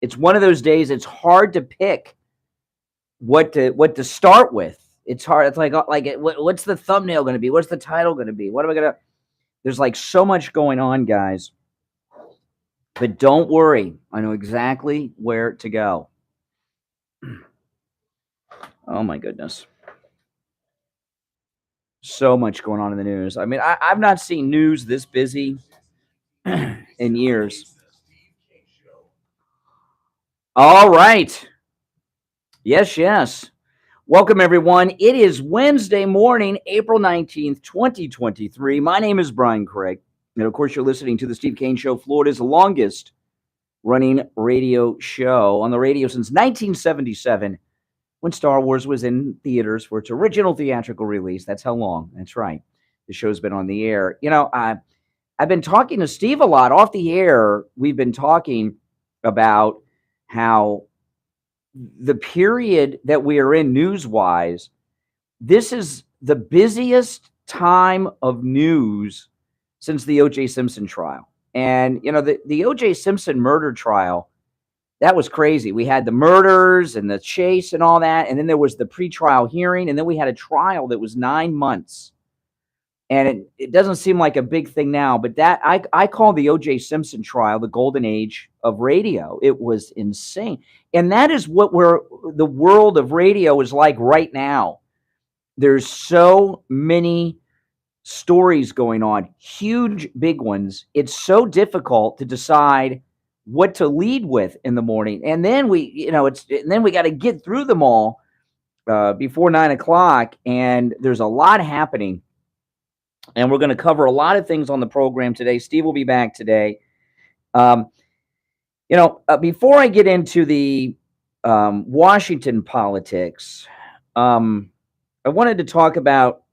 It's one of those days. It's hard to pick what to start with. It's hard. It's like what's the thumbnail going to be? What's the title going to be? What am I going to? There's like so much going on, guys. But don't worry. I know exactly where to go. Oh my goodness. So much going on in the news. I mean, I've not seen news this busy in years. All right. Yes. Welcome, everyone. It is Wednesday morning, April 19th, 2023. My name is Brian Craig. And, of course, you're listening to The Steve Kane Show, Florida's longest running radio show on the radio since 1977, when Star Wars was in theaters for its original theatrical release. That's how long. That's right. The show's been on the air. You know, I've been talking to Steve a lot off the air. We've been talking about how the period that we are in news-wise, this is the busiest time of news since the O.J. Simpson trial. And, you know, the O.J. Simpson murder trial, that was crazy. We had the murders and the chase and all that, and then there was the pretrial hearing, and then we had a trial that was 9 months. And it doesn't seem like a big thing now, but that I call the O.J. Simpson trial the golden age of radio. It was insane. And that is what the world of radio is like right now. There's so many stories going on, huge, big ones. It's so difficult to decide what to lead with in the morning. And then we got to get through them all before 9 o'clock. And there's a lot happening. And we're going to cover a lot of things on the program today. Steve will be back today. Before I get into the Washington politics, I wanted to talk about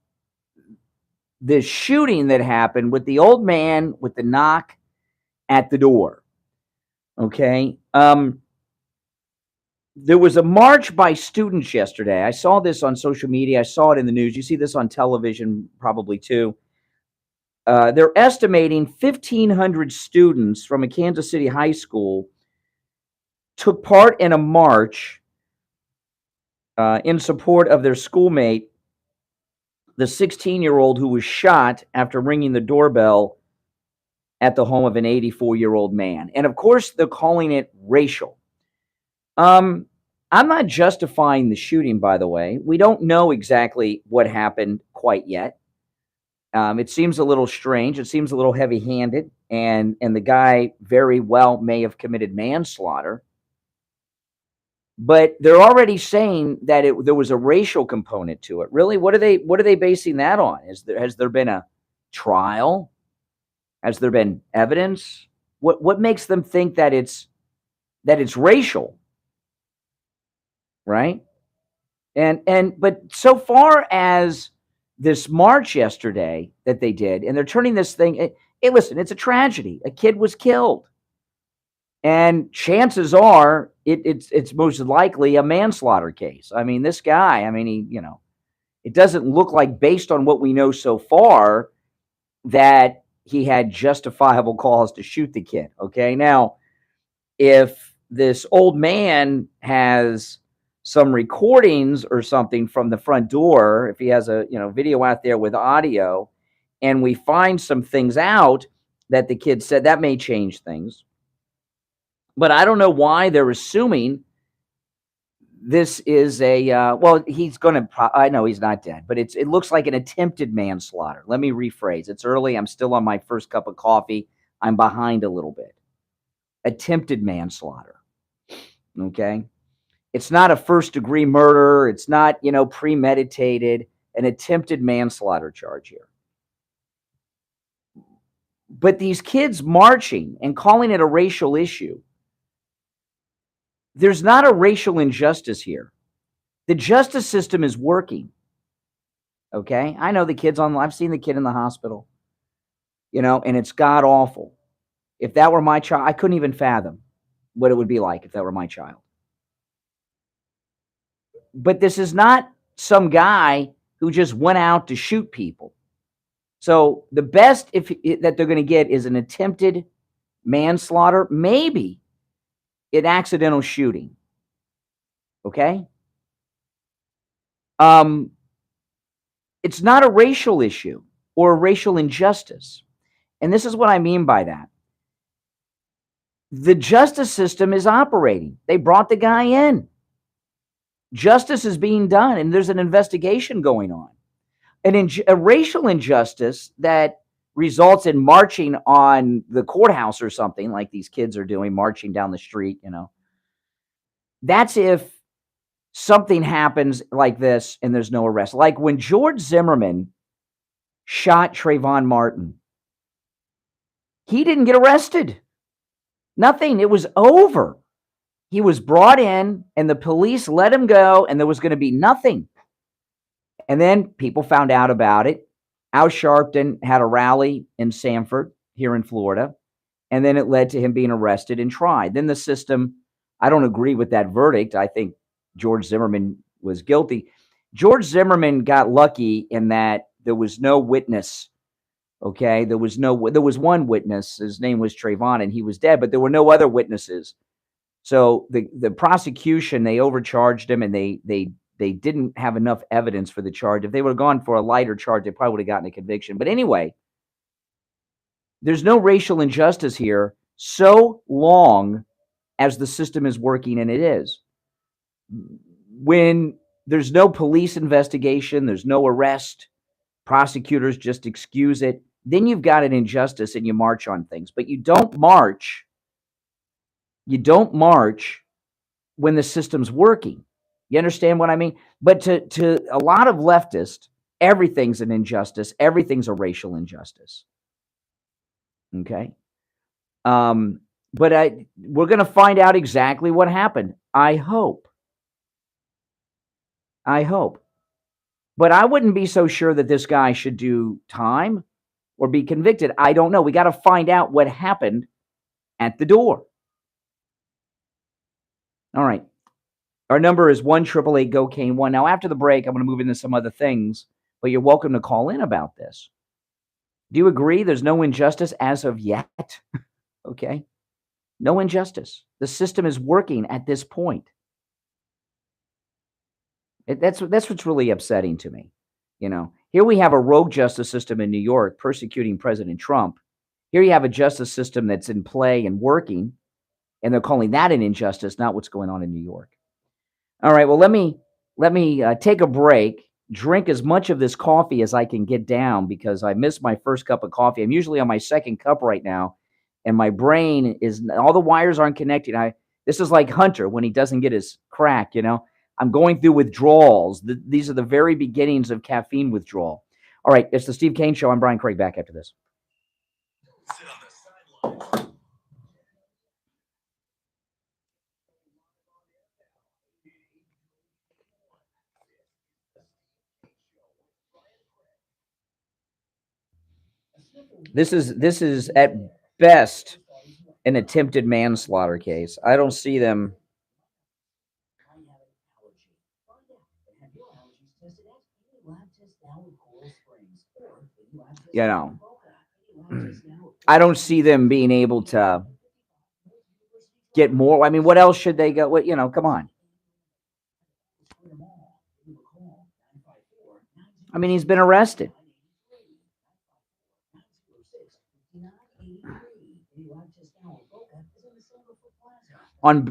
the shooting that happened with the old man with the knock at the door. Okay. There was a march by students yesterday. I saw this on social media. I saw it in the news. You see this on television probably too. They're estimating 1,500 students from a Kansas City high school took part in a march in support of their schoolmate, the 16-year-old who was shot after ringing the doorbell at the home of an 84-year-old man. And of course, they're calling it racial. I'm not justifying the shooting, by the way. We don't know exactly what happened quite yet. It seems a little strange. It seems a little heavy-handed, and the guy very well may have committed manslaughter. But they're already saying that there was a racial component to it. Really, what are they basing that on? Has there been a trial? Has there been evidence? What makes them think that it's racial? Right? But so far as this march yesterday that they did, and they're turning this thing. Listen, it's a tragedy. A kid was killed, and chances are it's most likely a manslaughter case. I mean, this guy. I mean, it doesn't look like, based on what we know so far, that he had justifiable cause to shoot the kid. Okay, now if this old man has some recordings or something from the front door, if he has a video out there with audio, and we find some things out that the kid said, that may change things. But I don't know why they're assuming this is he's going to, I know he's not dead, but it looks like an attempted manslaughter. Let me rephrase. It's early. I'm still on my first cup of coffee. I'm behind a little bit. Attempted manslaughter. Okay. It's not a first-degree murder. It's not, premeditated. An attempted manslaughter charge here. But these kids marching and calling it a racial issue, there's not a racial injustice here. The justice system is working. Okay? I know the kid's I've seen the kid in the hospital, and it's god-awful. If that were my child, I couldn't even fathom what it would be like if that were my child. But this is not some guy who just went out to shoot people. So the best that they're going to get is an attempted manslaughter, maybe an accidental shooting. Okay? Um, it's not a racial issue or a racial injustice. And this is what I mean by that. The justice system is operating. They brought the guy in. Justice is being done, and there's an investigation going on. A racial injustice that results in marching on the courthouse or something like these kids are doing, marching down the street, that's if something happens like this and there's no arrest. Like when George Zimmerman shot Trayvon Martin, he didn't get arrested. Nothing. It was over. He was brought in and the police let him go, and there was going to be nothing. And then people found out about it. Al Sharpton had a rally in Sanford here in Florida, and then it led to him being arrested and tried. Then the system, I don't agree with that verdict. I think George Zimmerman was guilty. George Zimmerman got lucky in that there was no witness. Okay, there was one witness. His name was Trayvon, and he was dead, but there were no other witnesses. So the prosecution, they overcharged him, and they didn't have enough evidence for the charge. If they would have gone for a lighter charge, they probably would have gotten a conviction. But anyway, there's no racial injustice here so long as the system is working, and it is. When there's no police investigation, there's no arrest, prosecutors just excuse it, then you've got an injustice and you march on things. But you don't march when the system's working. You understand what I mean? But to a lot of leftists, everything's an injustice. Everything's a racial injustice. Okay? But we're going to find out exactly what happened. I hope. But I wouldn't be so sure that this guy should do time or be convicted. I don't know. We got to find out what happened at the door. All right. Our number is 1-888-GO-CANE-1. Now, after the break, I'm going to move into some other things, but you're welcome to call in about this. Do you agree there's no injustice as of yet? Okay. No injustice. The system is working at this point. That's what's really upsetting to me. Here we have a rogue justice system in New York persecuting President Trump. Here you have a justice system that's in play and working, and they're calling that an injustice, not what's going on in New York. All right, well, let me take a break, drink as much of this coffee as I can get down because I missed my first cup of coffee. I'm usually on my second cup right now, and my brain is all the wires aren't connected. This is like Hunter when he doesn't get his crack. I'm going through withdrawals. These are the very beginnings of caffeine withdrawal. All right, it's the Steve Kane Show. I'm Brian Craig. Back after this. This is at best an attempted manslaughter case. I don't see them. I don't see them being able to get more. I mean, what else should they go? Come on. I mean, he's been arrested.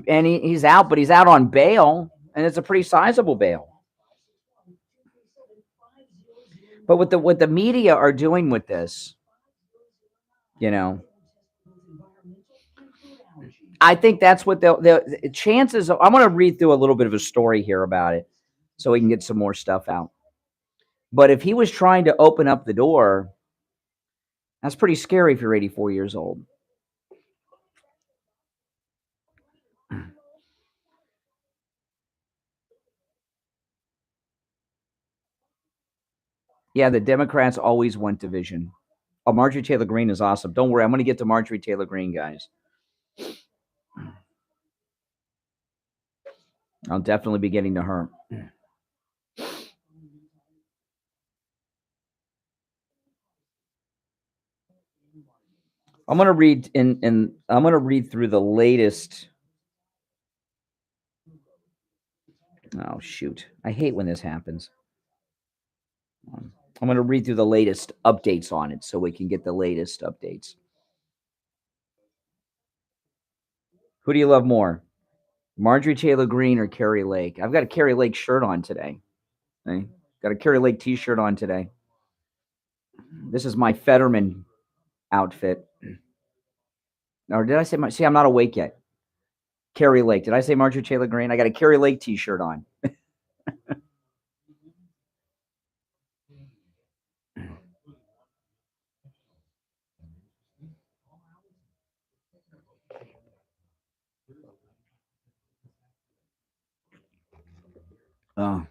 He's out, but he's out on bail, and it's a pretty sizable bail. But what the media are doing with this, I think that's what the chances of. I'm going to read through a little bit of a story here about it so we can get some more stuff out. But if he was trying to open up the door, that's pretty scary if you're 84 years old. Yeah, the Democrats always want division. Oh, Marjorie Taylor Greene is awesome. Don't worry, I'm going to get to Marjorie Taylor Greene, guys. I'll definitely be getting to her. I'm going to read I'm going to read through the latest Oh, shoot. I hate when this happens. I'm going to read through the latest updates on it so we can get the latest updates. Who do you love more, Marjorie Taylor Greene or Carrie Lake? I've got a Carrie Lake shirt on today. Okay? Got a Carrie Lake t-shirt on today. This is my Fetterman outfit. Or did I say see, I'm not awake yet. Carrie Lake. Did I say Marjorie Taylor Greene? I got a Carrie Lake t-shirt on. Oh,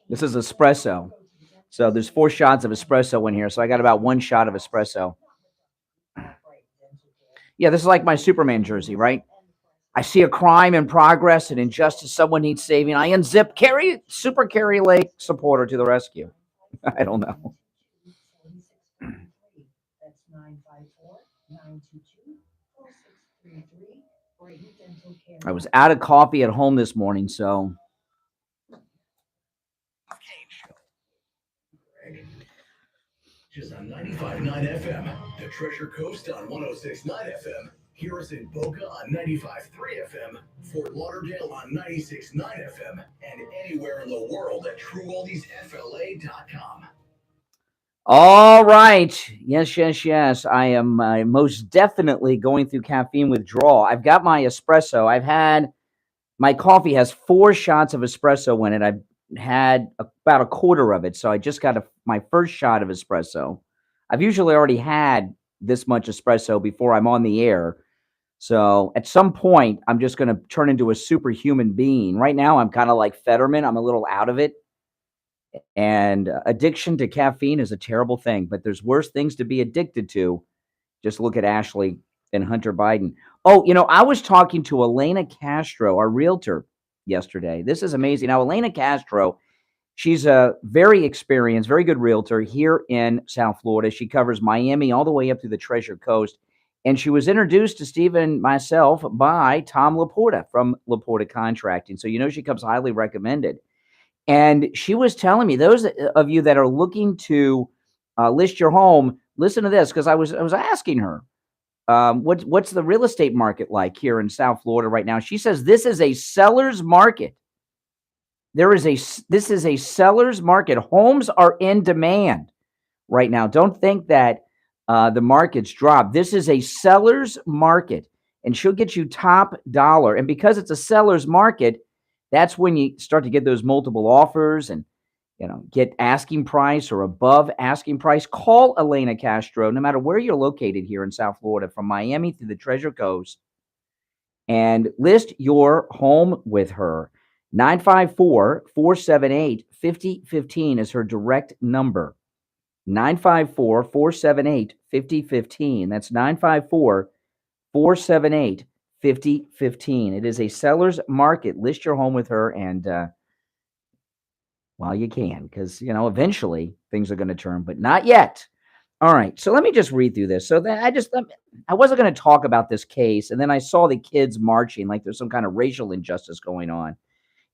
this is espresso. So there's 4 shots of espresso in here. So I got about 1 shot of espresso. Yeah, this is like my Superman jersey, right? I see a crime in progress, an injustice, someone needs saving. I unzip Super Carrie Lake supporter to the rescue. I don't know. I was out of coffee at home this morning, so. Just on 95.9 FM, the Treasure Coast on 106.9 FM, hear us in Boca on 95.3 FM, Fort Lauderdale on 96.9 FM, and anywhere in the world at TrueOldiesFLA.com. All right. Yes. I am most definitely going through caffeine withdrawal. I've got my espresso. My coffee has 4 shots of espresso in it. I've had about a quarter of it. So I just got my first shot of espresso. I've usually already had this much espresso before I'm on the air. So at some point, I'm just going to turn into a superhuman being. Right now, I'm kind of like Fetterman. I'm a little out of it. And addiction to caffeine is a terrible thing, but there's worse things to be addicted to. Just look at Ashley and Hunter Biden. Oh, I was talking to Elena Castro, our realtor, yesterday. This is amazing. Now, Elena Castro, she's a very experienced, very good realtor here in South Florida. She covers Miami all the way up to the Treasure Coast. And she was introduced to Steve and myself by Tom Laporta from Laporta Contracting. So, she comes highly recommended. And she was telling me, those of you that are looking to list your home, listen to this, because I was asking her, what's the real estate market like here in South Florida right now? She says this is a seller's market. This is a seller's market. Homes are in demand right now. Don't think that the market's dropped. This is a seller's market, and she'll get you top dollar. And because it's a seller's market, that's when you start to get those multiple offers and get asking price or above asking price. Call Elena Castro, no matter where you're located here in South Florida, from Miami to the Treasure Coast, and list your home with her. 954-478-5015 is her direct number. 954-478-5015. That's 954-478-5015. It is a seller's market. List your home with her, and while you can, because eventually things are going to turn, but not yet. All right, so let me just read through this. So that I wasn't going to talk about this case, and then I saw the kids marching like there's some kind of racial injustice going on,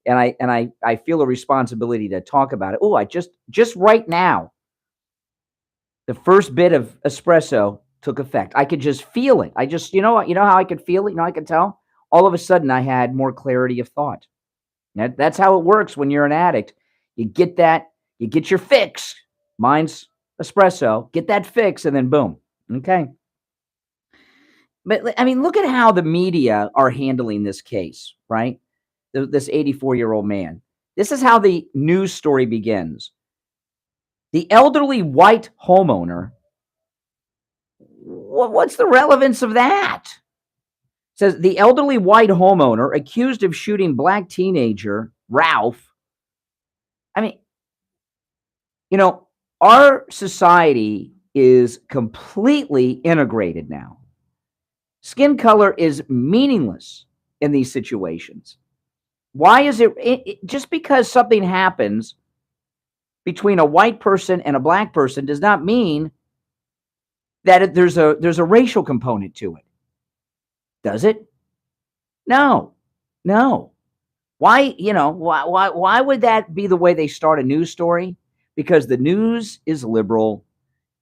and I feel a responsibility to talk about it. Oh, I just right now, the first bit of espresso took effect. I could just feel it. I just, how I could feel it. I could tell. All of a sudden, I had more clarity of thought. That's how it works when you're an addict. You get your fix. Mine's espresso. Get that fix, and then boom. Okay. But I mean, look at how the media are handling this case, right? This 84-year-old man. This is how the news story begins. The elderly white homeowner. What's the relevance of that? It says the elderly white homeowner accused of shooting black teenager Ralph. I mean, our society is completely integrated now. Skin color is meaningless in these situations. Why is it just because something happens between a white person and a black person does not mean that there's a racial component to it. Does it? No. Why, why would that be the way they start a news story? Because the news is liberal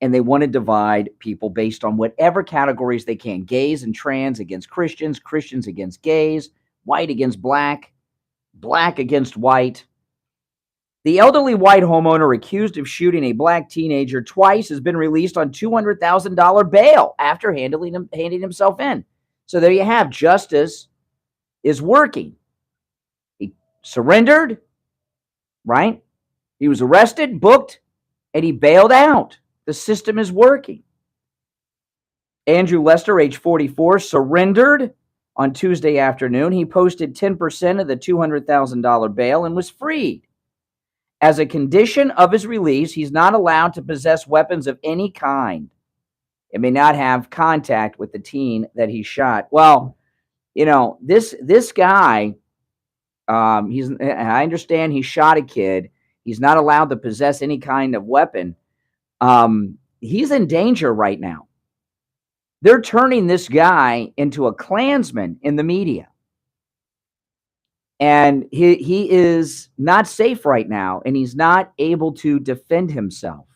and they want to divide people based on whatever categories they can. Gays and trans against Christians, Christians against gays, white against black, black against white. The elderly white homeowner accused of shooting a black teenager twice has been released on $200,000 bail after handing himself in. So there you have, justice is working. He surrendered, right? He was arrested, booked, and he bailed out. The system is working. Andrew Lester, age 44, surrendered on Tuesday afternoon. He posted 10% of the $200,000 bail and was freed. As a condition of his release, he's not allowed to possess weapons of any kind and may not have contact with the teen that he shot. Well, this guy, I understand he shot a kid. He's not allowed to possess any kind of weapon. He's in danger right now. They're turning this guy into a Klansman in the media. And he is not safe right now, and he's not able to defend himself.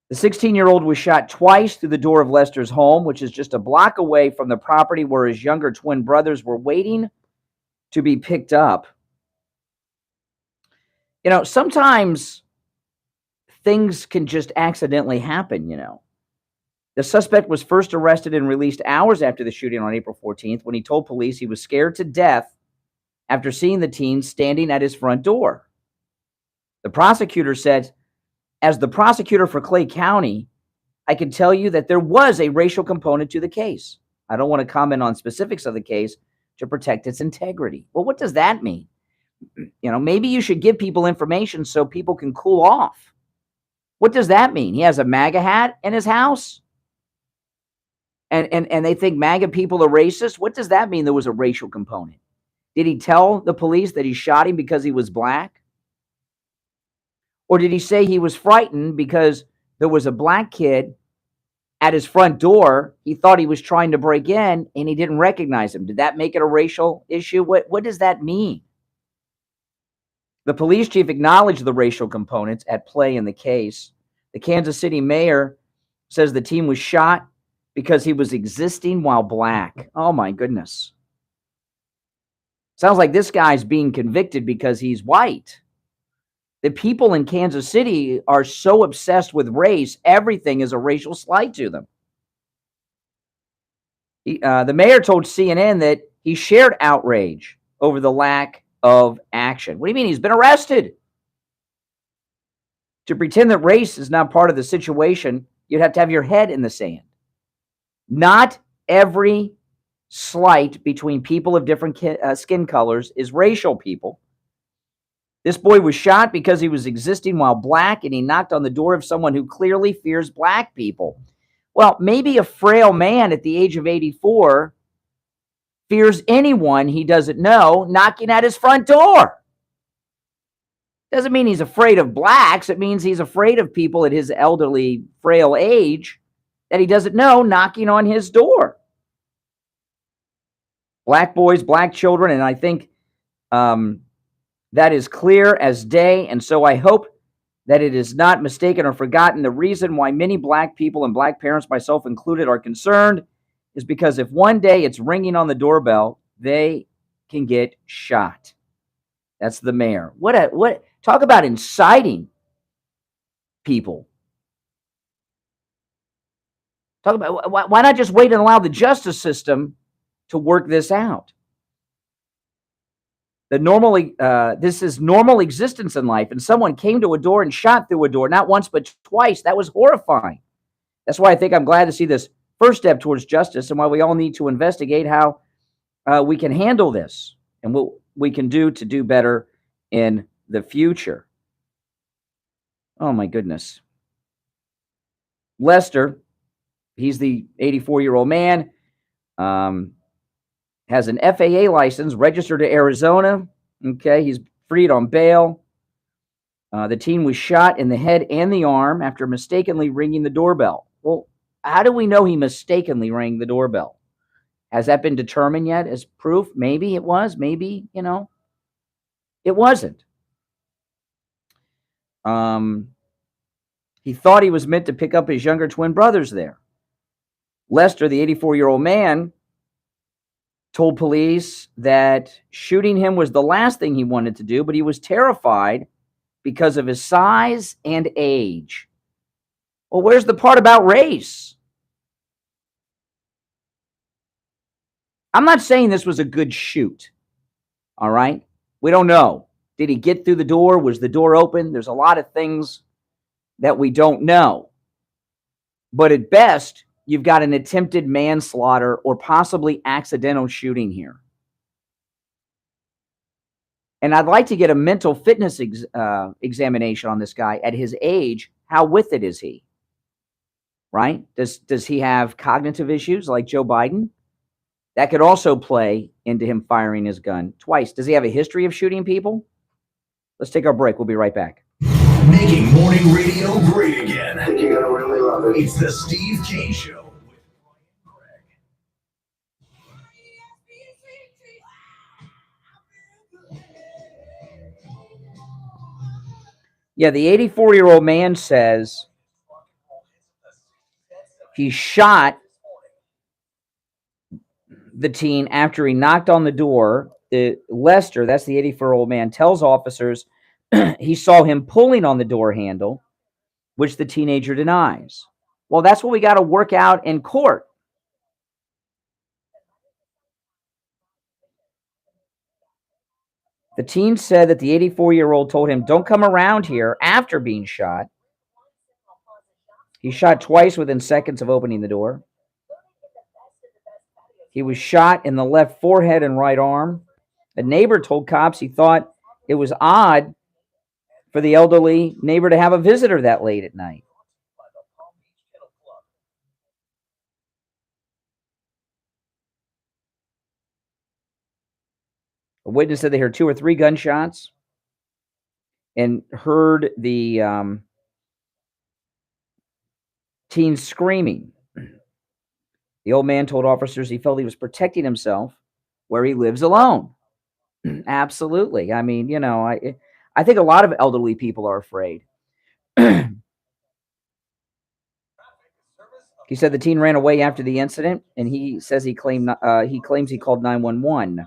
The 16-year-old was shot twice through the door of Lester's home, which is just a block away from the property where his younger twin brothers were waiting to be picked up. Sometimes things can just accidentally happen, The suspect was first arrested and released hours after the shooting on April 14th when he told police he was scared to death after seeing the teen standing at his front door. The prosecutor said, "As the prosecutor for Clay County, I can tell you that there was a racial component to the case. I don't want to comment on specifics of the case to protect its integrity." Well, what does that mean? Maybe you should give people information so people can cool off. What does that mean? He has a MAGA hat in his house? And they think MAGA people are racist? What does that mean there was a racial component? Did he tell the police that he shot him because he was black? Or did he say he was frightened because there was a black kid at his front door? He thought he was trying to break in and he didn't recognize him. Did that make it a racial issue? What does that mean? The police chief acknowledged the racial components at play in the case. The Kansas City mayor says the teen was shot because he was existing while black. Oh my goodness. Sounds like this guy's being convicted because he's white. The people in Kansas City are so obsessed with race, everything is a racial slight to them. The mayor told CNN that he shared outrage over the lack of action. What do you mean? He's been arrested. To pretend that race is not part of the situation, you'd have to have your head in the sand. Not every slight between people of different skin colors is racial, people. This boy was shot because he was existing while black, and he knocked on the door of someone who clearly fears black people. Well, maybe a frail man at the age of 84 fears anyone he doesn't know knocking at his front door. Doesn't mean he's afraid of blacks. It means he's afraid of people at his elderly, frail age that he doesn't know knocking on his door. Black boys, black children, and I think that is clear as day, and so I hope that it is not mistaken or forgotten. The reason why many black people and black parents, myself included, are concerned is because if one day it's ringing on the doorbell, they can get shot. That's the mayor. What talk about inciting people. Talk about why not just wait and allow the justice system to work this out? This is normal existence in life, and someone came to a door and shot through a door, not once but twice. That was horrifying. That's why I think I'm glad to see this first step towards justice, and why we all need to investigate how we can handle this and what we can do to do better in the future. Oh my goodness. Lester, he's the 84-year-old man, has an FAA license, registered to Arizona. Okay, he's freed on bail. The teen was shot in the head and the arm after mistakenly ringing the doorbell. Well, how do we know he mistakenly rang the doorbell? Has that been determined yet as proof? Maybe it was. Maybe, it wasn't. He thought he was meant to pick up his younger twin brothers there. Lester, the 84-year-old man, told police that shooting him was the last thing he wanted to do, but he was terrified because of his size and age. Well, where's the part about race? I'm not saying this was a good shoot, all right? We don't know. Did he get through the door? Was the door open? There's a lot of things that we don't know. But at best, you've got an attempted manslaughter or possibly accidental shooting here. And I'd like to get a mental fitness examination on this guy at his age. How with it is he? Right? Does he have cognitive issues like Joe Biden? That could also play into him firing his gun twice. Does he have a history of shooting people? Let's take our break. We'll be right back. Making morning radio great again. You're gonna really love it. It's the Steve Kane Show. Yeah, the 84-year-old man says he shot the teen after he knocked on the door. Lester, that's the 84-year-old man, tells officers he saw him pulling on the door handle, which the teenager denies. Well, that's what we got to work out in court. The teen said that the 84-year-old told him, "Don't come around here," after being shot. He shot twice within seconds of opening the door. He was shot in the left forehead and right arm. A neighbor told cops he thought it was odd for the elderly neighbor to have a visitor that late at night. A witness said they heard 2 or 3 gunshots and heard the teen screaming. The old man told officers he felt he was protecting himself where he lives alone. Absolutely. I mean, I think a lot of elderly people are afraid. He said the teen ran away after the incident, and he says he claims he called 911.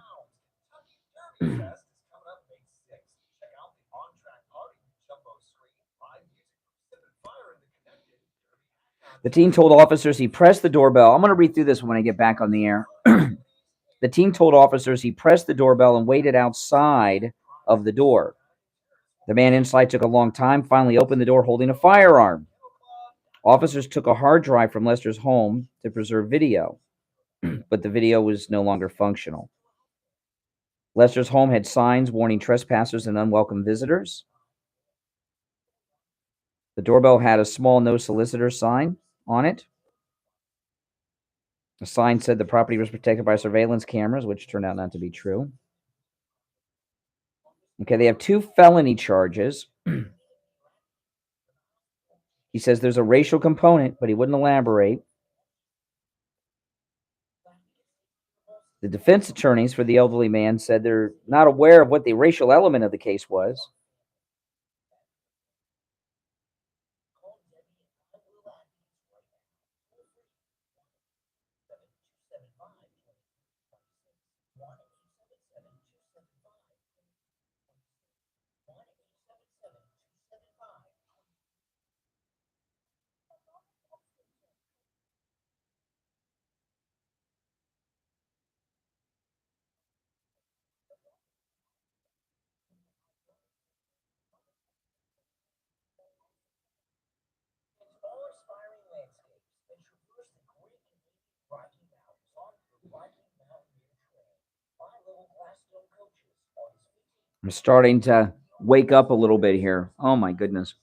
The teen told officers he pressed the doorbell. I'm going to read through this when I get back on the air. The teen told officers he pressed the doorbell and waited outside of the door. The man inside took a long time, finally opened the door holding a firearm. Officers took a hard drive from Lester's home to preserve video, but the video was no longer functional. Lester's home had signs warning trespassers and unwelcome visitors. The doorbell had a small "No Solicitor" sign on it. The sign said the property was protected by surveillance cameras, which turned out not to be true. Okay, they have 2 felony charges. He says there's a racial component, but he wouldn't elaborate. The defense attorneys for the elderly man said they're not aware of what the racial element of the case was. I'm starting to wake up a little bit here. Oh my goodness.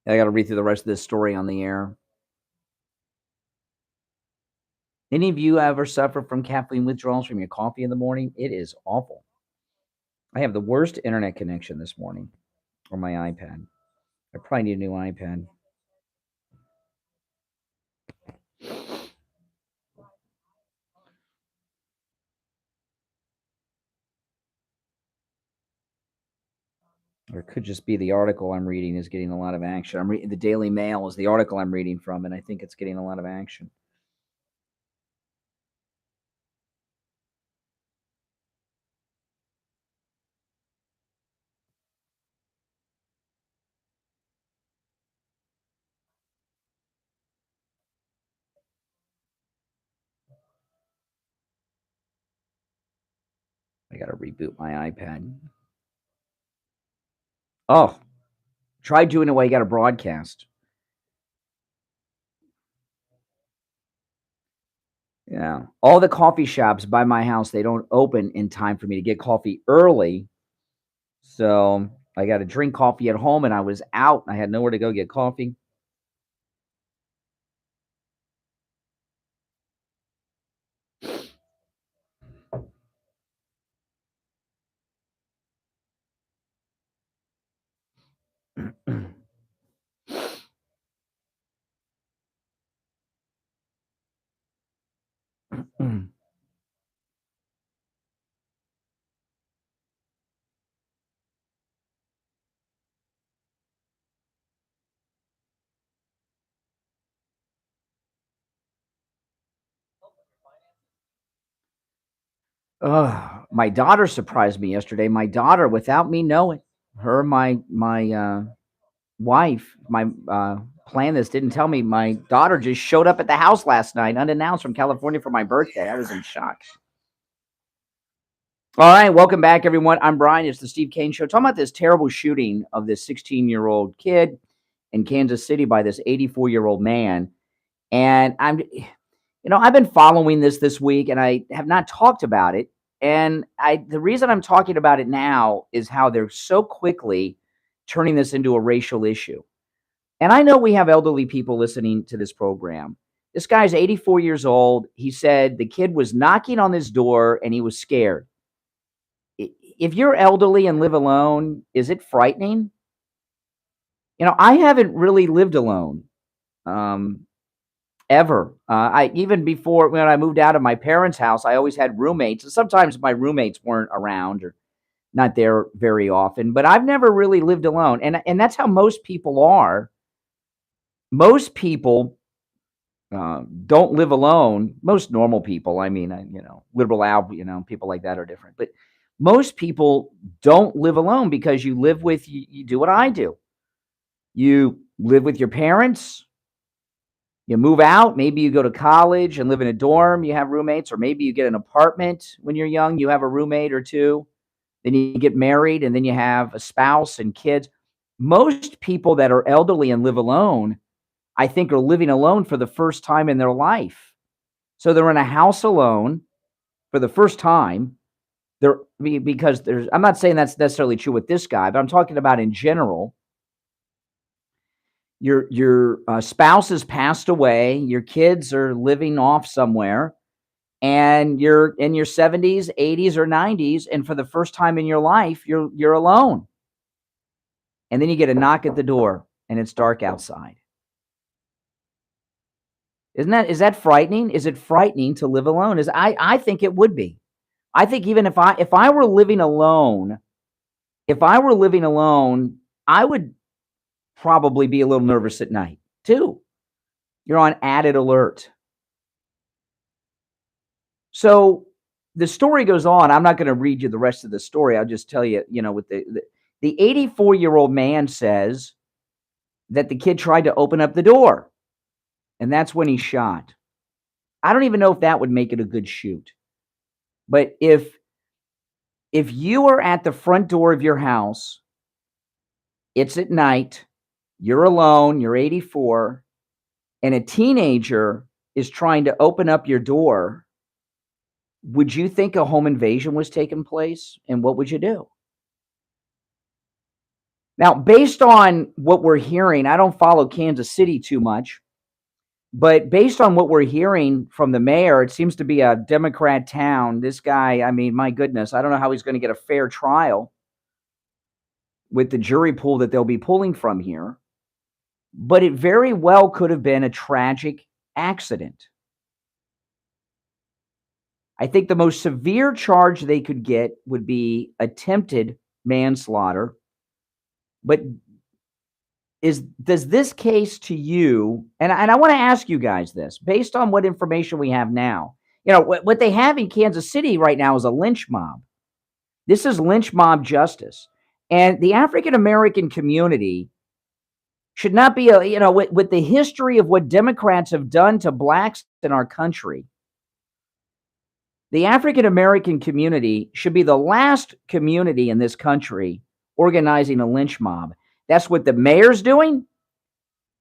I got to read through the rest of this story on the air. Any of you ever suffer from caffeine withdrawals from your coffee in the morning? It is awful. I have the worst internet connection this morning on my iPad. I probably need a new iPad. Or it could just be the article I'm reading is getting a lot of action. I'm reading the Daily Mail is the article I'm reading from, and I think it's getting a lot of action. I got to reboot my iPad. Oh, try doing it while you got a broadcast. Yeah. All the coffee shops by my house, they don't open in time for me to get coffee early. So I got to drink coffee at home, and I was out. I had nowhere to go get coffee. My daughter surprised me yesterday. My daughter, without me knowing, her, my wife, my plan this didn't tell me. My daughter just showed up at the house last night, unannounced from California for my birthday. I was in shock. All right, welcome back, everyone. I'm Brian. It's the Steve Kane Show. Talking about this terrible shooting of this 16-year-old kid in Kansas City by this 84-year-old man. And I've been following this week, and I have not talked about it. And the reason I'm talking about it now is how they're so quickly turning this into a racial issue. And I know we have elderly people listening to this program. This guy's 84 years old. He said the kid was knocking on his door and he was scared. If you're elderly and live alone, is it frightening? I haven't really lived alone. Ever. I even before when I moved out of my parents' house, I always had roommates, and sometimes my roommates weren't around or not there very often, but I've never really lived alone, and that's how most people are. Most people don't live alone. Most normal people, I mean, liberal out, people like that are different, but most people don't live alone because you do what I do. You live with your parents. You move out, maybe you go to college and live in a dorm, you have roommates, or maybe you get an apartment when you're young, you have a roommate or two. Then you get married, and then you have a spouse and kids. Most people that are elderly and live alone, I think, are living alone for the first time in their life. So they're in a house alone for the first time. Because I'm not saying that's necessarily true with this guy, but I'm talking about in general. Your spouse has passed away, your kids are living off somewhere, and you're in your 70s, 80s, or 90s, and for the first time in your life, you're alone. And then you get a knock at the door, and it's dark outside. Is that frightening? Is it frightening to live alone? I think it would be. I think even if I were living alone, I would probably be a little nervous at night too. You're on added alert. So the story goes on. I'm not going to read you the rest of the story. I'll just tell you, with the 84-year-old man says that the kid tried to open up the door, and that's when he shot. I don't even know if that would make it a good shoot. But if you are at the front door of your house, it's at night, you're alone, you're 84, and a teenager is trying to open up your door, would you think a home invasion was taking place? And what would you do? Now, based on what we're hearing, I don't follow Kansas City too much, but based on what we're hearing from the mayor, it seems to be a Democrat town. This guy, I mean, my goodness, I don't know how he's going to get a fair trial with the jury pool that they'll be pulling from here, but it very well could have been a tragic accident. I think the most severe charge they could get would be attempted manslaughter. But does this case to you, and I want to ask you guys this, based on what information we have now, what they have in Kansas City right now is a lynch mob. This is lynch mob justice. And the African American community should not be with the history of what Democrats have done to blacks in our country. The African American community should be the last community in this country organizing a lynch mob. That's what the mayor's doing.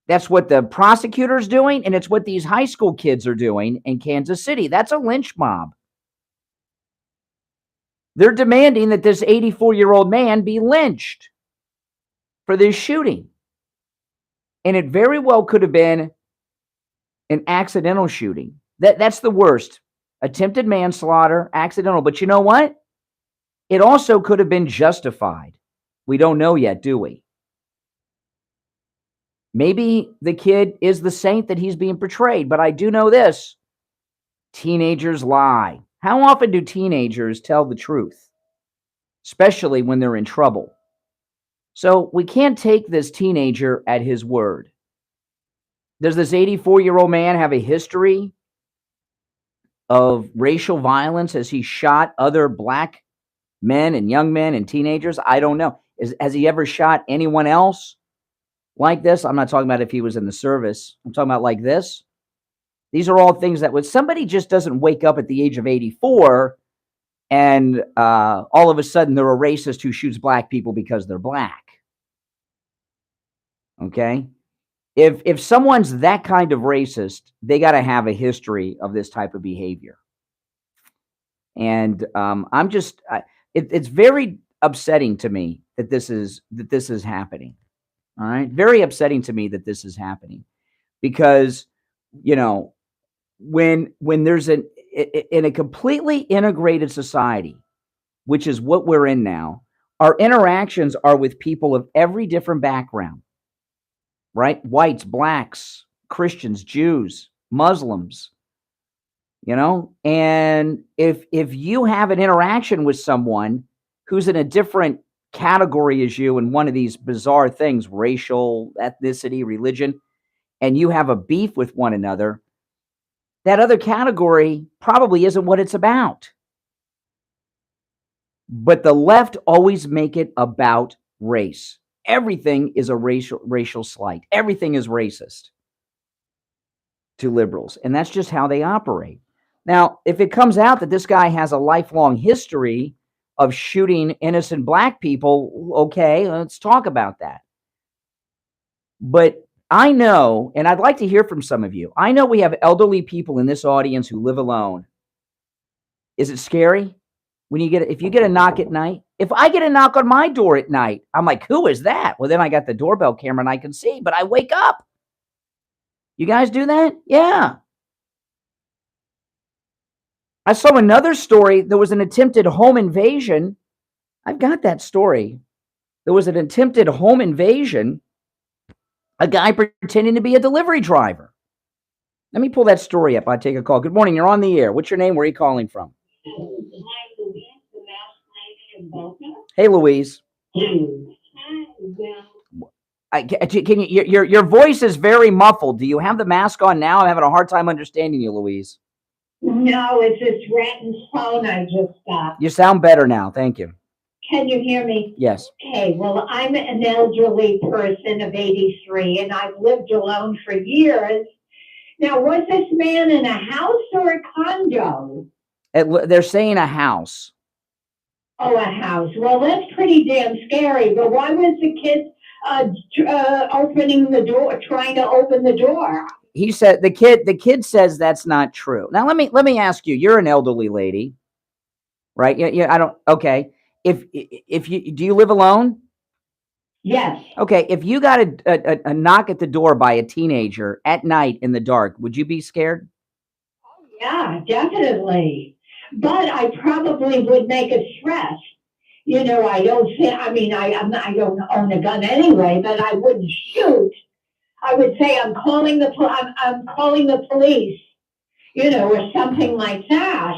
That's what the prosecutor's doing. And it's what these high school kids are doing in Kansas City. That's a lynch mob. They're demanding that this 84-year-old man be lynched for this shooting. And it very well could have been an accidental shooting. That's the worst. Attempted manslaughter, accidental. But you know what? It also could have been justified. We don't know yet, do we? Maybe the kid is the saint that he's being portrayed, but I do know this. Teenagers lie. How often do teenagers tell the truth? Especially when they're in trouble. So we can't take this teenager at his word. Does this 84-year-old man have a history of racial violence? Has he shot other black men and young men and teenagers? I don't know. Has he ever shot anyone else like this? I'm not talking about if he was in the service. I'm talking about like this. These are all things that when somebody just doesn't wake up at the age of 84 and all of a sudden they're a racist who shoots black people because they're black. Okay? If someone's that kind of racist, they got to have a history of this type of behavior. And it's very upsetting to me that this is happening. All right, very upsetting to me that this is happening, because when there's in a completely integrated society, which is what we're in now, our interactions are with people of every different background. Right? Whites, blacks, Christians, Jews, Muslims, and if you have an interaction with someone who's in a different category as you in one of these bizarre things, racial, ethnicity, religion, and you have a beef with one another, that other category probably isn't what it's about. But the left always make it about race. Everything is a racial slight. Everything is racist to liberals. And that's just how they operate. Now, if it comes out that this guy has a lifelong history of shooting innocent black people, okay, let's talk about that. But I know, and I'd like to hear from some of you, I know we have elderly people in this audience who live alone. Is it scary when if you get a knock at night? If I get a knock on my door at night, I'm like, who is that? Well, then I got the doorbell camera and I can see, but I wake up. You guys do that? Yeah. I saw another story. There was an attempted home invasion. I've got that story. There was an attempted home invasion. A guy pretending to be a delivery driver. Let me pull that story up. I take a call. Good morning. You're on the air. What's your name? Where are you calling from? Hey, Louise. Can you? Your voice is very muffled. Do you have the mask on now? I'm having a hard time understanding you, Louise. No, it's this Renton's phone I just got. You sound better now. Thank you. Can you hear me? Yes. Okay, well, I'm an elderly person of 83, and I've lived alone for years. Now, was this man in a house or a condo? They're saying a house. Oh, a house. Well, that's pretty damn scary, but why was the kid opening the door, trying to open the door? He said the kid says that's not true. Now let me ask you. You're an elderly lady, right? Yeah. I don't. Okay. If you do you live alone? Yes. Okay, if you got a knock at the door by a teenager at night in the dark, would you be scared? Yeah, definitely. But I probably would make a threat. I don't think, I mean, I don't own a gun anyway, but I wouldn't shoot. I would say I'm calling the police, or something like that.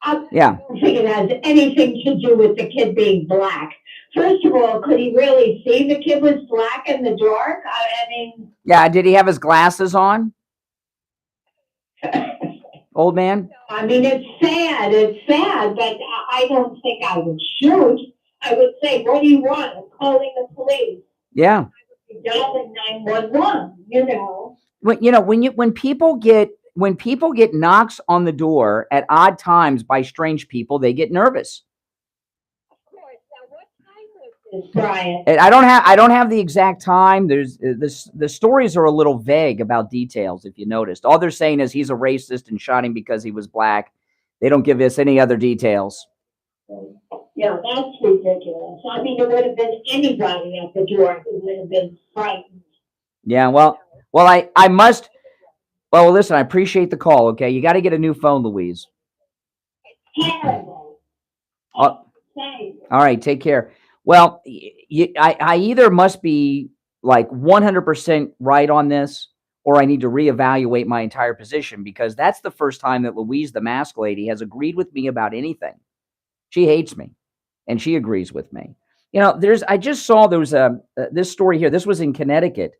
I Yeah. don't think it has anything to do with the kid being black. First of all, could he really see the kid was black in the dark? I mean, Yeah, did he have his glasses on, old man? I mean, it's sad. It's sad, but I don't think I would shoot. I would say, "What do you want?" I'm calling the police. Yeah. Dialing 911. When people get knocks on the door at odd times by strange people, they get nervous. Brian. And I don't have the exact time. There's the stories are a little vague about details. If you noticed, all they're saying is he's a racist and shot him because he was black. They don't give us any other details. Yeah, that's ridiculous. I mean, it would have been anybody at the door who would have been frightened. Yeah, well, I must. Well, listen, I appreciate the call. Okay, you got to get a new phone, Louise. Terrible. All right, take care. Well, I either must be like 100% right on this, or I need to reevaluate my entire position, because that's the first time that Louise, the mask lady, has agreed with me about anything. She hates me, and she agrees with me. I just saw there was this story here. This was in Connecticut.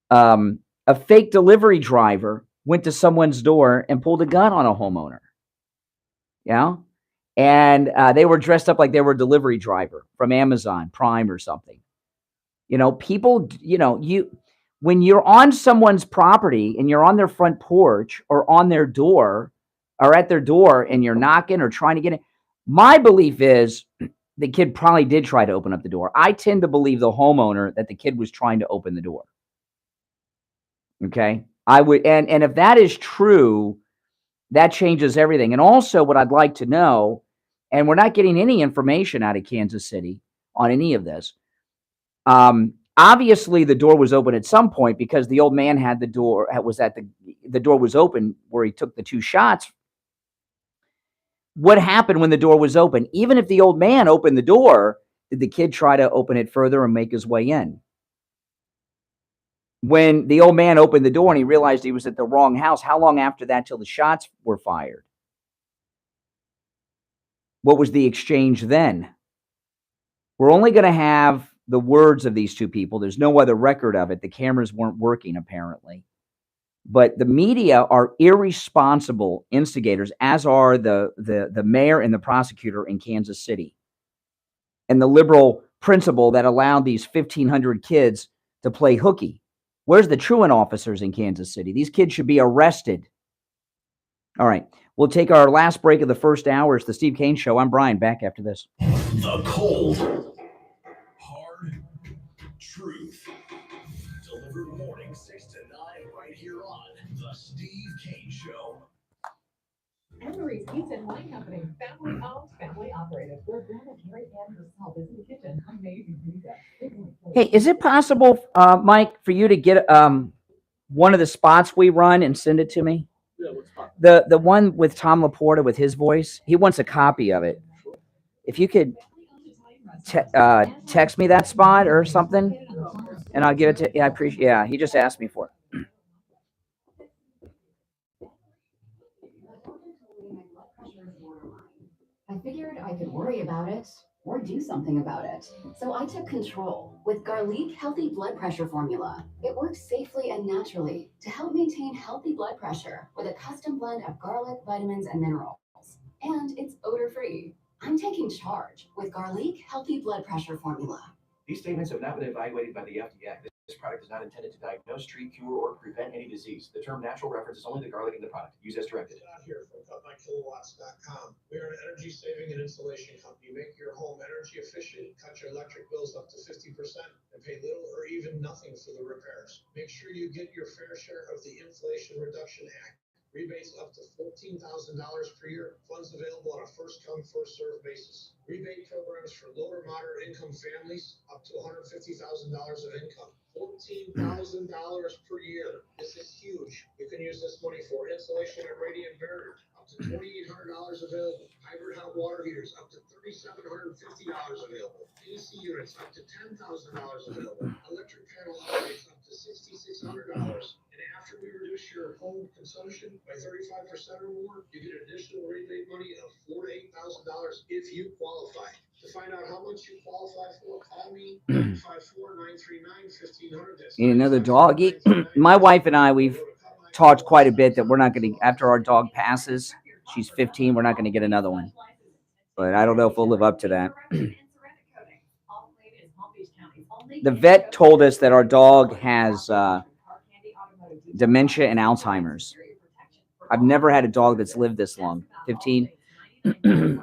A fake delivery driver went to someone's door and pulled a gun on a homeowner. Yeah. And they were dressed up like they were a delivery driver from Amazon Prime or something. People, when you're on someone's property and you're on their front porch or on their door or at their door and you're knocking or trying to get in, my belief is the kid probably did try to open up the door. I tend to believe the homeowner that the kid was trying to open the door. Okay. I would, and if that is true, that changes everything. And also, what I'd like to know, and we're not getting any information out of Kansas City on any of this. Obviously, the door was open at some point because the old man had the door. The door was open where he took the two shots. What happened when the door was open? Even if the old man opened the door, did the kid try to open it further and make his way in? When the old man opened the door and he realized he was at the wrong house, how long after that till the shots were fired? What was the exchange then? We're only going to have the words of these two people. There's no other record of it. The cameras weren't working, apparently. But the media are irresponsible instigators, as are the mayor and the prosecutor in Kansas City, and the liberal principal that allowed these 1,500 kids to play hooky. Where's the truant officers in Kansas City? These kids should be arrested. All right. We'll take our last break of the first hour. It's the Steve Kane Show. I'm Brian. Back after this. The cold, hard truth. Delivered morning 6 to 9 right here on The Steve Kane Show. Emery's Pizza and Wine Company, family owned, family operated. Where Grandma Carrie Ann herself is in the kitchen. Amazing pizza. Hey, is it possible, Mike, for you to get one of the spots we run and send it to me? Yeah, what spot? The one with Tom Laporta with his voice. He wants a copy of it. If you could text me that spot or something, and I'll give it to. Yeah, I appreciate. Yeah, he just asked me for it. I figured I could worry about it or do something about it. So I took control with Garlic Healthy Blood Pressure Formula. It works safely and naturally to help maintain healthy blood pressure with a custom blend of garlic, vitamins, and minerals. And it's odor-free. I'm taking charge with Garlic Healthy Blood Pressure Formula. These statements have not been evaluated by the FDA. This product is not intended to diagnose, treat, cure, or prevent any disease. The term natural references only the garlic in the product. Use as directed. Out here from cutmykilowatts.com. We are an energy saving and insulation company. Make your home energy efficient, cut your electric bills up to 50%, and pay little or even nothing for the repairs. Make sure you get your fair share of the Inflation Reduction Act. Rebates up to $14,000 per year. Funds available on a first-come, first-served basis. Rebate programs for low or moderate income families up to $150,000 of income. $14,000 per year. This is huge. You can use this money for insulation and radiant barrier. Up to $2,800 available. Hybrid hot water heaters up to $3,750 available. AC units up to $10,000 available. Electric panel upgrades up to $6,600. And after we reduce your home consumption by 35% or more, you get additional rebate money of $4,000 to $8,000 if you qualify. To find out how much you qualify for, call me 954-939-1500. Need another doggy? My wife and I, we've talked quite a bit that we're not going to, after our dog passes, she's 15, we're not going to get another one. But I don't know if we'll live up to that. The vet told us that our dog has dementia and Alzheimer's. I've never had a dog that's lived this long. 15. Get coated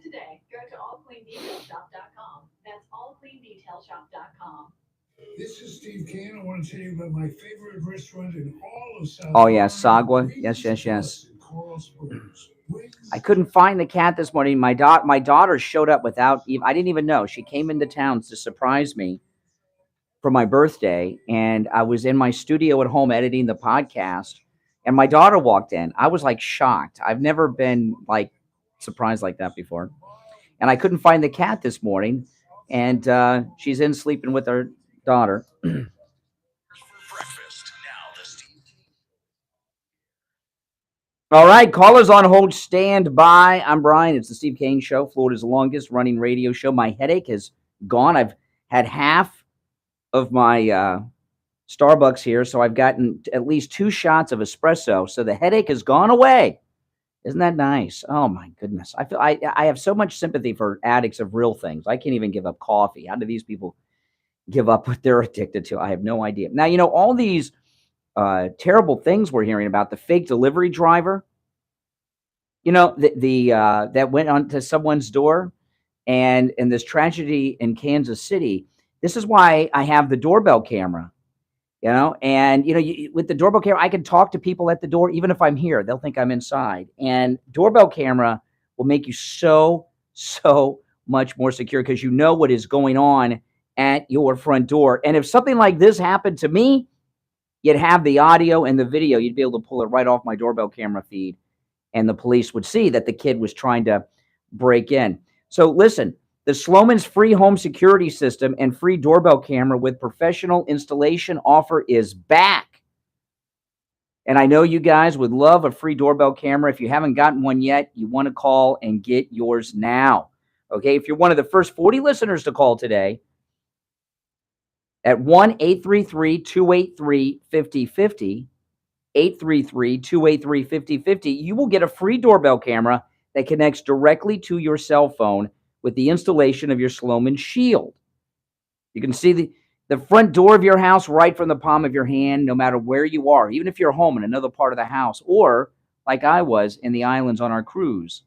today. Go to allcleandetailshop.com. That's allcleandetailshop.com. This is Steve Kane. I want to tell you about my favorite restaurant in all of South Oh, yeah, Florida. Sagwa. Yes, yes, yes. In Coral Springs. I couldn't find the cat this morning. My daughter showed up without even, I didn't even know. She came into town to surprise me for my birthday, and I was in my studio at home editing the podcast, and my daughter walked in. I was like shocked. I've never been like surprised like that before. And I couldn't find the cat this morning, and she's in sleeping with her daughter. All right, callers on hold, stand by. I'm Brian. It's the Steve Kane Show, Florida's longest running radio show. My headache is gone. I've had half of my Starbucks here, so I've gotten at least 2 shots of espresso, so the headache has gone away. Isn't that nice? Oh my goodness. I feel I have so much sympathy for addicts of real things. I can't even give up coffee. How do these people give up what they're addicted to? I have no idea. Now, you know, all these terrible things we're hearing about, the fake delivery driver, you know, that went onto someone's door, and this tragedy in Kansas City. This is why I have the doorbell camera. You know, and, you know, with the doorbell camera, I can talk to people at the door. Even if I'm here, they'll think I'm inside. And doorbell camera will make you so much more secure because you know what is going on at your front door. And if something like this happened to me, you'd have the audio and the video. You'd be able to pull it right off my doorbell camera feed, and the police would see that the kid was trying to break in. So listen, the Sloman's free home security system and free doorbell camera with professional installation offer is back. And I know you guys would love a free doorbell camera. If you haven't gotten one yet, you want to call and get yours now. Okay, if you're one of the first 40 listeners to call today at 1-833-283-5050, 833-283-5050, you will get a free doorbell camera that connects directly to your cell phone with the installation of your Sloman Shield. You can see the front door of your house right from the palm of your hand, no matter where you are, even if you're home in another part of the house, or like I was in the islands on our cruise.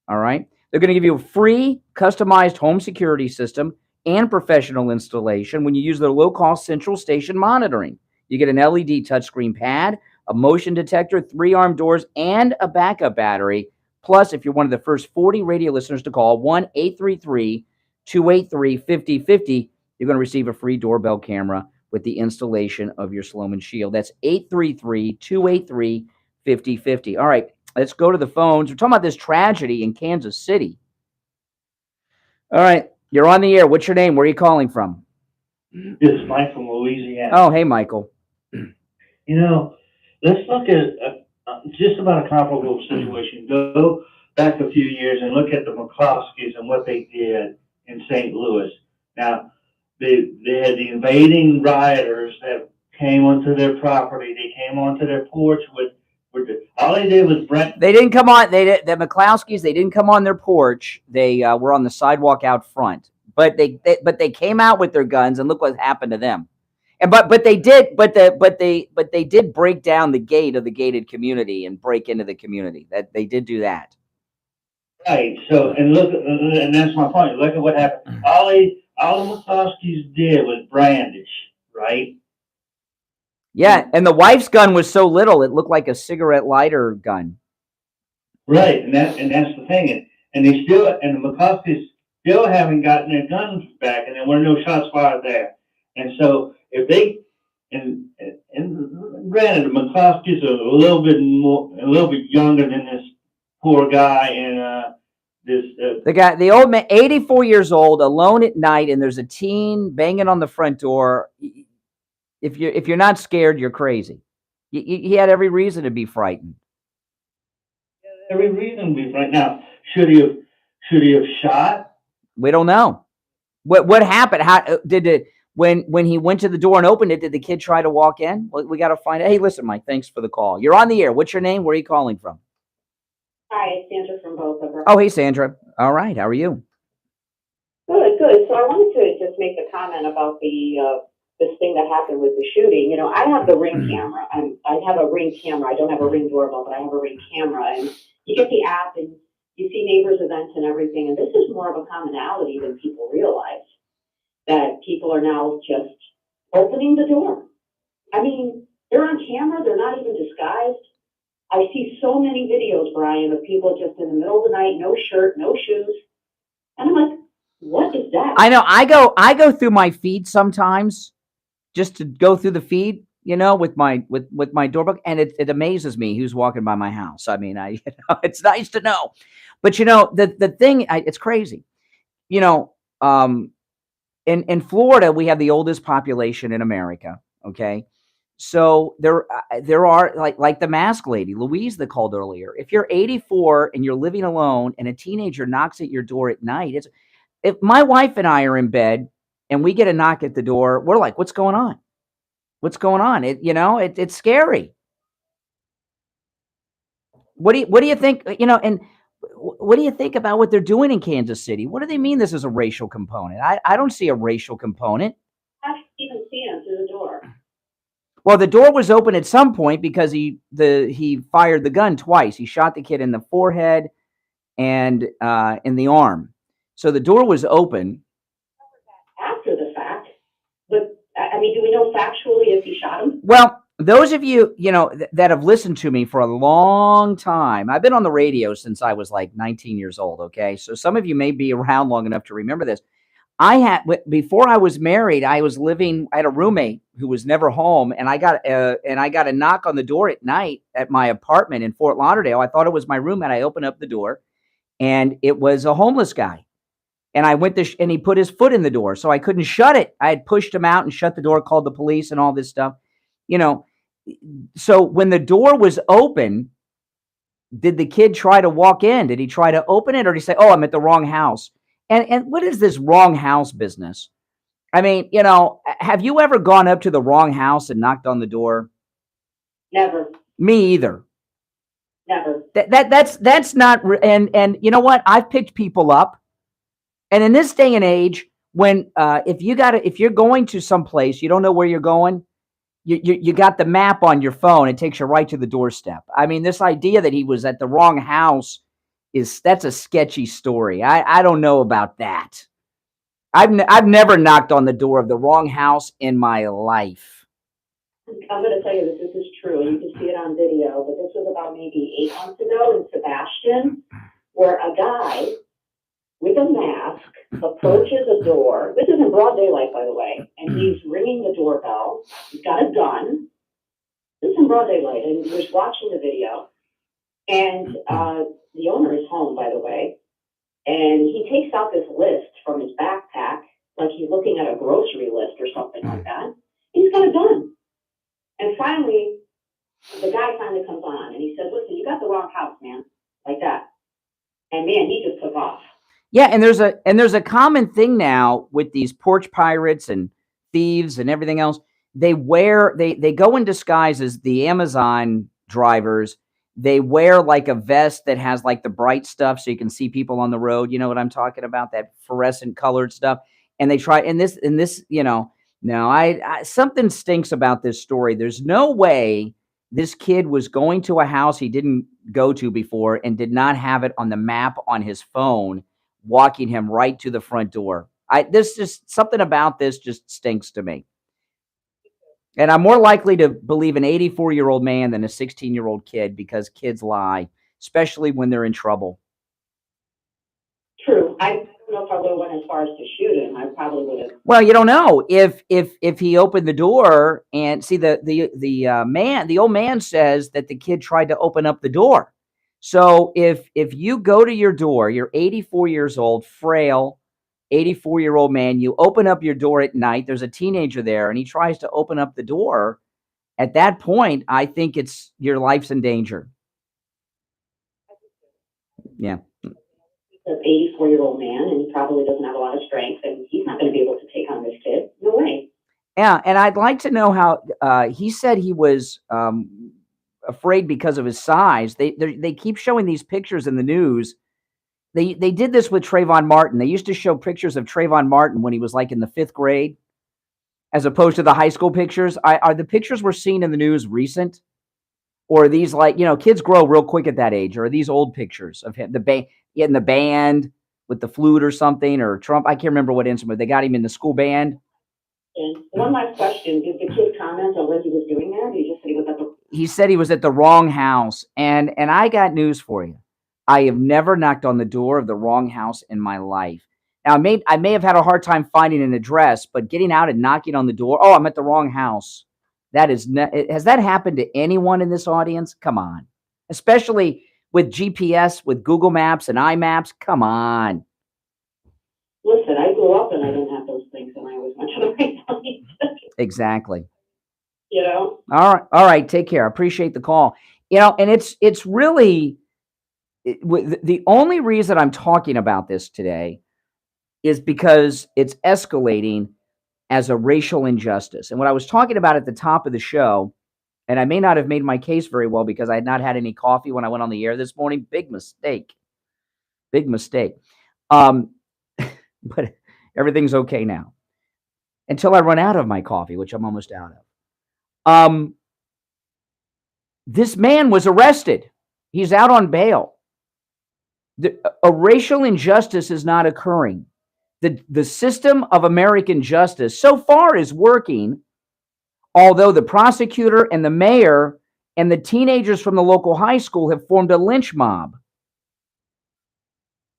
All right. They're going to give you a free customized home security system and professional installation when you use their low-cost central station monitoring. You get an LED touchscreen pad, a motion detector, 3-arm doors, and a backup battery. Plus, if you're one of the first 40 radio listeners to call 1-833-283-5050, you're going to receive a free doorbell camera with the installation of your Sloman Shield. That's 833-283-5050. All right, let's go to the phones. We're talking about this tragedy in Kansas City. All right, you're on the air. What's your name? Where are you calling from? This is Mike from Louisiana. Oh, hey, Michael. You know, let's look at just about a comparable situation. Go back a few years and look at the McCloskeys and what they did in St. Louis. Now, they had the invading rioters that came onto their property. They came onto their porch with all they did was They didn't come on. The McCloskeys. They didn't come on their porch. They were on the sidewalk out front. But they came out with their guns, and look what happened to them. And but they did break down the gate of the gated community and break into the community. That they did do that. Right. So and that's my point. Look at what happened. All the McCloskeys did was brandish, right? Yeah, and the wife's gun was so little it looked like a cigarette lighter gun. Right, and that's the thing, and they still, and the McCloskeys still haven't gotten their guns back, and there were no shots fired there. And so if they, and granted, the McCloskeys are a little bit younger than this poor guy, and the old man, 84 years old, alone at night, and there's a teen banging on the front door. If you're not scared, you're crazy. He had every reason to be frightened. Every reason we right now. Should he have shot? We don't know. What happened? How did it when he went to the door and opened it? Did the kid try to walk in? Well, we got to find out. Hey, listen, Mike. Thanks for the call. You're on the air. What's your name? Where are you calling from? Hi, it's Sandra from Boca. Oh, hey, Sandra. All right. How are you? Good, good. So I wanted to just make a comment about this thing that happened with the shooting. You know, I have the Ring camera. I have a Ring camera. I don't have a Ring doorbell, but I have a Ring camera. And you get the app and you see neighbors' events and everything. And this is more of a commonality than people realize, that people are now just opening the door. I mean, they're on camera. They're not even disguised. I see so many videos, Brian, of people just in the middle of the night, no shirt, no shoes. And I'm like, what is that? I know. I go through my feed sometimes, just to go through the feed, you know, with my doorbell, and it amazes me who's walking by my house. I mean, it's nice to know, but you know, the thing, it's crazy. You know, in Florida, we have the oldest population in America. Okay, so there are like the mask lady, Louise, that called earlier. If you're 84 and you're living alone, and a teenager knocks at your door at night, if my wife and I are in bed and we get a knock at the door, we're like, what's going on? What's going on? It's scary. What do you think? You know, and what do you think about what they're doing in Kansas City? What do they mean this is a racial component? I don't see a racial component. I can't even see him through the door. Well, the door was open at some point because he fired the gun twice. He shot the kid in the forehead and in the arm. So the door was open. After the fact, but I mean, do we know factually if he shot him? Well, those of you, that have listened to me for a long time, I've been on the radio since I was like 19 years old. Okay. So some of you may be around long enough to remember this. Before I was married, I had a roommate who was never home, and I got a knock on the door at night at my apartment in Fort Lauderdale. I thought it was my roommate. I opened up the door, and it was a homeless guy. And I went and he put his foot in the door, so I couldn't shut it. I had pushed him out and shut the door, called the police and all this stuff. So when the door was open, did the kid try to walk in? Did he try to open it, or did he say, "Oh, I'm at the wrong house"? And what is this wrong house business? I mean, have you ever gone up to the wrong house and knocked on the door? Never. Me either. Never. That's not. And you know what? I've picked people up. And in this day and age, when if you're going to some place, you don't know where you're going, you got the map on your phone. It takes you right to the doorstep. I mean, this idea that he was at the wrong house that's a sketchy story. I don't know about that. I've never knocked on the door of the wrong house in my life. I'm going to tell you that this is true, and you can see it on video. But this was about maybe 8 months ago in Sebastian, where a guy with a mask approaches a door. This is in broad daylight, by the way, and he's ringing the doorbell. He's got a gun. This is in broad daylight, and he was watching the video. And the owner is home, by the way, and he takes out this list from his backpack, like he's looking at a grocery list or something like that. He's got a gun. And finally, the guy finally comes on, and he says, "Listen, you got the wrong house, man," like that. And man, he just took off. Yeah, and there's a common thing now with these porch pirates and thieves and everything else. They go in disguise as the Amazon drivers. They wear like a vest that has like the bright stuff so you can see people on the road. You know what I'm talking about? That fluorescent colored stuff. And they try something stinks about this story. There's no way this kid was going to a house he didn't go to before and did not have it on the map on his phone, walking him right to the front door. Something about this just stinks to me. And I'm more likely to believe an 84-year-old man than a 16-year-old kid because kids lie, especially when they're in trouble. True. I don't know if I would have went as far as to shoot him. I probably would have. Well, you don't know if he opened the door and see the old man says that the kid tried to open up the door. So if you go to your door, you're 84 years old, frail, 84-year-old man, you open up your door at night, there's a teenager there and he tries to open up the door. At that point, I think it's your life's in danger. Yeah. An 84-year-old man, and he probably doesn't have a lot of strength, and he's not going to be able to take on this kid. No way. Yeah, and I'd like to know how he said he was afraid because of his size. They keep showing these pictures in the news. They did this with Trayvon Martin. They used to show pictures of Trayvon Martin when he was like in the 5th grade, as opposed to the high school pictures. Are the pictures we're seeing in the news recent? Or are these like, kids grow real quick at that age? Or are these old pictures of him, in the band with the flute or something, or Trump? I can't remember what instrument. They got him in the school band. And one last question. Did the kid comment on what he was doing there? He just said he was at the... He said he was at the wrong house. And I got news for you. I have never knocked on the door of the wrong house in my life. Now, I may have had a hard time finding an address, but getting out and knocking on the door, oh, I'm at the wrong house. Has that happened to anyone in this audience? Come on. Especially with GPS, with Google Maps and iMaps. Come on. Listen, I grew up and I didn't have those things, and I always went to the right place. Exactly. All right. Take care. I appreciate the call. And it's really the only reason I'm talking about this today is because it's escalating as a racial injustice. And what I was talking about at the top of the show, and I may not have made my case very well because I had not had any coffee when I went on the air this morning. Big mistake. But everything's okay now until I run out of my coffee, which I'm almost out of. This man was arrested. He's out on bail. A racial injustice is not occurring. The system of American justice so far is working, although the prosecutor and the mayor and the teenagers from the local high school have formed a lynch mob.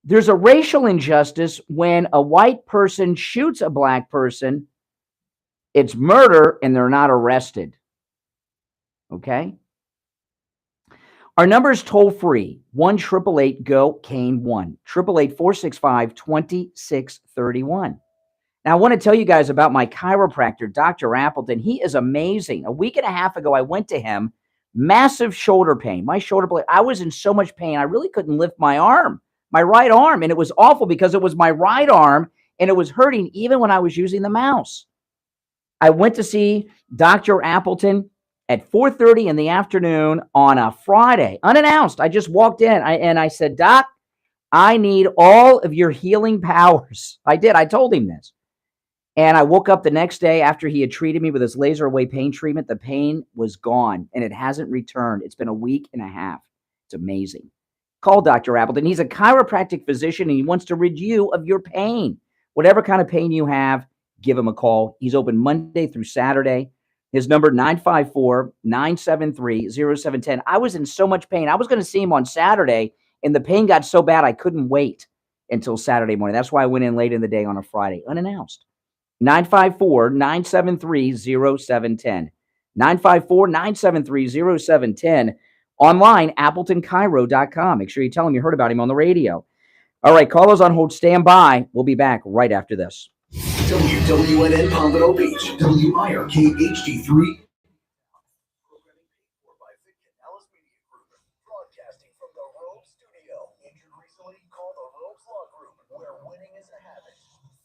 There's a racial injustice when a white person shoots a black person. It's murder and they're not arrested. Okay? Our number is toll free, 1-888-GO-CANE1, 888-465-2631. Now, I want to tell you guys about my chiropractor, Dr. Appleton. He is amazing. A week and a half ago, I went to him, massive shoulder pain. My shoulder blade, I was in so much pain, I really couldn't lift my arm, my right arm. And it was awful because it was my right arm and it was hurting even when I was using the mouse. I went to see Dr. Appleton at 4:30 in the afternoon on a Friday, unannounced. I just walked in and I said, Doc, I need all of your healing powers. I did. I told him this. And I woke up the next day after he had treated me with his laser away pain treatment. The pain was gone and it hasn't returned. It's been a week and a half. It's amazing. Call Dr. Appleton. He's a chiropractic physician and he wants to rid you of your pain. Whatever kind of pain you have, give him a call. He's open Monday through Saturday. His number, 954-973-0710. I was in so much pain. I was going to see him on Saturday, and the pain got so bad I couldn't wait until Saturday morning. That's why I went in late in the day on a Friday, unannounced. 954-973-0710. 954-973-0710. Online, AppletonChiro.com. Make sure you tell him you heard about him on the radio. All right, callers on hold. Stand by. We'll be back right after this. WWNN Pompano Beach, WIRK HD3. Broadcasting from the Robe Studio. Injured recently? Call the Robes Law Group, where winning is a habit.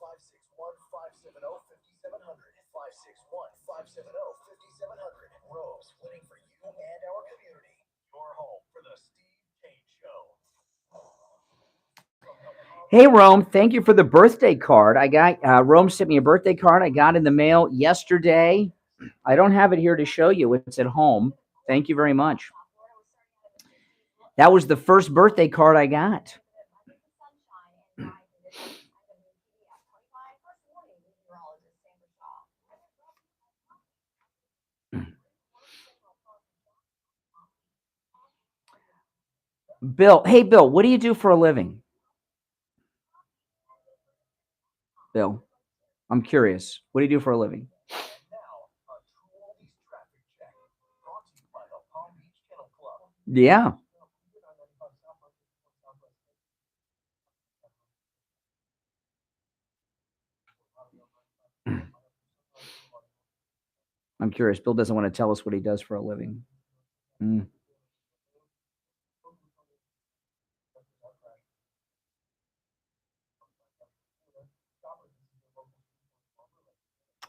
561-570-5700. 561-570-5700. Robes, winning for you and our community. Your home for the Steve Kane Show. Hey, Rome, thank you for the birthday card. I got Rome sent me a birthday card I got in the mail yesterday. I don't have it here to show you. It's at home. Thank you very much. That was the first birthday card I got. Bill, hey, Bill, what do you do for a living? Bill, I'm curious. What do you do for a living? Yeah. I'm curious. Bill doesn't want to tell us what he does for a living. Mm.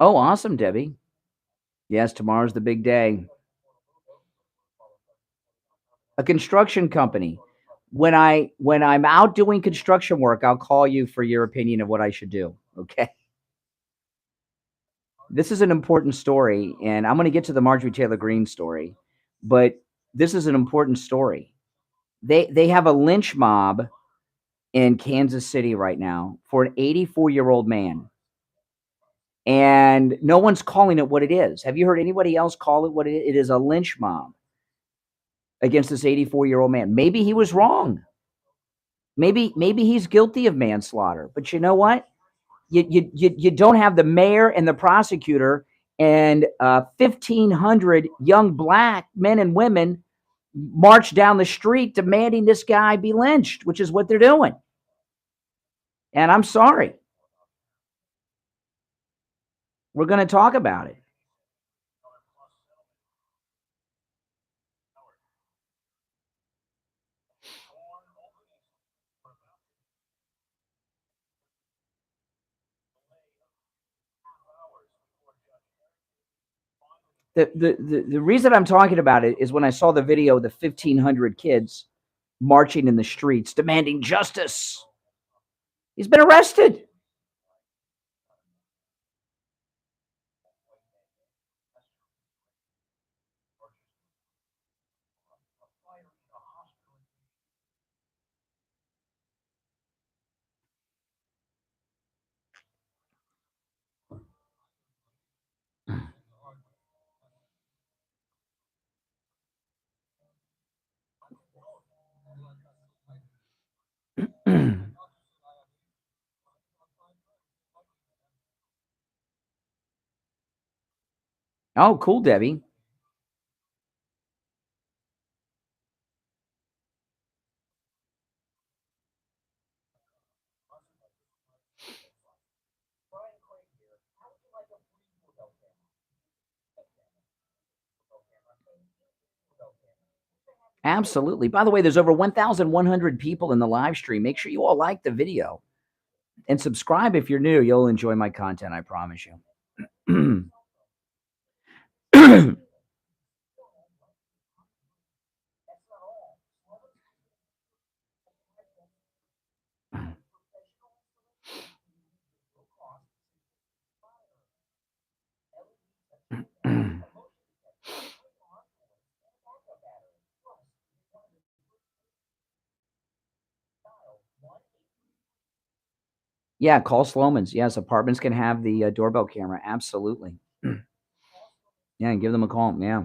Oh, awesome, Debbie. Yes, tomorrow's the big day. A construction company. When I'm out doing construction work, I'll call you for your opinion of what I should do. Okay. This is an important story, and I'm going to get to the Marjorie Taylor Greene story, but this is an important story. They have a lynch mob in Kansas City right now for an 84-year-old man. And no one's calling it what it is. Have you heard anybody else call it what it is? It is a lynch mob against this 84-year-old man. Maybe he was wrong. Maybe he's guilty of manslaughter. But you know what? You don't have the mayor and the prosecutor and 1,500 young black men and women march down the street demanding this guy be lynched, which is what they're doing. And I'm sorry. We're going to talk about it. The reason I'm talking about it is when I saw the video of the 1,500 kids marching in the streets demanding justice. He's been arrested. Oh, cool, Debbie. Absolutely. By the way, there's over 1,100 people in the live stream. Make sure you all like the video and subscribe if you're new. You'll enjoy my content, I promise you. Yeah, call Sloman's. Yes, apartments can have the doorbell camera. Absolutely. Yeah, give them a call. Yeah.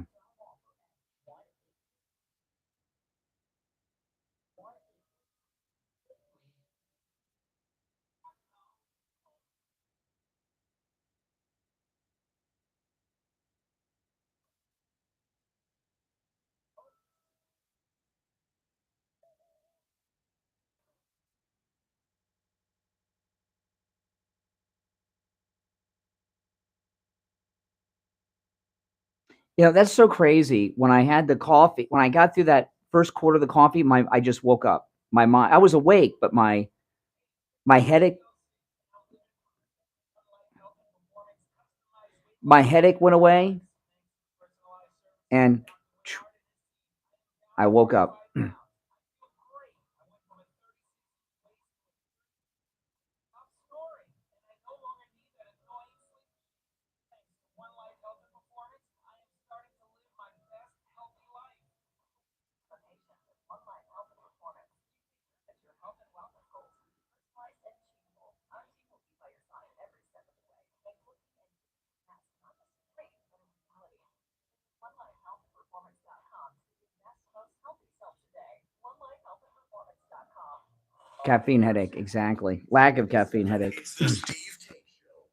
You know, that's so crazy. When I had the coffee, when I got through that first quarter of the coffee, I just woke up. My mind, I was awake, but my headache went away, and I woke up. Caffeine headache, exactly. Lack of caffeine headache. It's the Steve Tate Show with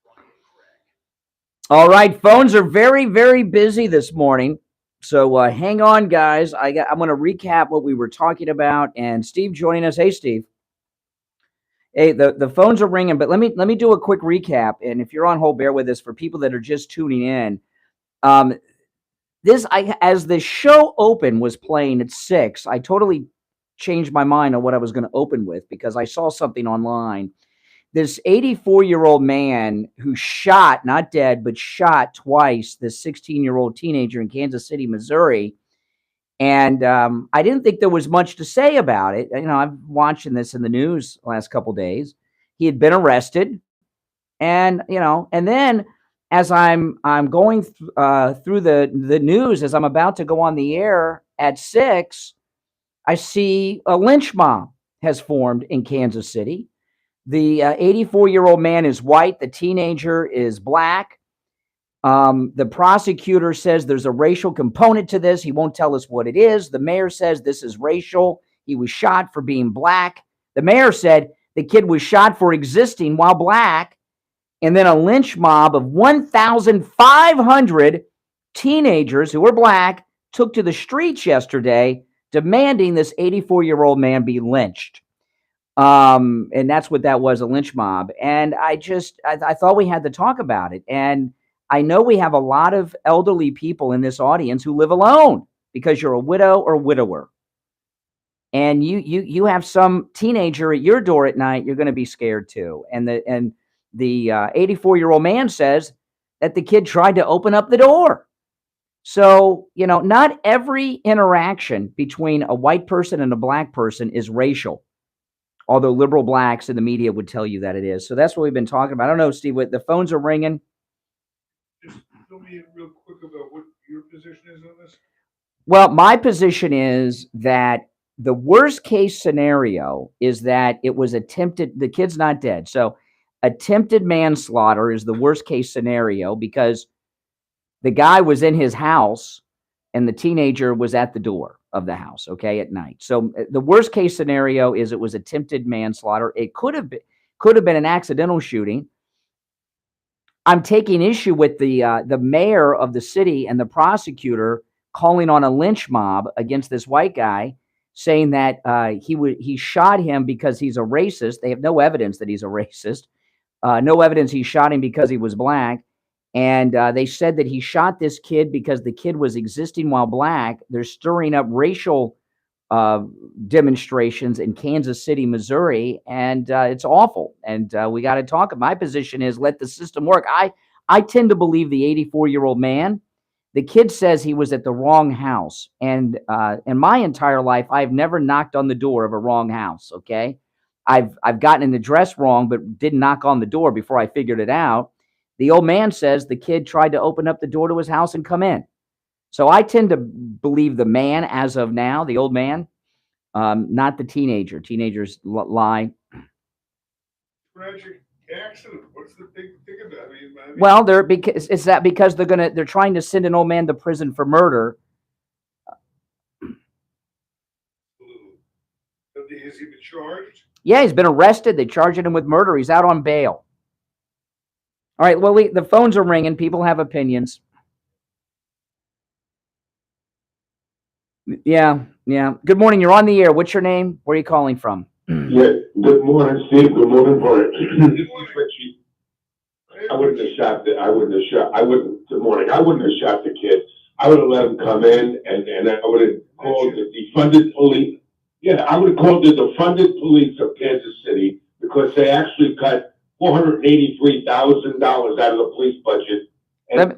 Brian Craig. All right, phones are very, very busy this morning. So hang on, guys. I'm going to recap what we were talking about. And Steve joining us. Hey, Steve. Hey, the phones are ringing, but let me do a quick recap. And if you're on hold, bear with us. For people that are just tuning in, as the show open was playing at 6, I totally changed my mind on what I was going to open with because I saw something online. This 84-year-old man who shot, not dead, but shot twice, this 16-year-old teenager in Kansas City, Missouri. And I didn't think there was much to say about it. You know, I'm watching this in the news the last couple of days. He had been arrested. And, you know, and then as I'm going through the news, as I'm about to go on the air at 6, I see a lynch mob has formed in Kansas City. The 84-year-old man is white. The teenager is black. The prosecutor says there's a racial component to this. He won't tell us what it is. The mayor says this is racial. He was shot for being black. The mayor said the kid was shot for existing while black. And then a lynch mob of 1,500 teenagers who were black took to the streets yesterday demanding this 84-year-old man be lynched. And that's what that was, a lynch mob. And I thought we had to talk about it. And I know we have a lot of elderly people in this audience who live alone because you're a widow or widower. And you have some teenager at your door at night, you're going to be scared too. And the 84-year-old man says that the kid tried to open up the door. So, you know, not every interaction between a white person and a black person is racial, although liberal blacks in the media would tell you that it is. So that's what we've been talking about. I don't know, Steve, the phones are ringing. Just fill me in real quick about what your position is on this. Well, my position is that the worst case scenario is that it was attempted, the kid's not dead. So attempted manslaughter is the worst case scenario because the guy was in his house and the teenager was at the door of the house, okay, at night. So the worst case scenario is it was attempted manslaughter. It could have been an accidental shooting. I'm taking issue with the mayor of the city and the prosecutor calling on a lynch mob against this white guy, saying that he shot him because he's a racist. They have no evidence that he's a racist. No evidence he shot him because he was black. And they said that he shot this kid because the kid was existing while black. They're stirring up racial demonstrations in Kansas City, Missouri, and it's awful. And we got to talk. My position is let the system work. I tend to believe the 84-year-old man. The kid says he was at the wrong house. And in my entire life, I've never knocked on the door of a wrong house, okay? I've gotten an address wrong, but didn't knock on the door before I figured it out. The old man says the kid tried to open up the door to his house and come in. So I tend to believe the man as of now, the old man, not the teenager. Teenagers lie. Tragic accident. What's the big thing about it? I mean, Well, because they're trying to send an old man to prison for murder. has he been charged? Yeah, he's been arrested. They charged him with murder. He's out on bail. All right, well, the phones are ringing. People have opinions. Yeah. Good morning. You're on the air. What's your name? Where are you calling from? Yeah. Good morning, Steve. Good morning, Brian. Richie. I wouldn't have shot the kid. I would have let him come in and I would have called the defunded police. Yeah, I would have called the defunded police of Kansas City because they actually cut $483,000 out of the police budget.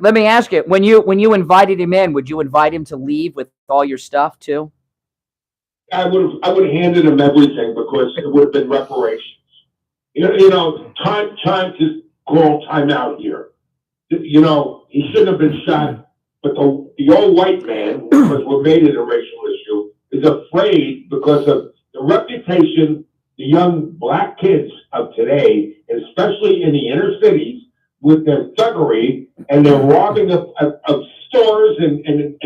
Let me ask you, when you invited him in, would you invite him to leave with all your stuff too? I would have handed him everything because it would have been reparations. Time to call time out here. He shouldn't have been shot, but the old white man, because we made it a racial issue, is afraid because of the reputation the young black kids of today, especially in the inner cities, with their thuggery and their robbing of stores and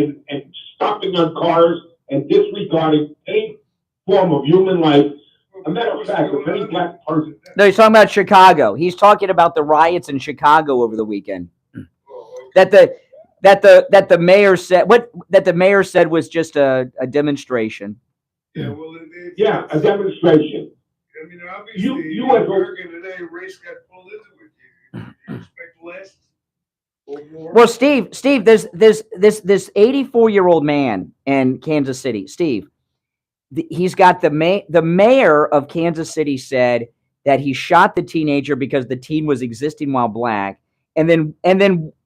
stopping on cars and disregarding any form of human life. A matter of fact, if any black person, No, he's talking about Chicago. He's talking about the riots in Chicago over the weekend. That the mayor said that the mayor said was just a demonstration. Yeah, well, yeah, a demonstration. I mean, obviously, You in as a- America today, race got pulled into it. You expect less or more? Well, Steve, there's this 84-year-old man in Kansas City. Steve, he's got the mayor of Kansas City said that he shot the teenager because the teen was existing while black, and then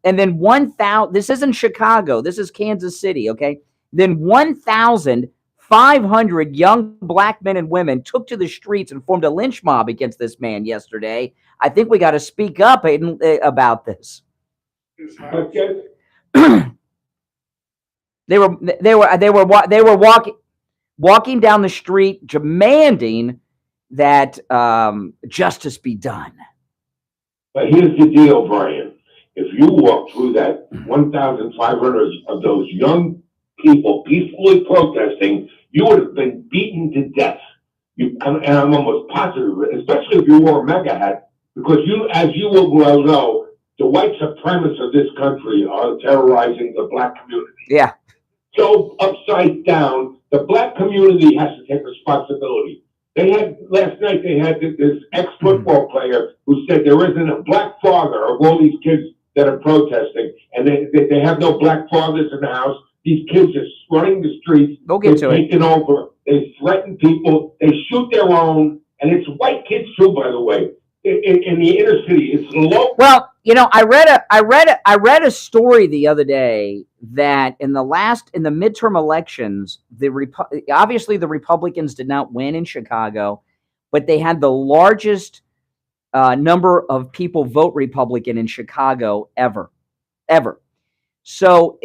1,000. This isn't Chicago. This is Kansas City. Okay, then 1,500 young black men and women took to the streets and formed a lynch mob against this man yesterday. I think we got to speak up about this. Okay. They were walking down the street demanding that justice be done. But here's the deal, Brian. If you walk through that 1,500 of those young people peacefully protesting, you would have been beaten to death. And I'm almost positive, especially if you wore a MAGA hat, because as you will well know, the white supremacists of this country are terrorizing the black community. Yeah. So upside down, the black community has to take responsibility. Last night they had this ex-football player who said there isn't a black father of all these kids that are protesting, and they have no black fathers in the house. These kids are running the streets. Go get to it. Taking over. They threaten people. They shoot their own, and it's white kids too, by the way. In the inner city, it's low. Well, I read a story the other day that in the midterm elections, obviously the Republicans did not win in Chicago, but they had the largest number of people vote Republican in Chicago ever. So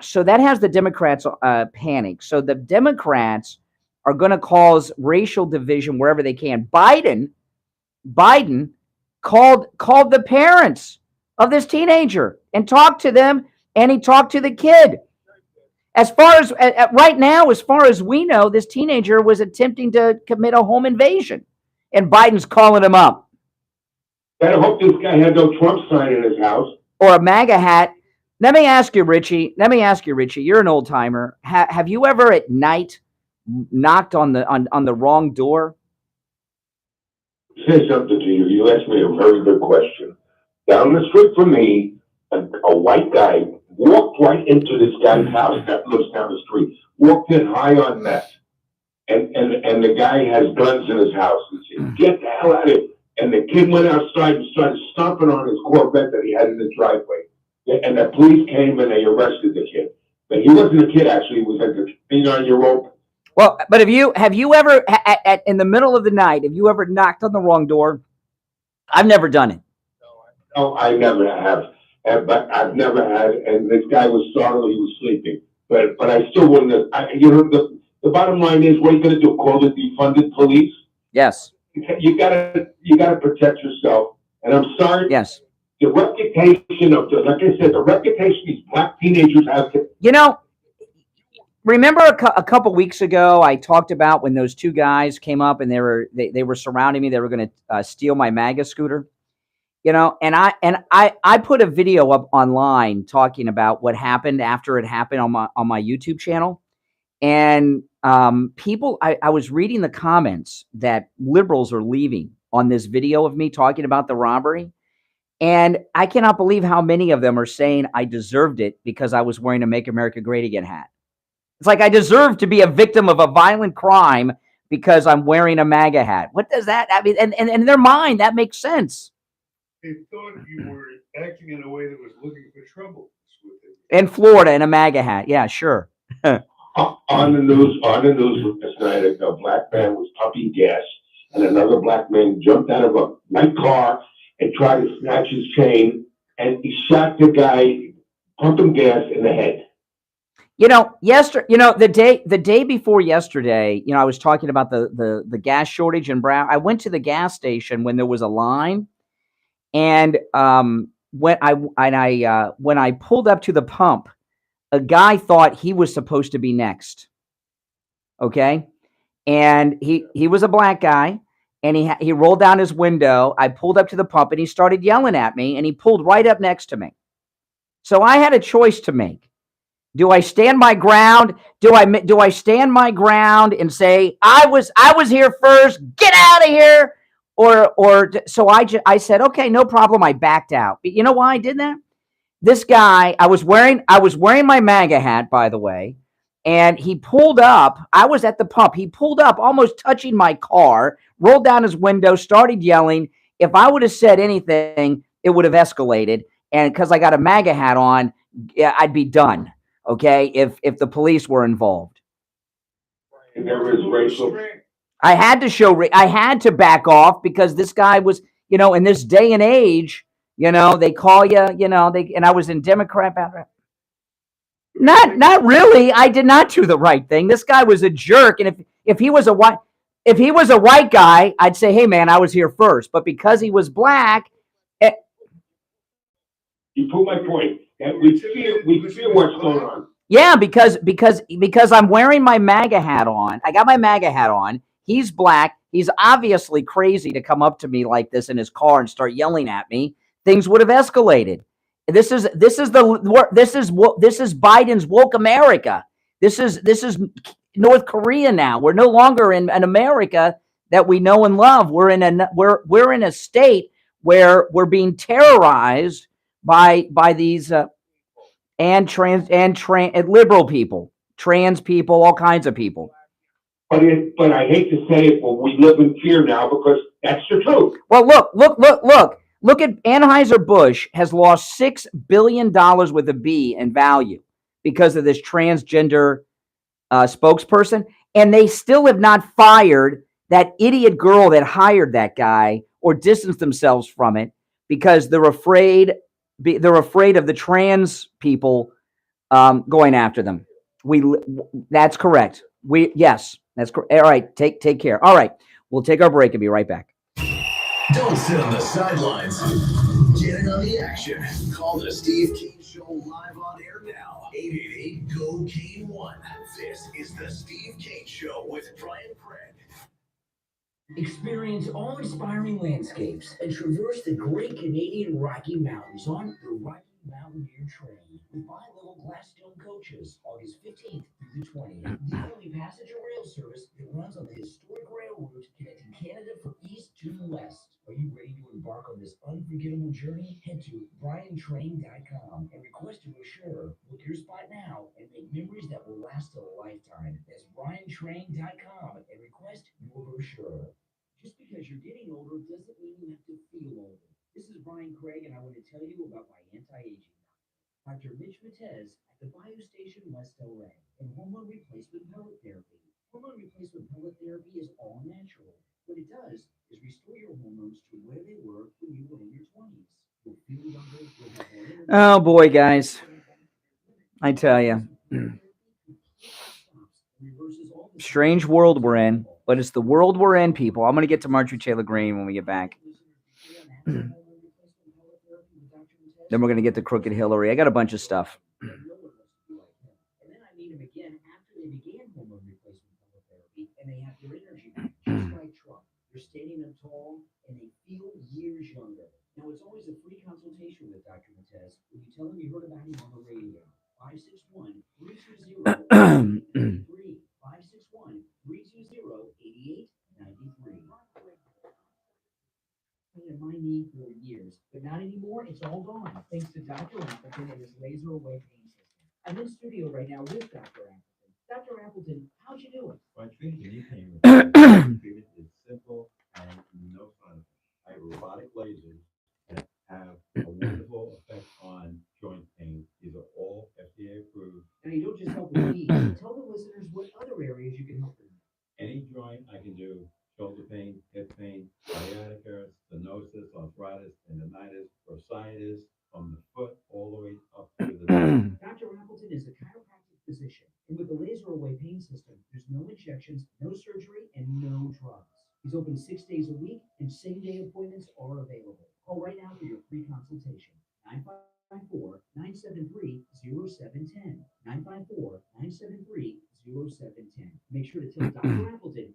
so that has the Democrats panic. So the Democrats are going to cause racial division wherever they can. Biden called the parents of this teenager and talked to them, and he talked to the kid. As far as right now, as far as we know, this teenager was attempting to commit a home invasion, and Biden's calling him up. I hope this guy had no Trump sign in his house or a MAGA hat. Let me ask you, Richie. You're an old timer. Have you ever at night knocked on the wrong door? Say something to you. You asked me a very good question. Down the street from me, a white guy walked right into this guy's house that lives down the street. Walked in high on meth, and the guy has guns in his house. He said, "Get the hell out of here!" And the kid went outside and started stomping on his Corvette that he had in the driveway. And the police came and they arrested the kid. But he wasn't a kid, actually. He was like a 39-year-old. Well, but have you ever in the middle of the night, have you ever knocked on the wrong door? I've never done it. No, I never have. But I've never had. And this guy was startled. He was sleeping. But I still wouldn't have. The bottom line is, what are you going to do? Call the defunded police? Yes. You gotta protect yourself. And I'm sorry. Yes. The reputation of like I said, the reputation these black teenagers have. Remember a couple weeks ago, I talked about when those two guys came up and they were surrounding me. They were going to steal my MAGA scooter, and I put a video up online talking about what happened after it happened on my YouTube channel, and people, I was reading the comments that liberals are leaving on this video of me talking about the robbery, and I cannot believe how many of them are saying I deserved it because I was wearing a "Make America Great Again" hat. It's like I deserve to be a victim of a violent crime because I'm wearing a MAGA hat. What does that? I mean, and in their mind, that makes sense. They thought you were acting in a way that was looking for trouble. In Florida, in a MAGA hat. Yeah, sure. On the news last night, a black man was pumping gas, and another black man jumped out of a white car and tried to snatch his chain, and he shot the guy pumping gas in the head. The day before yesterday, I was talking about the gas shortage in Brown. I went to the gas station when there was a line, and when I pulled up to the pump, a guy thought he was supposed to be next. Okay, and he was a black guy, and he rolled down his window. I pulled up to the pump, and he started yelling at me, and he pulled right up next to me. So I had a choice to make. Do I stand my ground? Do I stand my ground and say I was here first, get out of here? So I said, okay, no problem. I backed out. But you know why I did that? This guy, I was wearing my MAGA hat, by the way, and he pulled up. I was at the pump. He pulled up, almost touching my car, rolled down his window, started yelling. If I would have said anything, it would have escalated. And because I got a MAGA hat on, yeah, I'd be done. Okay, if the police were involved. And there is racial. I had to back off because this guy was, in this day and age, they call you, and I was in Democrat background. Not really. I did not do the right thing. This guy was a jerk, and if he was a white guy, I'd say, hey man, I was here first. But because he was black, you prove my point. And we feel what's going on. Yeah, because I'm wearing my MAGA hat on. I got my MAGA hat on. He's black. He's obviously crazy to come up to me like this in his car and start yelling at me. Things would have escalated. This is Biden's woke America. This is North Korea now. We're no longer in an America that we know and love. We're in a state where we're being terrorized by these and liberal people, trans people, all kinds of people. But I hate to say it, but we live in fear now because that's the truth. Well, look at Anheuser-Busch has lost $6 billion with a B in value because of this transgender spokesperson, and they still have not fired that idiot girl that hired that guy or distanced themselves from it because they're afraid of the trans people going after them. That's correct. Yes, that's correct. All right, take care. All right, we'll take our break and be right back. Don't sit on the sidelines. Get in on the action. Call the Steve Kane Show live on air now. 888-GO-KANE-1. This is the Steve Kane Show with Brian Craig. Experience awe-inspiring landscapes and traverse the great Canadian Rocky Mountains on the Rocky Mountaineer Train with bi-level glass dome coaches, August 15th through the 20th. The only passenger rail service that runs on the historic rail route connecting Canada from east to west. Are you ready to embark on this unforgettable journey? Head to briantrain.com and request a brochure. Book your spot now and make memories that will last a lifetime. That's briantrain.com and request your brochure. Just because you're getting older doesn't mean you have to feel older. This is Brian Craig, and I want to tell you about my anti-aging doctor, Dr. Mitch Matez at the Bayou Station, West LA, and hormone replacement pellet therapy. Hormone replacement pellet therapy is all natural. What it does is restore your hormones to where they were when you were in your 20s. You'll feel younger, you'll have more energy. Oh boy, guys, I tell you. Strange world we're in, but it's the world we're in, people. I'm going to get to Marjorie Taylor Greene when we get back. Then we're going to get to Crooked Hillary. I got a bunch of stuff. And then I meet them again after they began hormone replacement therapy, and they have their energy back, just like Trump. They're standing up tall, and they feel years younger. Now, it's always a free consultation with Dr. Matez when you tell him you heard about him on the radio. 561-320-8893. 561-320-8893. My knee for years, but not anymore. It's all gone thanks to Dr. Appleton and his laser away pain system. I'm in studio right now with Dr. Appleton. Dr. Appleton, how'd you do it? My treatment knee pain treatment is simple and no fun. I have robotic lasers that have a wonderful effect on joint pain. These are all FDA approved. Now you don't just help with knees. Tell the listeners what other areas you can help them. Any joint I can do. Shoulder pain, hip pain, sciatica, stenosis, arthritis, tendonitis, bursitis, from the foot all the way up to the knee. Dr. Appleton is a chiropractic physician, and with the laser away pain system, there's no injections, no surgery, and no drugs. He's open 6 days a week, and same-day appointments are available. Call right now for your free consultation. 954-973-0710. 954-973-0710. Make sure to tell Dr. Appleton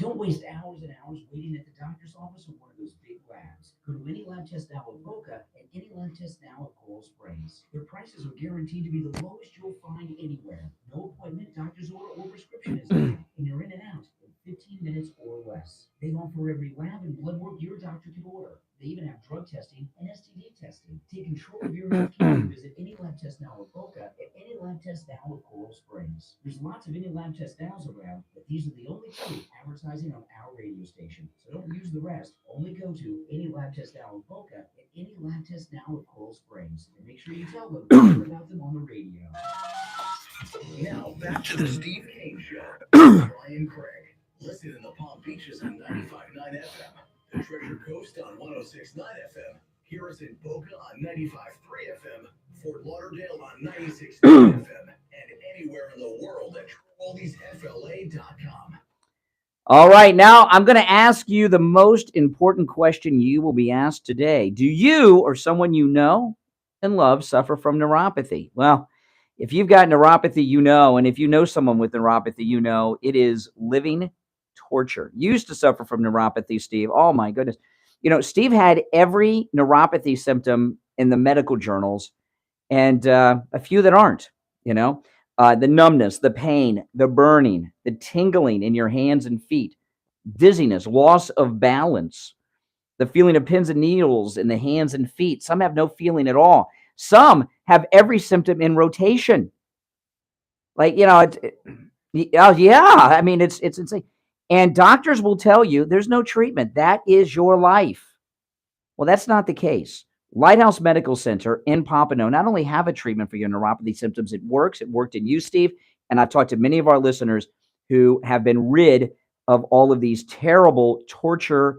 Don't waste hours and hours waiting at the doctor's office or one of those big labs. Go to any lab test now of Boca and any lab test now of Coral Springs. Their prices are guaranteed to be the lowest you'll find anywhere. No appointment, doctor's order, or prescription is needed, and you're in and out in 15 minutes or less. They offer every lab and blood work your doctor could order. They even have drug testing and STD testing. Take control of your health care and visit any lab test now of Boca and any lab test now of Coral Springs. There's lots of any lab test nows around, but these are the only two advertising on our radio station. So don't use the rest. Only go to any lab test now of Boca and any lab test now of Coral Springs. And make sure you tell them about them on the radio. Now back to the Steve King Show. Brian Craig. Listen in the Palm Beaches on 95.9 FM. The Treasure Coast on 106.9 FM. Hear us in Boca on 95.3 FM. Fort Lauderdale on 96.9 FM. And anywhere in the world at TrueOldiesFLA.com. All right, now I'm going to ask you the most important question you will be asked today. Do you or someone you know and love suffer from neuropathy? Well, if you've got neuropathy, you know, and if you know someone with neuropathy, you know, it is living torture. You used to suffer from neuropathy, Steve. Oh, my goodness. You know, Steve had every neuropathy symptom in the medical journals and a few that aren't, you know. The numbness, the pain, the burning, the tingling in your hands and feet, dizziness, loss of balance, the feeling of pins and needles in the hands and feet. Some have no feeling at all. Some have every symptom in rotation. Like, you know, yeah, I mean, it's insane. And doctors will tell you there's no treatment. That is your life. Well, that's not the case. Lighthouse Medical Center in Pompano not only have a treatment for your neuropathy symptoms, it works. It worked in you, Steve. And I've talked to many of our listeners who have been rid of all of these terrible torture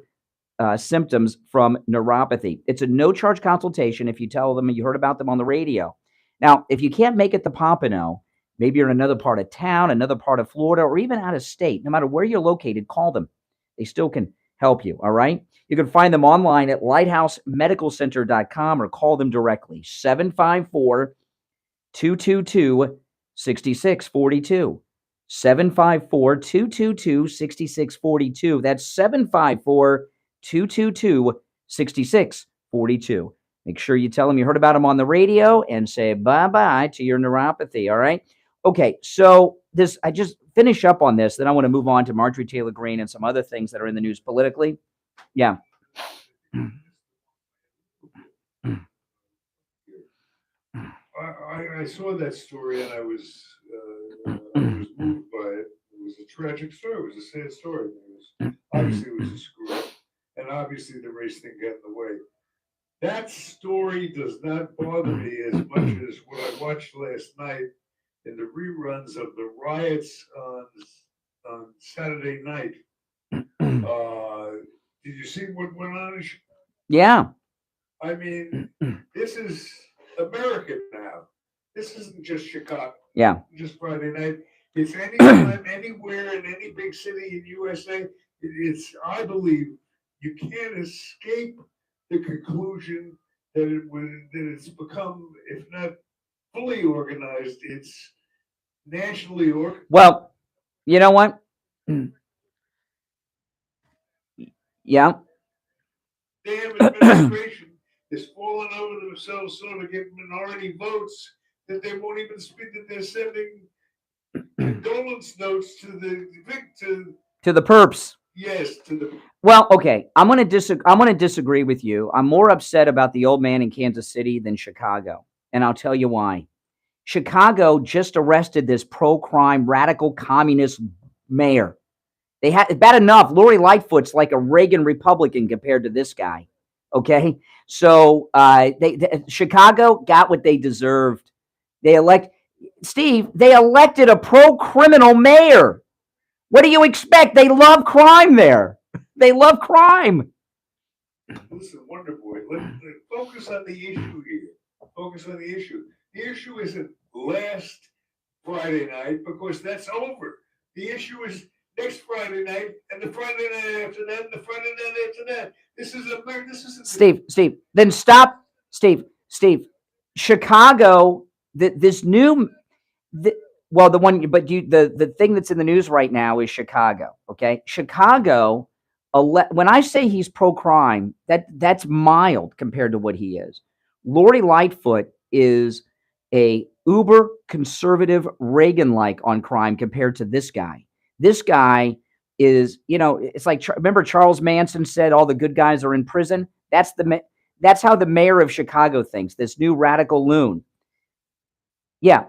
symptoms from neuropathy. It's a no-charge consultation if you tell them you heard about them on the radio. Now, if you can't make it to Pompano, maybe you're in another part of town, another part of Florida, or even out of state, no matter where you're located, call them. They still can help you, all right? You can find them online at lighthousemedicalcenter.com or call them directly, 754-222-6642. 754-222-6642. That's 754-222-6642. Make sure you tell them you heard about them on the radio and say bye-bye to your neuropathy, all right? Okay, so I just finish up on this, then I want to move on to Marjorie Taylor Greene and some other things that are in the news politically. Yeah. I saw that story and I was moved by it. It was a tragic story. It was a sad story. Obviously, it was a screw up, and obviously the race thing got in the way. That story does not bother me as much as what I watched last night in the reruns of the riots on Saturday night. Did you see what went on? Yeah. I mean, this is America now. This isn't just Chicago. Yeah. Just Friday night. It's anytime, anywhere in any big city in USA. It's, I believe, you can't escape the conclusion that it's become, if not fully organized, it's nationally organized. Well, you know what? Yeah. Damn administration is falling over themselves so to get minority votes that they won't even speak, that they're sending condolence notes to the perps. Yes, to the. Well, okay. I'm going to disagree with you. I'm more upset about the old man in Kansas City than Chicago, and I'll tell you why. Chicago just arrested this pro-crime radical communist mayor. They had bad enough. Lori Lightfoot's like a Reagan Republican compared to this guy. Okay, so Chicago got what they deserved. They elected a pro-criminal mayor. What do you expect? They love crime there. They love crime. Listen, Wonder Boy, let's focus on the issue here. Focus on the issue. The issue isn't last Friday night because that's over. The issue is next Friday night and the Friday night after that and the Friday night after that. This is America. This is Steve. Then stop, Steve. Chicago. Well, the thing that's in the news right now is Chicago. Okay, Chicago. When I say he's pro-crime, that's mild compared to what he is. Lori Lightfoot is a uber conservative Reagan-like on crime compared to this guy. This guy is, it's like, remember Charles Manson said all the good guys are in prison? That's how the mayor of Chicago thinks, this new radical loon. Yeah.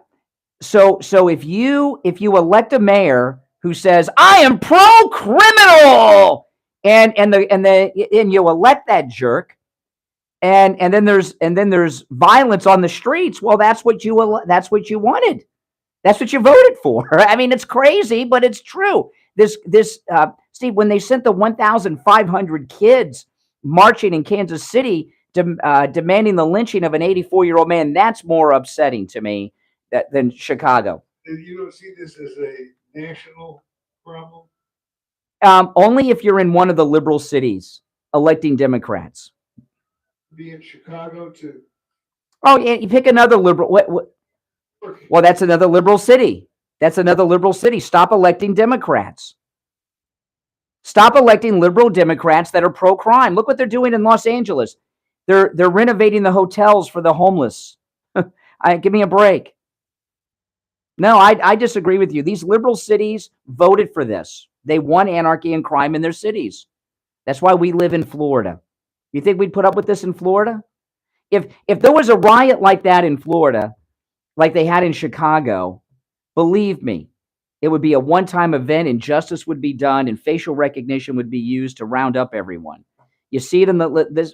So if you elect a mayor who says, I am pro-criminal, and you elect that jerk, and then there's violence on the streets, well, that's what you wanted. That's what you voted for. I mean, it's crazy, but it's true. Steve, when they sent the 1,500 kids marching in Kansas City demanding the lynching of an 84-year-old man, that's more upsetting to me than Chicago. You don't see this as a national problem? Only if you're in one of the liberal cities electing Democrats. Be in Chicago too. Oh, yeah, you pick another liberal. Well, that's another liberal city. Stop electing Democrats. Stop electing liberal Democrats that are pro-crime. Look what they're doing in Los Angeles. They're renovating the hotels for the homeless. Give me a break. No, I disagree with you. These liberal cities voted for this. They want anarchy and crime in their cities. That's why we live in Florida. You think we'd put up with this in Florida? If there was a riot like that in Florida, like they had in Chicago, believe me, it would be a one-time event and justice would be done and facial recognition would be used to round up everyone. You see it in this.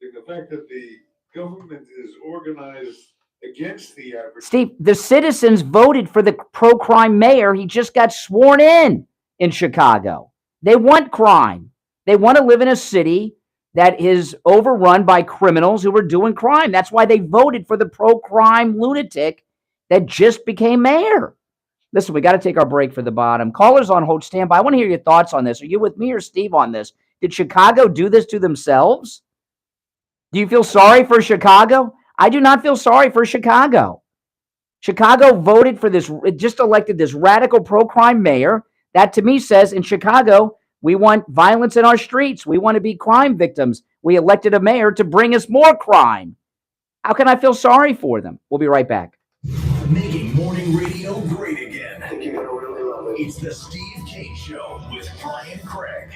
The fact that the government is organized against the average. Steve, the citizens voted for the pro-crime mayor. He just got sworn in Chicago. They want crime. They want to live in a city that is overrun by criminals who are doing crime. That's why they voted for the pro-crime lunatic that just became mayor. Listen, we got to take our break for the bottom. Callers on hold, stand by. I want to hear your thoughts on this. Are you with me or Steve on this? Did Chicago do this to themselves? Do you feel sorry for Chicago? I do not feel sorry for Chicago. Chicago voted for this, just elected this radical pro-crime mayor. That to me says in Chicago, we want violence in our streets. We want to be crime victims. We elected a mayor to bring us more crime. How can I feel sorry for them? We'll be right back. Making morning radio great again. I think you're gonna really love it. It's the Steve Kane Show with Brian Craig.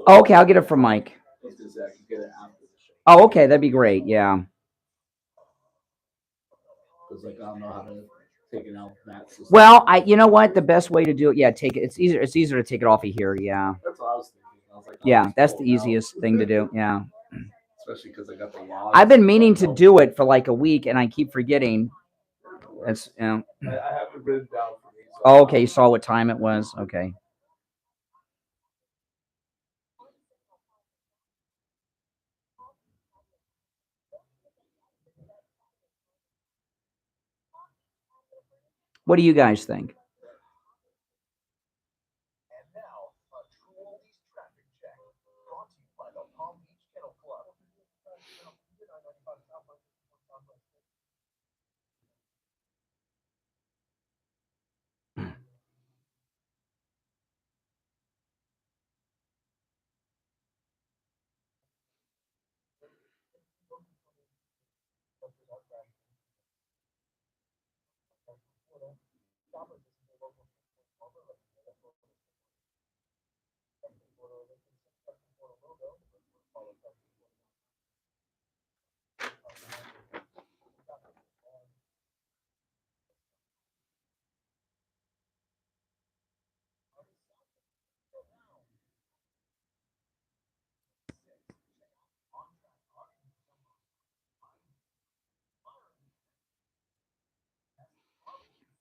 Oh, okay, I'll get it from Mike. Oh, okay, that'd be great. Yeah. Well, you know what? The best way to do it, yeah, take it. It's easier. It's easier to take it off of here. Yeah. That's what I was thinking. Yeah, that's the easiest thing to do. Yeah. Especially because I got the log. I've been meaning to do it for like a week, and I keep forgetting. That's I have it written down for me. Oh, okay, you saw what time it was. Okay. What do you guys think?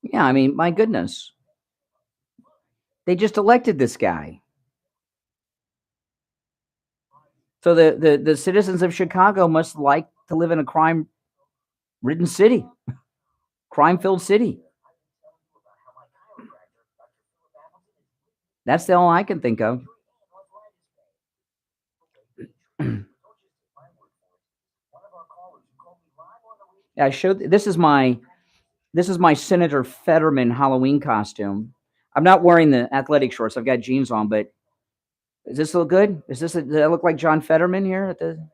Yeah, I mean, my goodness. They just elected this guy. So the citizens of Chicago must like to live in a crime-ridden city, crime-filled city. That's the only I can think of. I showed this is my Senator Fetterman Halloween costume. I'm not wearing the athletic shorts. I've got jeans on, but does this look good? Does I look like John Fetterman here at the?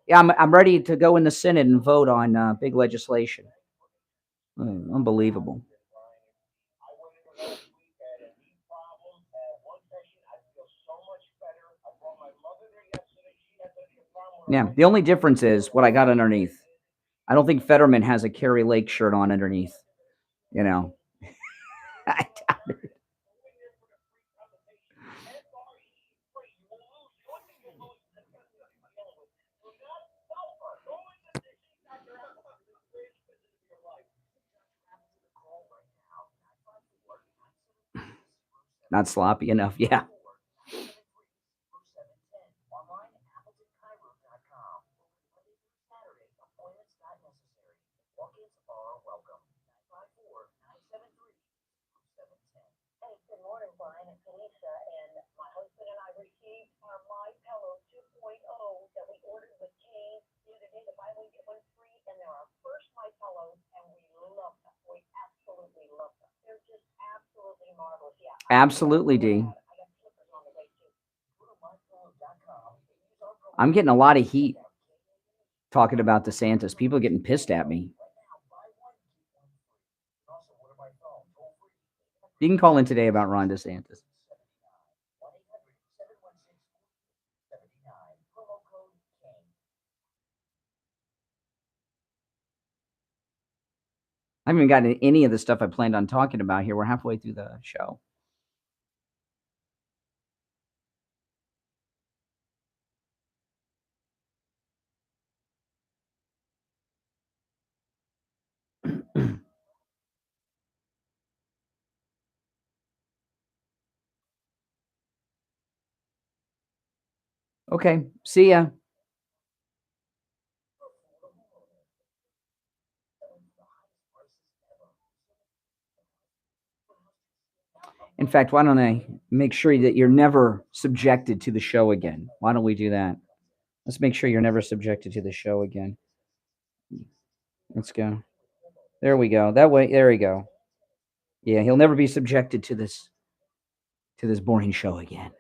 Yeah, I'm ready to go in the Senate and vote on big legislation. Unbelievable. Yeah, the only difference is what I got underneath. I don't think Fetterman has a Kerry Lake shirt on underneath. You know, I doubt it. Not sloppy enough. Yeah. Absolutely, D. I'm getting a lot of heat talking about DeSantis. People are getting pissed at me. You can call in today about Ron DeSantis. I haven't even gotten any of the stuff I planned on talking about here. We're halfway through the show. Okay, see ya. In fact, why don't I make sure that you're never subjected to the show again? Why don't we do that? Let's make sure you're never subjected to the show again. Let's go. There we go. That way, there we go. Yeah, he'll never be subjected to this boring show again.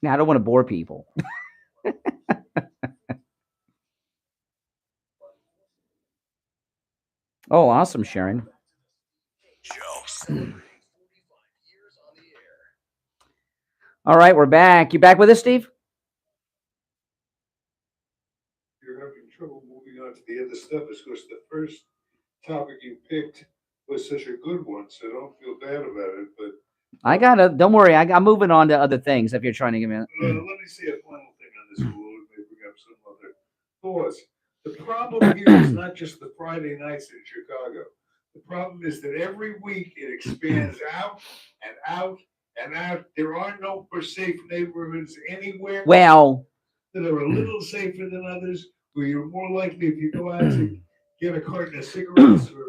Now, I don't want to bore people. Oh, awesome, Sharon. All right, we're back. You back with us, Steve? You're having trouble moving on to the other stuff is because the first topic you picked was such a good one, so don't feel bad about it. But I gotta. Don't worry. I'm moving on to other things. If you're trying to give me. let me say a final thing on this. We'll maybe bring up some other thoughts. The problem here is not just the Friday nights in Chicago. The problem is that every week it expands out and out and out. There are no safe neighborhoods anywhere. Well, that are a little safer than others, where you're more likely if you go out to get a carton of cigarettes, or,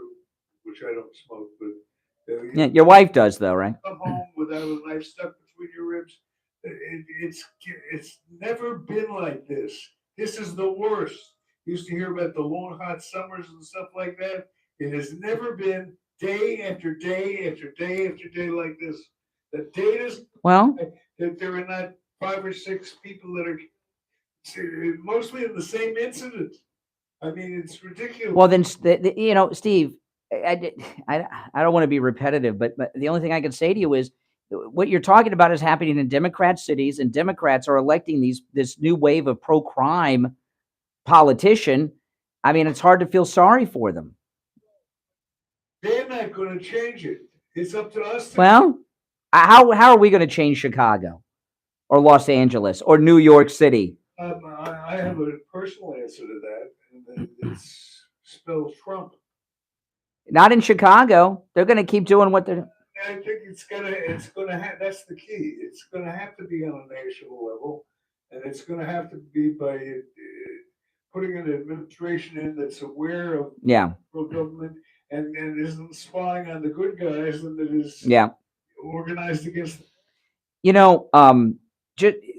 which I don't smoke, but yeah, your wife does though, right? Come home without a knife stuck between your ribs. It's never been like this. This is the worst. Used to hear about the long hot summers and stuff like that. It has never been day after day after day after day like this. The data's that there are not 5 or 6 people that are mostly in the same incident. I mean, it's ridiculous. Well, then, Steve, I don't want to be repetitive, but the only thing I can say to you is what you're talking about is happening in Democrat cities, and Democrats are electing this new wave of pro-crime politician. I mean, it's hard to feel sorry for them. They're not going to change it. It's up to us. Well, how are we going to change Chicago or Los Angeles or New York City? I have a personal answer to that, and it's spelled Trump. Not in Chicago. They're going to keep doing what they're. I think it's gonna have, that's the key. It's gonna have to be on a national level, and it's gonna have to be by putting an administration in that's aware of Yeah. pro-government and isn't spying on the good guys and that is Yeah. organized against. You know,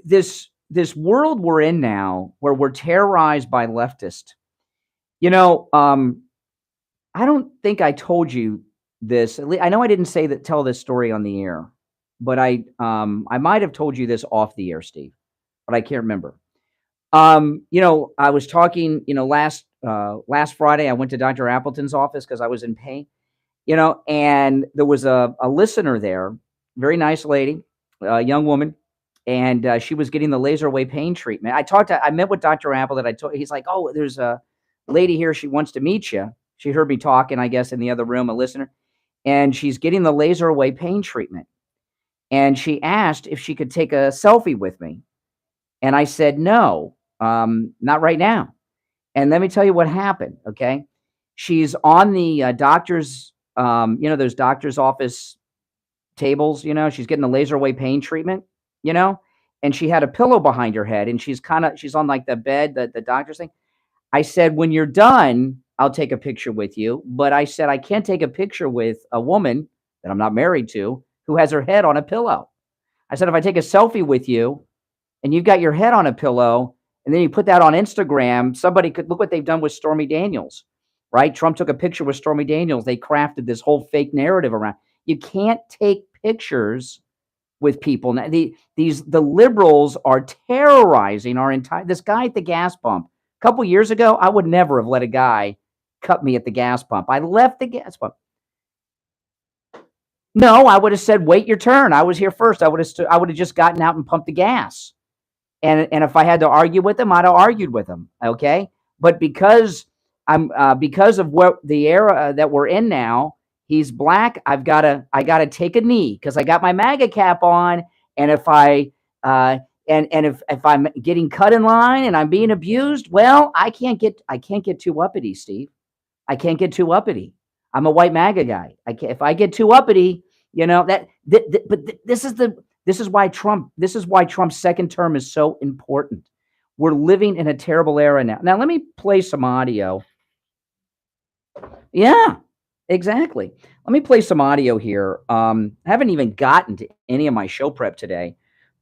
this world we're in now, where we're terrorized by leftists. You know, I don't think I told you this. I know I didn't tell this story on the air, but I might have told you this off the air, Steve, but I can't remember. You know, I was talking, you know, last Friday, I went to Dr. Appleton's office because I was in pain, you know, and there was a listener there, very nice lady, a young woman, and she was getting the laser away pain treatment. I met with Dr. Appleton. He's like, oh, there's a lady here. She wants to meet you. She heard me talking, I guess, in the other room, a listener, and she's getting the laser away pain treatment. And she asked if she could take a selfie with me. And I said, no, not right now. And let me tell you what happened. Okay. She's on the doctor's, you know, those doctor's office tables, you know, she's getting the laser away pain treatment, you know, and she had a pillow behind her head and she's on like the bed, the doctor's thing. I said, when you're done, I'll take a picture with you. But I said, I can't take a picture with a woman that I'm not married to who has her head on a pillow. I said, if I take a selfie with you and you've got your head on a pillow and then you put that on Instagram, somebody could look what they've done with Stormy Daniels, right? Trump took a picture with Stormy Daniels. They crafted this whole fake narrative around. You can't take pictures with people. Now, the liberals are terrorizing our entire, this guy at the gas pump. A couple years ago, I would never have let a guy cut me at the gas pump. I left the gas pump. No, I would have said, wait your turn. I was here first. I would have just gotten out and pumped the gas. And if I had to argue with him, I'd have argued with him. Okay. But because because of what the era that we're in now, he's black. I gotta take a knee because I got my MAGA cap on. And if if I'm getting cut in line and I'm being abused, well, I can't get too uppity, Steve. I can't get too uppity. I'm a white MAGA guy. If I get too uppity, you know, but this is why Trump's second term is so important. We're living in a terrible era now. Now let me play some audio. Yeah, exactly. Let me play some audio here. I haven't even gotten to any of my show prep today.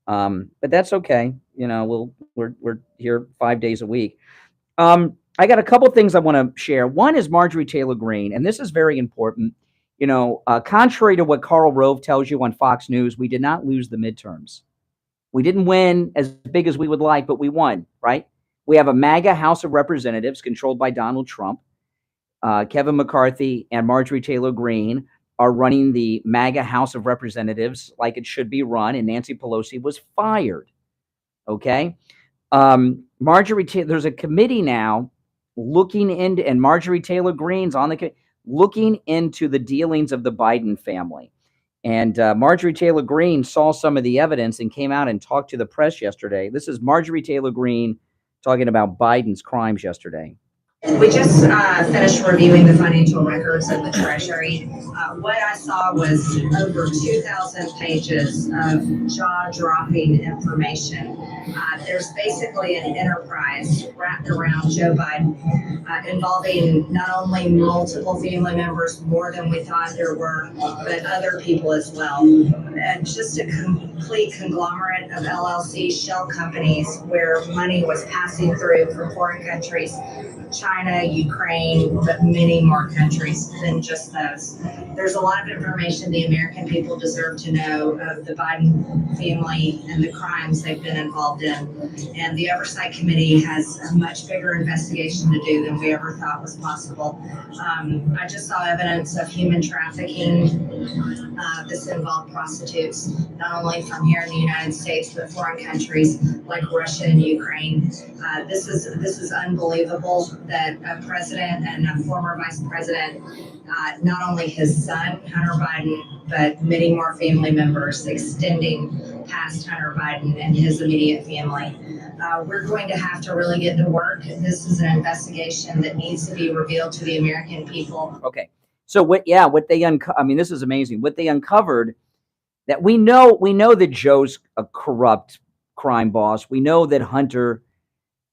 But that's okay. You know, we're here 5 days a week. I got a couple things I want to share. One is Marjorie Taylor Greene, and this is very important. You know, contrary to what Karl Rove tells you on Fox News, we did not lose the midterms. We didn't win as big as we would like, but we won, right? We have a MAGA House of Representatives controlled by Donald Trump. Kevin McCarthy and Marjorie Taylor Greene are running the MAGA House of Representatives like it should be run, and Nancy Pelosi was fired. Okay? There's a committee now looking into, and Marjorie Taylor Greene's on the looking into the dealings of the Biden family. And Marjorie Taylor Greene saw some of the evidence and came out and talked to the press yesterday. This is Marjorie Taylor Greene talking about Biden's crimes yesterday. We just finished reviewing the financial records of the Treasury. What I saw was over 2,000 pages of jaw-dropping information. There's basically an enterprise wrapped around Joe Biden involving not only multiple family members, more than we thought there were, but other people as well. And just a complete conglomerate of LLC shell companies where money was passing through from foreign countries, China, Ukraine, but many more countries than just those. There's a lot of information the American people deserve to know of the Biden family and the crimes they've been involved in. And the Oversight Committee has a much bigger investigation to do than we ever thought was possible. I just saw evidence of human trafficking. This involved prostitutes, not only from here in the United States, but foreign countries like Russia and Ukraine. This is unbelievable that a president and a former vice president, not only his son, Hunter Biden, but many more family members extending past Hunter Biden and his immediate family. We're going to have to really get to work. This is an investigation that needs to be revealed to the American people. Okay. So what? Yeah, what they I mean, this is amazing. What they uncovered, that we know that Joe's a corrupt crime boss. We know that Hunter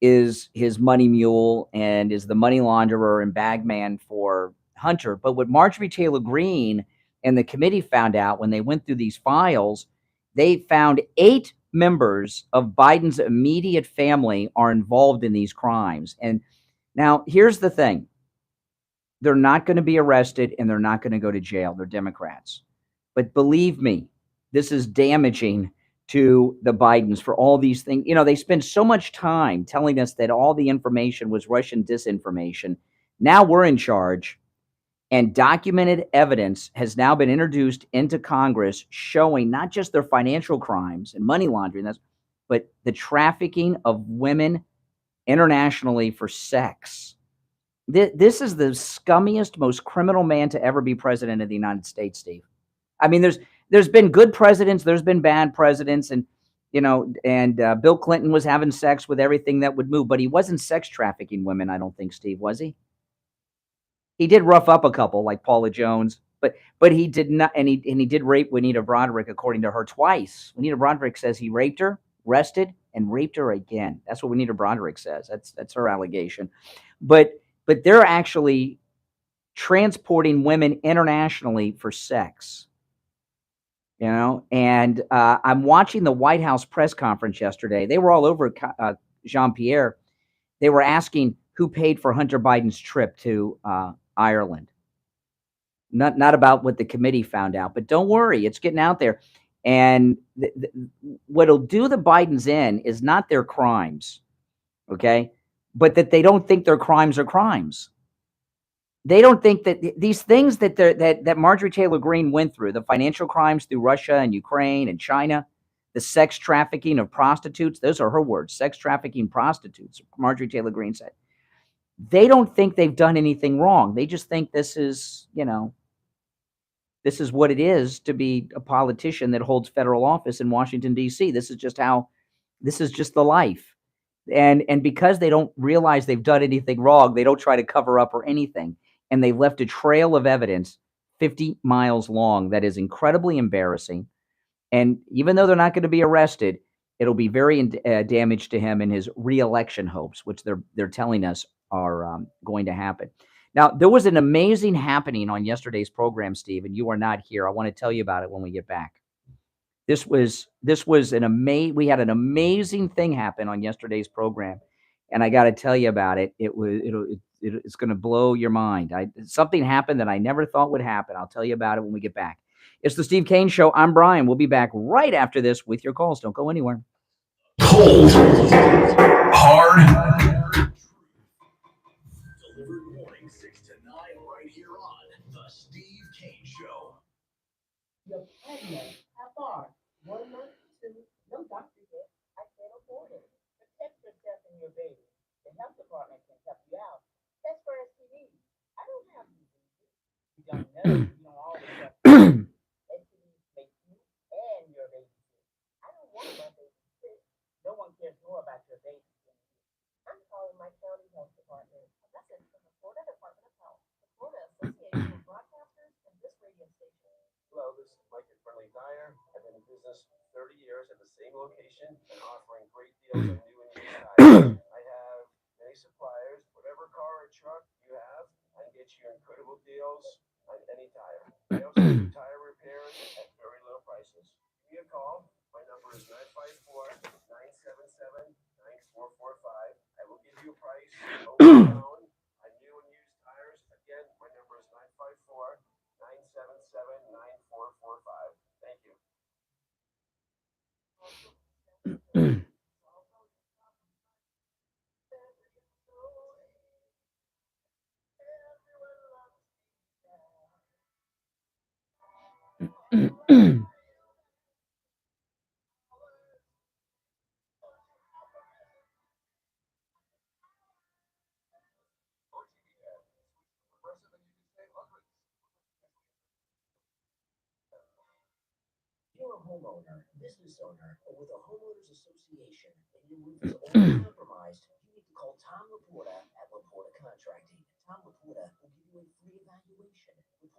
is his money mule and is the money launderer and bagman for Hunter. But what Marjorie Taylor Greene and the committee found out when they went through these files, they found 8 members of Biden's immediate family are involved in these crimes. And now here's the thing. They're not going to be arrested and they're not going to go to jail. They're Democrats. But believe me, this is damaging to the Bidens for all these things. You know, they spend so much time telling us that all the information was Russian disinformation. Now we're in charge, and documented evidence has now been introduced into Congress showing not just their financial crimes and money laundering, but the trafficking of women internationally for sex. This is the scummiest, most criminal man to ever be president of the United States, Steve. I mean, there's been good presidents, there's been bad presidents, and Bill Clinton was having sex with everything that would move, but he wasn't sex trafficking women, I don't think, Steve, was he? He did rough up a couple like Paula Jones, but he did not, and he did rape Juanita Broderick, according to her, twice. Juanita Broderick says he raped her, arrested, and raped her again. That's what Juanita Broderick says. That's her allegation. But they're actually transporting women internationally for sex. You know, and I'm watching the White House press conference yesterday. They were all over Jean-Pierre. They were asking who paid for Hunter Biden's trip to Ireland. Not about what the committee found out, but don't worry, it's getting out there. And what'll do the Bidens in is not their crimes, okay, but that they don't think their crimes are crimes. They don't think that these things that Marjorie Taylor Greene went through, the financial crimes through Russia and Ukraine and China, the sex trafficking of prostitutes, those are her words, sex trafficking prostitutes, Marjorie Taylor Greene said. They don't think they've done anything wrong. They just think this is, this is what it is to be a politician that holds federal office in Washington, D.C. This is just the life. And because they don't realize they've done anything wrong, they don't try to cover up or anything. And they left a trail of evidence 50 miles long that is incredibly embarrassing. And even though they're not going to be arrested, it'll be very damage to him and his reelection hopes, which they're telling us are going to happen. Now, there was an amazing happening on yesterday's program, Steve, and you are not here. I want to tell you about it when we get back. This was we had an amazing thing happen on yesterday's program, and I got to tell you about it. It's going to blow your mind. Something happened that I never thought would happen. I'll tell you about it when we get back. It's the Steve Kane Show. I'm Brian. We'll be back right after this with your calls. Don't go anywhere. Cold, hard, delivered morning 6 to 9 right here on the Steve Kane Show. You're pregnant. How far? 1 month, 2. No doctor yet. I can't afford it. Protect yourself and your baby. The health department can help you out. Test for STDs. I don't have diseases. You don't know. You don't always have STDs make you and your baby sick. I don't want my baby sick. No one cares more about your baby than you. I'm calling my county health department. A message from the Florida Department of Health, the Florida Association of Broadcasters, and this radio station. Hello, this is Mike at Friendly Tire. I've been in business 30 years at the same location and offering great deals on new and used tires. I have many suppliers. Whatever car or truck you have, I can get you incredible deals on any tire. I also do tire repairs at very low prices. Give me a call. My number is 954-977-9445. I will give you a price over the phone on new and used tires. Again, my number is 954-977-9445. Thank you. You're a homeowner, business owner, or with a homeowners association, and your roof is already compromised, you need to call Tom Laporta at Laporta Contracting. Tom Laporta will give you a free evaluation with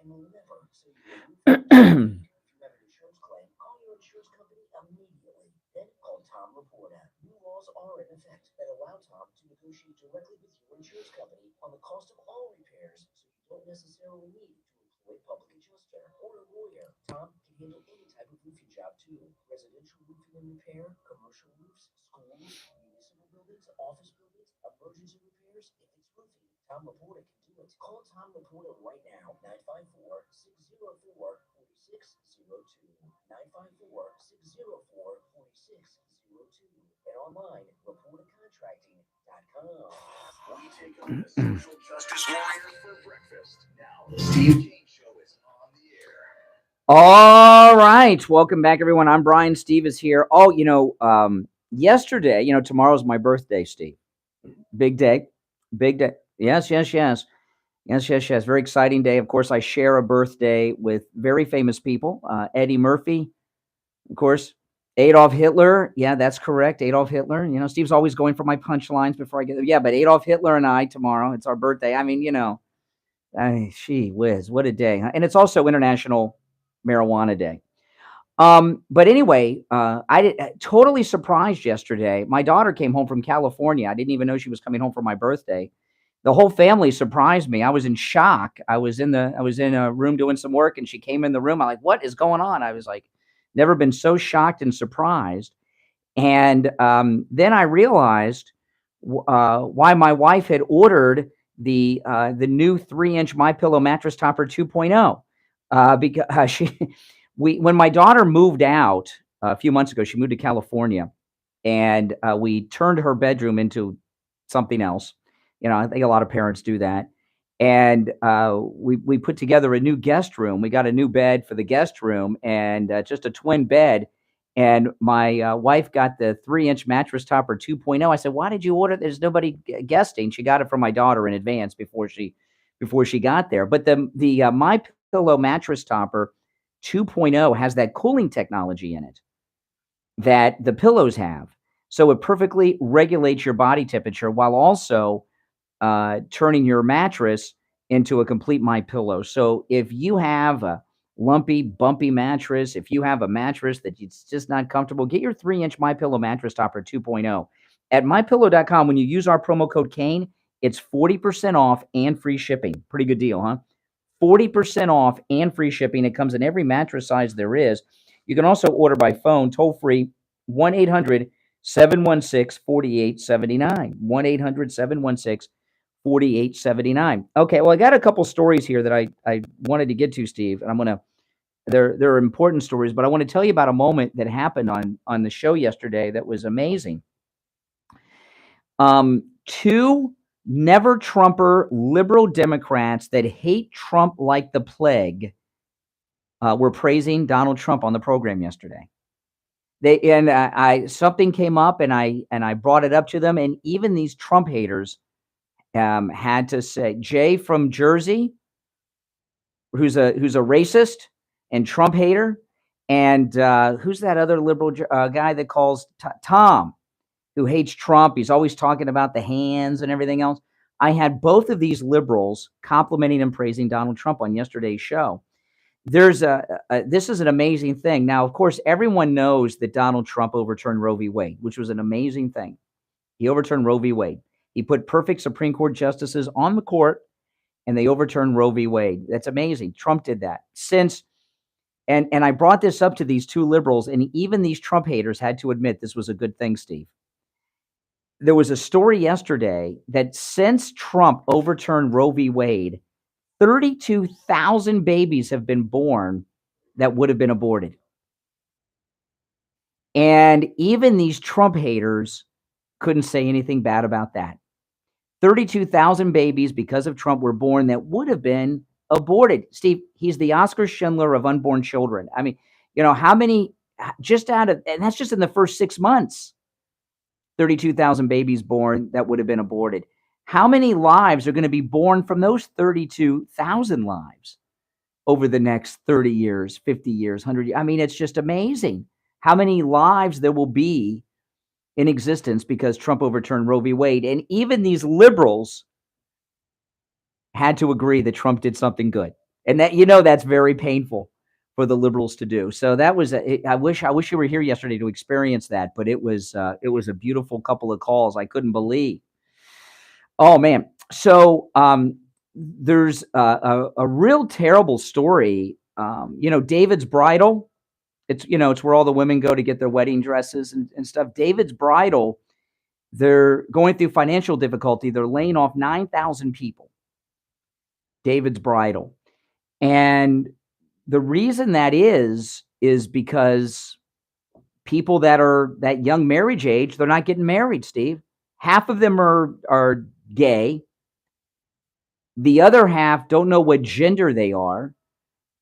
and will never sue you. If you have an insurance claim, call your insurance company immediately. Then call Tom Reporter. New laws are in effect that allow Tom to negotiate directly with your insurance company on the cost of all repairs, so you don't necessarily need to employ a public adjuster or a lawyer. Tom can handle any type of roofing job too. Residential roofing and repair, commercial roofs, schools, municipal buildings, office buildings, emergency repairs. If it's roofing, Tom Reporter can do it. Call Tom Reporter right now, 954-604-4602. 954-604-4602. And online, reportercontracting.com. We take on the social justice warriors for breakfast. Now, the Steve Kane Show is on the air. All right. Welcome back, everyone. I'm Brian. Steve is here. Oh, yesterday, tomorrow's my birthday, Steve. Big day. Big day. Yes. Very exciting day. Of course, I share a birthday with very famous people. Eddie Murphy, of course. Adolf Hitler. Yeah, that's correct. Adolf Hitler. Steve's always going for my punchlines before I get there. Yeah, but Adolf Hitler and I tomorrow. It's our birthday. I mean, gee whiz, what a day. And it's also International Marijuana Day. But anyway, totally surprised yesterday. My daughter came home from California. I didn't even know she was coming home for my birthday. The whole family surprised me. I was in shock. I was in a room doing some work, and she came in the room. I'm like, what is going on? I was like, never been so shocked and surprised. And then I realized why my wife had ordered the new 3-inch MyPillow mattress topper 2.0 because when my daughter moved out a few months ago, she moved to California, and we turned her bedroom into something else. I think a lot of parents do that. And we put together a new guest room. We got a new bed for the guest room and just a twin bed. And my wife got the 3-inch mattress topper 2.0. I said, why did you order? There's nobody guesting. She got it from my daughter in advance before she got there. But the My Pillow mattress topper 2.0 has that cooling technology in it that the pillows have. So it perfectly regulates your body temperature while also turning your mattress into a complete MyPillow. So if you have a lumpy, bumpy mattress, if you have a mattress that it's just not comfortable, get your 3-inch MyPillow mattress topper 2.0. At MyPillow.com, when you use our promo code Kane, it's 40% off and free shipping. Pretty good deal, huh? 40% off and free shipping. It comes in every mattress size there is. You can also order by phone, toll-free, 1-800-716-4879. 1-800-716-4879. Okay, well, I got a couple stories here that I wanted to get to, Steve, and they're important stories, but I want to tell you about a moment that happened on the show yesterday that was amazing. Two never Trumper liberal Democrats that hate Trump like the plague were praising Donald Trump on the program yesterday. Something came up and I brought it up to them, and even these Trump haters had to say, Jay from Jersey, who's a racist and Trump hater, and who's that other liberal guy that calls Tom, who hates Trump. He's always talking about the hands and everything else. I had both of these liberals complimenting and praising Donald Trump on yesterday's show. This is an amazing thing. Now, of course, everyone knows that Donald Trump overturned Roe v. Wade, which was an amazing thing. He overturned Roe v. Wade. He put perfect Supreme Court justices on the court, and they overturned Roe v. Wade. That's amazing. Trump did that. And I brought this up to these two liberals, and even these Trump haters had to admit this was a good thing, Steve. There was a story yesterday that since Trump overturned Roe v. Wade, 32,000 babies have been born that would have been aborted. And even these Trump haters couldn't say anything bad about that. 32,000 babies because of Trump were born that would have been aborted. Steve, he's the Oscar Schindler of unborn children. I mean, how many and that's just in the first 6 months, 32,000 babies born that would have been aborted. How many lives are going to be born from those 32,000 lives over the next 30 years, 50 years, 100 years? I mean, it's just amazing how many lives there will be in existence because Trump overturned Roe v. Wade. And even these liberals had to agree that Trump did something good. And that, that's very painful for the liberals to do. So that was, I wish you were here yesterday to experience that, but it was a beautiful couple of calls. I couldn't believe. Oh man. So, there's a real terrible story. David's Bridal. It's where all the women go to get their wedding dresses and stuff. David's Bridal, they're going through financial difficulty. They're laying off 9,000 people. David's Bridal. And the reason that is because people that are that young marriage age, they're not getting married, Steve. Half of them are gay. The other half don't know what gender they are.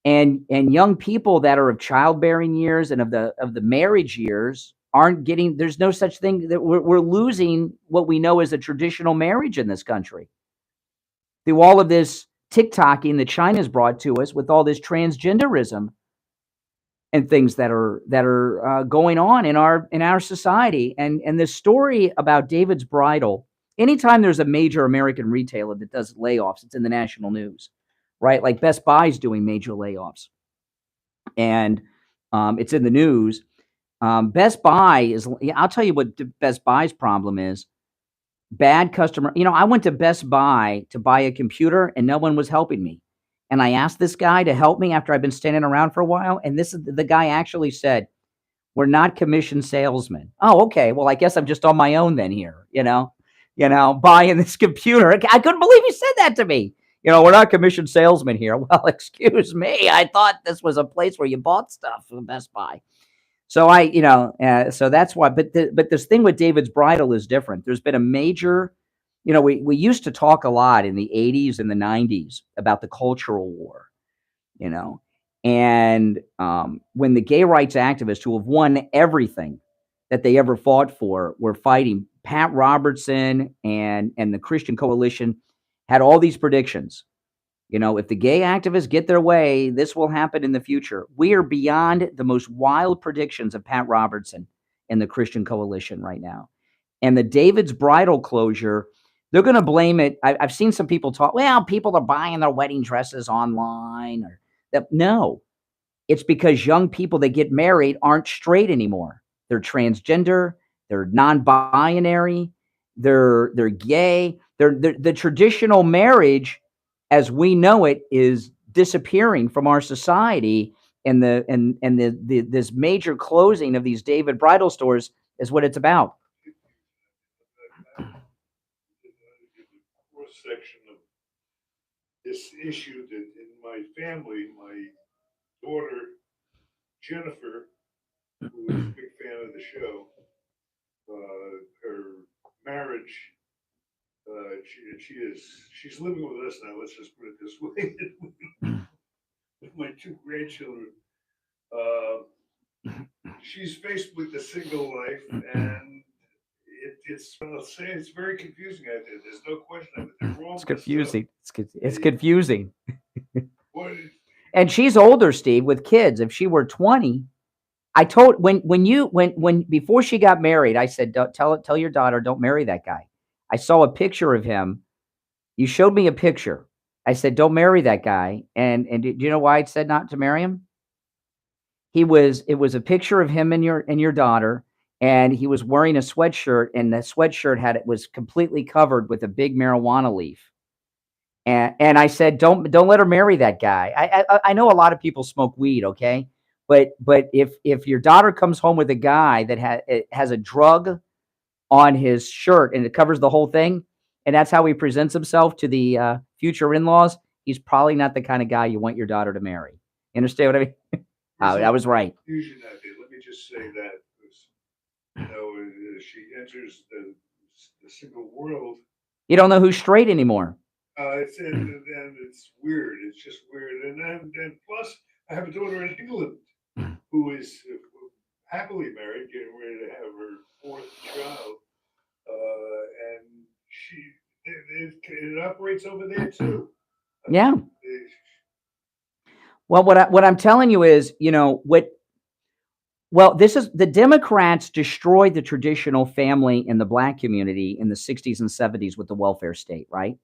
And young people that are of childbearing years and of the marriage years aren't getting, there's no such thing, that we're losing what we know as a traditional marriage in this country. Through all of this TikToking that China's brought to us with all this transgenderism and things that are going on in our society. And this story about David's Bridal, anytime there's a major American retailer that does layoffs, it's in the national news, right? Like Best Buy's doing major layoffs, and it's in the news. Best Buy is, I'll tell you what Best Buy's problem is. Bad customer. I went to Best Buy to buy a computer and no one was helping me. And I asked this guy to help me after I've been standing around for a while. And this is the guy actually said, "We're not commission salesmen." Oh, okay. Well, I guess I'm just on my own then here, buying this computer. I couldn't believe he said that to me. We're not commission salesmen here. Well, excuse me. I thought this was a place where you bought stuff from Best Buy. So so that's why. But this thing with David's Bridal is different. There's been a major, we used to talk a lot in the 80s and the 90s about the cultural war, and when the gay rights activists who have won everything that they ever fought for were fighting, Pat Robertson and the Christian Coalition had all these predictions. If the gay activists get their way, this will happen in the future. We are beyond the most wild predictions of Pat Robertson and the Christian Coalition right now. And the David's Bridal closure, they're going to blame it. I've seen some people talk, well, people are buying their wedding dresses online. Or that. No, it's because young people that get married aren't straight anymore. They're transgender. They're non-binary. They're gay. The traditional marriage as we know it is disappearing from our society, and this major closing of these David Bridal stores is what it's about. Cross section of this issue that in my family, my daughter Jennifer, who was a big fan of the show, her marriage. She's living with us now. Let's just put it this way. With my two grandchildren, she's faced with a single life, and it's very confusing out there. There's no question of it. It's confusing. It's confusing. And she's older, Steve, with kids. If she were 20, I told when before she got married, I said, tell your daughter, don't marry that guy. I saw a picture of him. You showed me a picture. I said, don't marry that guy. And do you know why I said not to marry him? It was a picture of him and your daughter, and he was wearing a sweatshirt, and the sweatshirt was completely covered with a big marijuana leaf. And I said, don't let her marry that guy. I know a lot of people smoke weed, okay? But if your daughter comes home with a guy that has a drug on his shirt and it covers the whole thing, and that's how he presents himself to the future in-laws, he's probably not the kind of guy you want your daughter to marry. You understand what I mean? I was right. Confusion out there. Let me just say that, as she enters the single world, you don't know who's straight anymore. And it's weird. It's just weird. And plus, I have a daughter in England who is happily married, getting ready to have her fourth child, and it operates over there too. Yeah. Well, what I'm telling you is, this is the Democrats destroyed the traditional family in the black community in the 60s and 70s with the welfare state, right?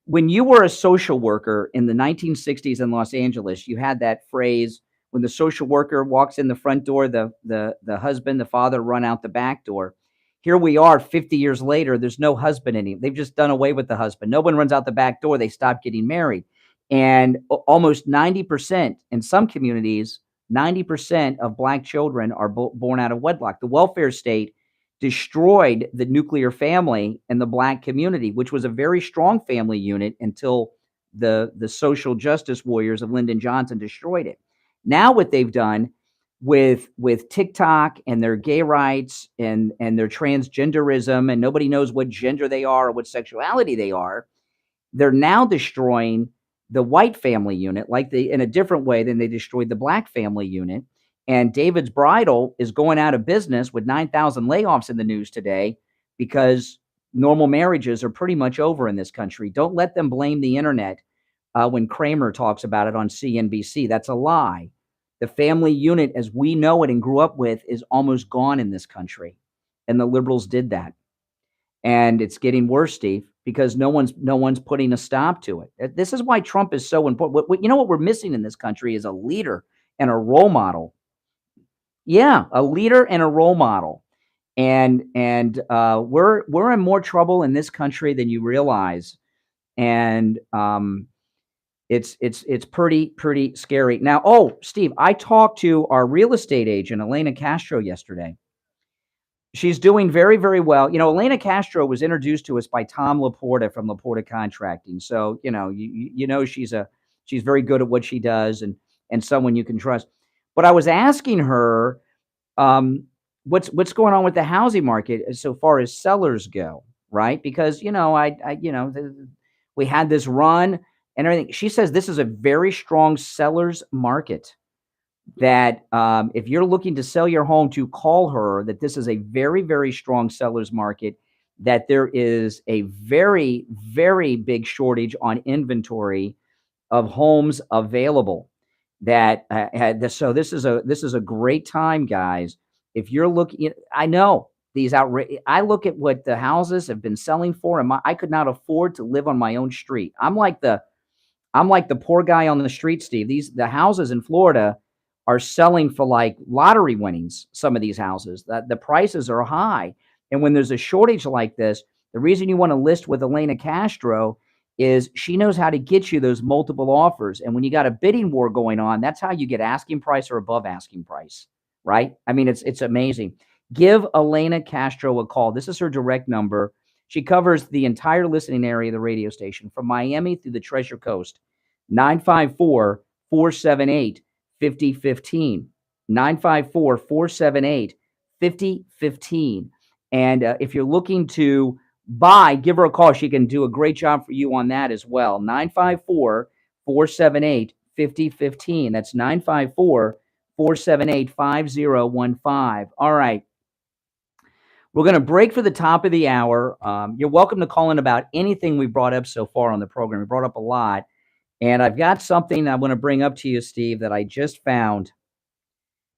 When you were a social worker in the 1960s in Los Angeles, you had that phrase, when the social worker walks in the front door, the husband, the father run out the back door. Here we are 50 years later, there's no husband anymore. They've just done away with the husband. No one runs out the back door. They stop getting married. And almost 90% in some communities, 90% of Black children are born out of wedlock. The welfare state destroyed the nuclear family in the Black community, which was a very strong family unit until the social justice warriors of Lyndon Johnson destroyed it. Now what they've done with TikTok and their gay rights and their transgenderism, and nobody knows what gender they are or what sexuality they are, they're now destroying the white family unit in a different way than they destroyed the Black family unit. And David's Bridal is going out of business with 9,000 layoffs in the news today because normal marriages are pretty much over in this country. Don't let them blame the internet when Kramer talks about it on CNBC. That's a lie. The family unit, as we know it and grew up with, is almost gone in this country. And the liberals did that. And it's getting worse, Steve, because no one's putting a stop to it. This is why Trump is so important. What we're missing in this country is a leader and a role model. Yeah, a leader and a role model. And we're in more trouble in this country than you realize. And it's pretty scary. Now, Steve, I talked to our real estate agent, Elena Castro, yesterday. She's doing very, very well. Elena Castro was introduced to us by Tom Laporta from Laporta Contracting. So, she's very good at what she does and someone you can trust. But I was asking her, what's going on with the housing market so far as sellers go, right? Because, we had this run and everything. She says this is a very strong sellers market. That if you're looking to sell your home, to call her, that this is a very, very strong seller's market, that there is a very, very big shortage on inventory of homes available. So this is a great time, guys. If you're looking, I know these I look at what the houses have been selling for, and I could not afford to live on my own street. I'm like the poor guy on the street, Steve. The houses in Florida are selling for like lottery winnings. Some of these houses, the prices are high. And when there's a shortage like this, the reason you want to list with Elena Castro is she knows how to get you those multiple offers. And when you got a bidding war going on, that's how you get asking price or above asking price, right? I mean, it's amazing. Give Elena Castro a call. This is her direct number. She covers the entire listening area of the radio station from Miami through the Treasure Coast. 954-478-5015. 954-478-5015. And if you're looking to buy, give her a call. She can do a great job for you on that as well. 954-478-5015. That's 954-478-5015. All right. We're going to break for the top of the hour. You're welcome to call in about anything we brought up so far on the program. We brought up a lot. And I've got something I want to bring up to you, Steve, that I just found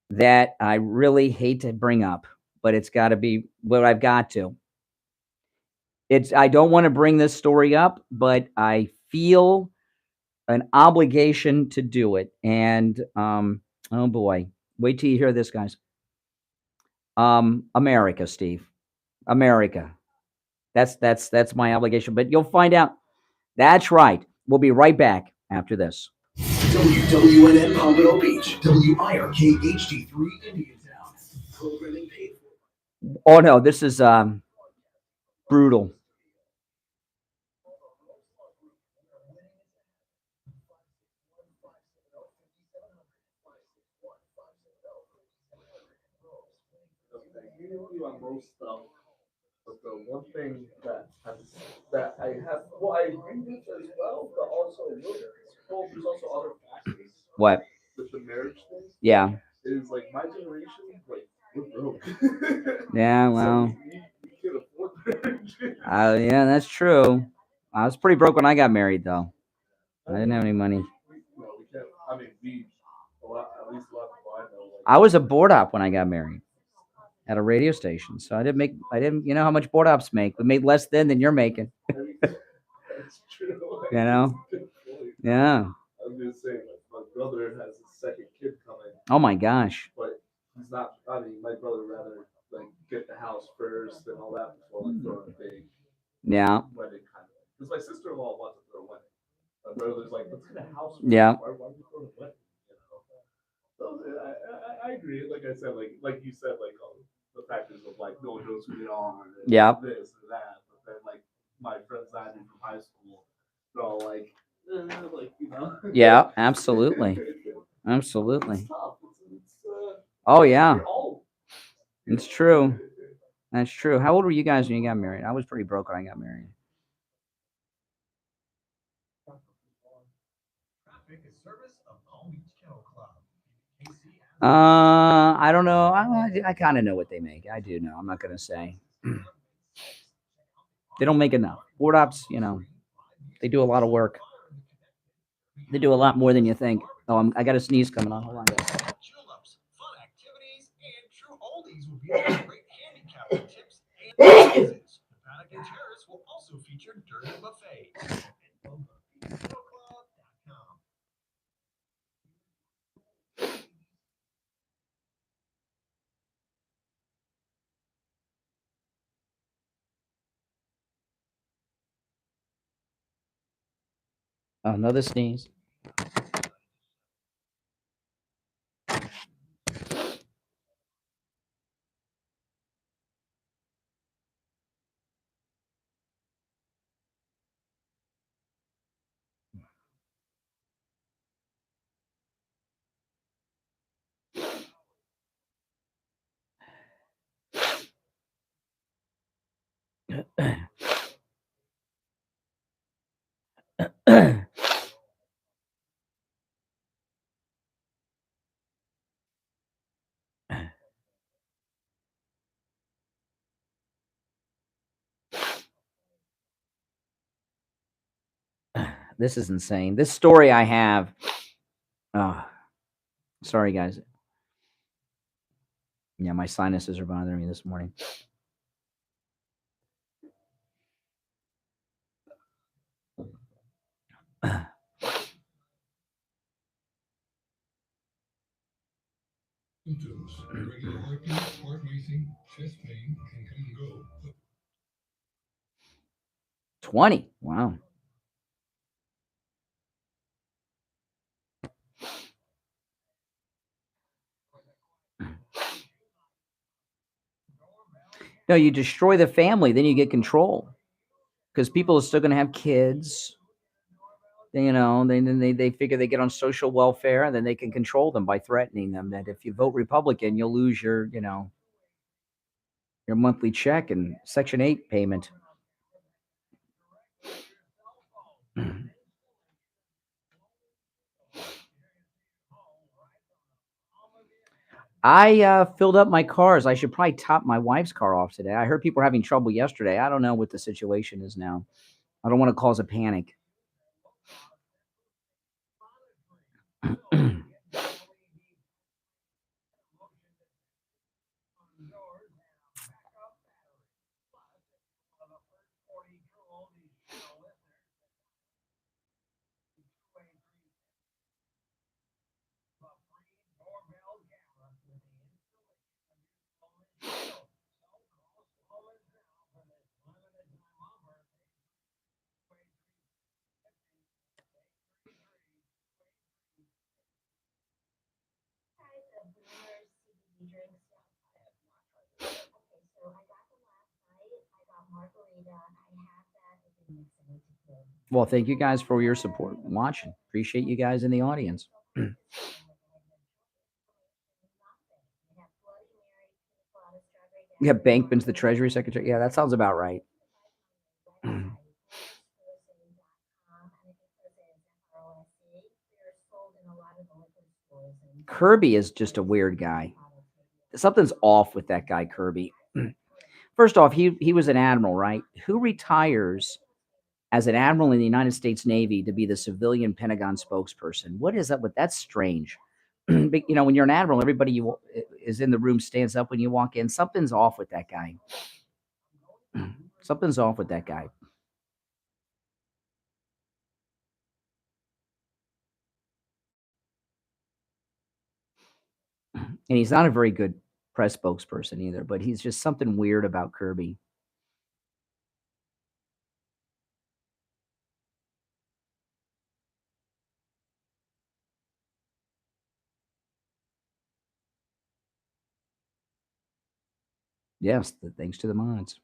that I really hate to bring up, but it's got to be what I've got to. I don't want to bring this story up, but I feel an obligation to do it. And oh boy, wait till you hear this, guys. America, Steve. America. That's my obligation, but you'll find out. That's right. We'll be right back after this. WWNN Pompano Beach, WIRK HD3 Indiantown. Programming paid for. Oh no, this is brutal. On most stuff, but the one thing that I have, well, I agree with as well, but also there's also other factors. What? With the marriage thing. Yeah. Is like my generation, like we're broke. Yeah, well. We can't afford marriage. Yeah, that's true. I was pretty broke when I got married, though. I didn't have any money. No, we can't. I mean, at least a lot of people I know. I was a board op when I got married at a radio station, so I didn't. You know how much board ops make? We made less then than you're making. It's true. You know? Good point. Yeah. I was gonna say, my brother has a second kid coming, Oh my gosh. but he's not. I mean, my brother rather like get the house first and all that before like throwing a big Yeah. wedding kind of. Because my sister-in-law wants to throw a wedding. My brother's like, let's get a house first. Yeah. Why are we throwing a wedding? You know. So I agree. Like I said, like you said, like the factors of like no one knows who they are, and Yeah. this or that. But then like my friends I knew from high school, they're all like, like you know. Yeah, absolutely. Absolutely. It's tough. Oh yeah. You're old. It's true. That's true. How old were you guys when you got married? I was pretty broke when I got married. I don't know. I kind of know what they make. I do know. I'm not gonna say. They don't make enough. Board ops, you know, they do a lot of work. They do a lot more than you think. Oh, I got a sneeze coming on. Hold on. Juleps, fun activities, and true oldies will be there. Great handicapping tips and quizzes. The Paddock and Terrace will also feature during buffets. Oh, another sneeze. This is insane. This story I have. Oh, sorry, guys. Yeah, my sinuses are bothering me this morning. Symptoms, irregular heartbeat, heart racing, chest pain can come and go. 20. Wow. No, you destroy the family, then you get control. Because people are still going to have kids. You know, they figure they get on social welfare, and then they can control them by threatening them that if you vote Republican, you'll lose your, you know, your monthly check and Section 8 payment. I filled up my cars. I should probably top my wife's car off today. I heard people were having trouble yesterday. I don't know what the situation is now. I don't want to cause a panic. Well, thank you guys for your support and watching. Appreciate you guys in the audience. Yeah, Bankman's the Treasury Secretary. Yeah, that sounds about right. Kirby is just a weird guy. Something's off with that guy, Kirby. First off, he was an admiral, right? Who retires as an admiral in the United States Navy to be the civilian Pentagon spokesperson? What is that? That's strange. But, you know, when you're an admiral, everybody is in the room stands up when you walk in. Something's off with that guy. Something's off with that guy. And he's not a very good press spokesperson either, but he's just something weird about Kirby. Yes, thanks to the mods.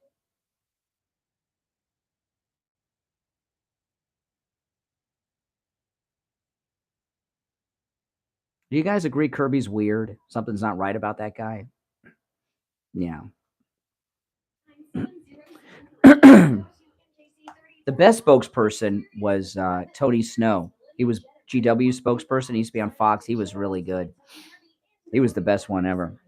Do you guys agree Kirby's weird? Something's not right about that guy? Yeah. The best spokesperson was Tony Snow. He was GW spokesperson. He used to be on Fox. He was really good. He was the best one ever.